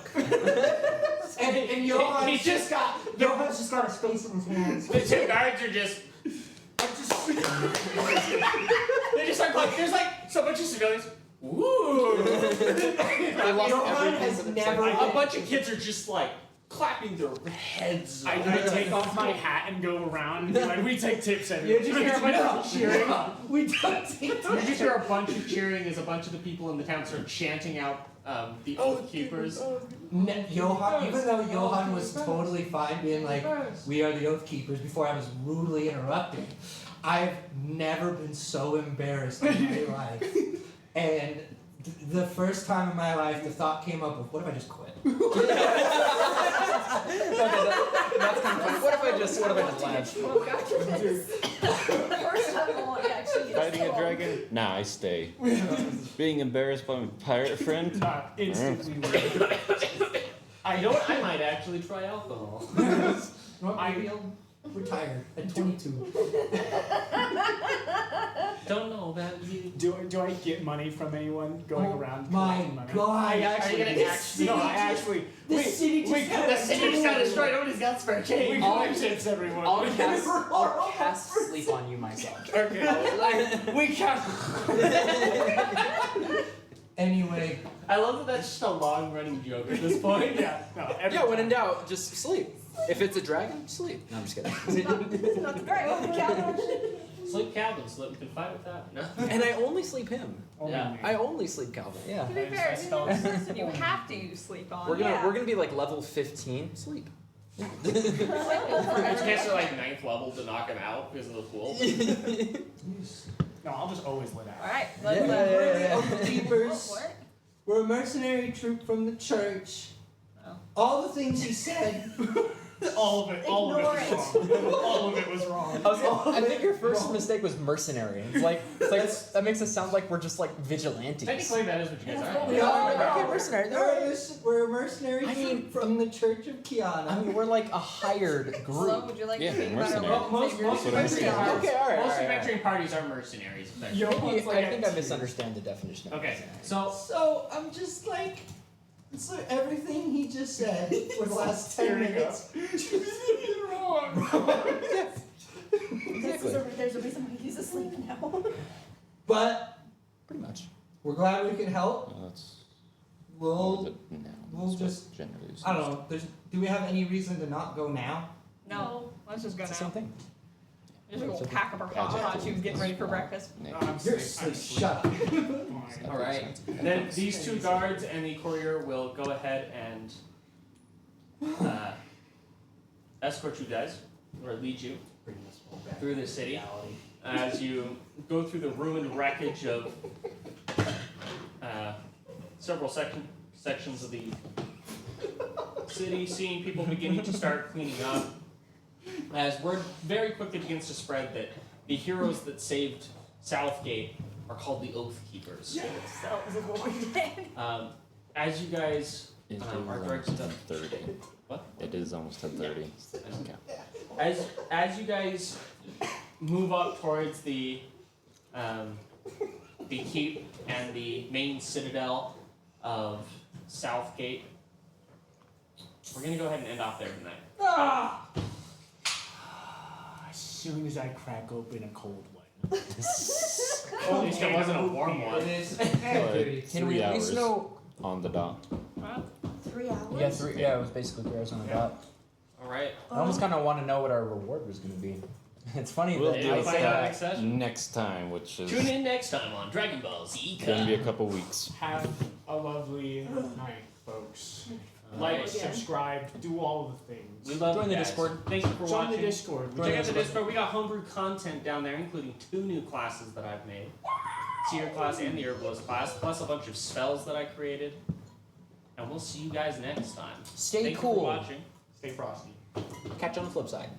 Speaker 8: And Johan's
Speaker 9: just got
Speaker 8: Johan's just got a space in his hands.
Speaker 9: the 2 guards are just they just start like there's like so much of civilians. Woo!
Speaker 8: Johan has never
Speaker 9: A bunch of kids are just like clapping their heads.
Speaker 3: I take off my hat and go around and be like, we take tips everywhere.
Speaker 9: You just hear a bunch of cheering.
Speaker 8: We don't take
Speaker 9: You just hear a bunch of cheering as a bunch of the people in the town start chanting out the Oath Keepers.
Speaker 8: Johan, even though Johan was totally fine being like, we are the Oath Keepers before I was rudely interrupted, I've never been so embarrassed in my life. And the first time in my life, the thought came up of, what if I just quit?
Speaker 4: Okay, that's kind of funny. What if I just laughed?
Speaker 7: Well, after this, first time I want to actually get
Speaker 10: Fighting a dragon? Nah, I stay. Being embarrassed by my pirate friend?
Speaker 3: Not instantly weird.
Speaker 9: You know what? I might actually try alcohol.
Speaker 8: I feel retired at 22.
Speaker 9: Don't know about you.
Speaker 3: Do I get money from anyone going around?
Speaker 8: My
Speaker 3: collecting money?
Speaker 8: God!
Speaker 9: Are you gonna actually?
Speaker 3: No, I actually.
Speaker 8: The city just got
Speaker 9: The city just got destroyed. Nobody's got spare
Speaker 3: We
Speaker 9: change.
Speaker 3: collect tips, everyone.
Speaker 4: I'll cast sleep on you myself.
Speaker 3: Okay. We can't.
Speaker 8: Anyway,
Speaker 9: I love that that's just a long-running joke at this point.
Speaker 3: Yeah. No.
Speaker 4: Yeah, when in doubt, just sleep. If it's a dragon, sleep. No, I'm just kidding.
Speaker 7: It's not the dragon, the cabin.
Speaker 9: Sleep Calvin, so that we can fight with that. No.
Speaker 4: And I only sleep him.
Speaker 9: Yeah.
Speaker 3: me.
Speaker 4: I only sleep Calvin. Yeah.
Speaker 2: To be fair, you have to use sleep on.
Speaker 4: We're gonna be like level 15. Sleep.
Speaker 9: In which case they're like 9th level to knock him out because of the pool.
Speaker 3: No, I'll just always let out.
Speaker 2: Alright,
Speaker 8: we're
Speaker 2: let's
Speaker 8: the Oath Keepers.
Speaker 2: What?
Speaker 8: We're a mercenary troop from the church.
Speaker 2: Oh.
Speaker 8: All the things he said.
Speaker 3: All of it was wrong. All of it was wrong.
Speaker 4: I think your first mistake was mercenary. It's like that makes us sound like we're just like vigilantes.
Speaker 9: Technically, that is what you guys are.
Speaker 8: We are.
Speaker 4: Okay, mercenary.
Speaker 8: We're a mercenary
Speaker 4: I
Speaker 8: troop
Speaker 4: mean-
Speaker 8: from the Church of Kiana.
Speaker 4: I mean, we're like a hired
Speaker 2: So,
Speaker 4: group.
Speaker 2: would you like
Speaker 10: Yeah,
Speaker 2: to think about
Speaker 10: mercenary.
Speaker 2: our
Speaker 3: Most
Speaker 2: saviors?
Speaker 10: mercenary.
Speaker 4: Okay, all right.
Speaker 9: Most adventuring parties are mercenaries.
Speaker 3: Yo,
Speaker 4: Maybe,
Speaker 3: it's like
Speaker 4: I
Speaker 3: a
Speaker 4: think I
Speaker 3: two.
Speaker 4: misunderstand the definition. Of
Speaker 9: Okay,
Speaker 4: mercenary.
Speaker 9: so
Speaker 8: I'm just like, so everything he just said for the last 10 minutes.
Speaker 4: Exactly.
Speaker 7: There's a reason why he's asleep now.
Speaker 8: But
Speaker 4: Pretty much.
Speaker 8: we're glad we can help.
Speaker 5: Well, that's
Speaker 8: We'll,
Speaker 5: no.
Speaker 8: we'll
Speaker 5: that's what
Speaker 8: just-
Speaker 5: generally is
Speaker 8: I don't know. Do we have any reason to not go now?
Speaker 2: No, let's just go
Speaker 4: It's the same
Speaker 2: now.
Speaker 4: thing.
Speaker 2: Just go pack up our hot shoes, getting ready for breakfast.
Speaker 5: used.
Speaker 3: No, I'm
Speaker 8: You're
Speaker 3: asleep.
Speaker 8: asleep. Shut up.
Speaker 3: Fine.
Speaker 9: all right. Then these 2 guards and the courier will go ahead and escort you guys, or lead you through the city as you go through the ruined wreckage of several sections of the city, seeing people beginning to start cleaning up. As word very quickly begins to spread that the heroes that saved
Speaker 1: Southgate are called the Oath Keepers.
Speaker 2: Yeah.
Speaker 1: As you guys
Speaker 5: It is
Speaker 1: are
Speaker 5: almost
Speaker 1: directed to
Speaker 5: 10:30.
Speaker 1: What?
Speaker 5: It is almost 10:30. Okay.
Speaker 1: as you guys move up towards the keep and the main citadel of Southgate, we're gonna go ahead and end off there tonight.
Speaker 3: As soon as I crack open a cold one.
Speaker 1: At least it wasn't a warm one.
Speaker 8: It is.
Speaker 4: Can we at least know?
Speaker 5: On the dot.
Speaker 7: 3 hours?
Speaker 4: Yeah, it was basically 3 hours on the dot.
Speaker 1: All right.
Speaker 4: I almost kind of want to know what our reward was going to be. It's funny
Speaker 5: We'll
Speaker 4: that
Speaker 5: do
Speaker 4: I
Speaker 1: find
Speaker 4: say
Speaker 1: out
Speaker 4: that.
Speaker 1: next session.
Speaker 5: Next time, which is
Speaker 1: Tune in next time on Dragon Ball Z.
Speaker 5: gonna be a couple weeks.
Speaker 3: Have a lovely night, folks.
Speaker 1: All
Speaker 3: Like,
Speaker 1: right.
Speaker 3: subscribe, do all the things.
Speaker 1: We love
Speaker 4: Join
Speaker 1: you
Speaker 4: the
Speaker 1: guys.
Speaker 4: Discord.
Speaker 1: Thank you for
Speaker 3: Join
Speaker 1: watching.
Speaker 3: the Discord.
Speaker 1: Check out the Discord. We got homebrew content down there, including 2 new classes that I've made. Seer class and the herbalist class, plus a bunch of spells that I created. And we'll see you guys next time.
Speaker 4: Stay
Speaker 1: Thank you
Speaker 4: cool.
Speaker 1: for watching.
Speaker 3: Stay frosty.
Speaker 4: Catch you on the flip side.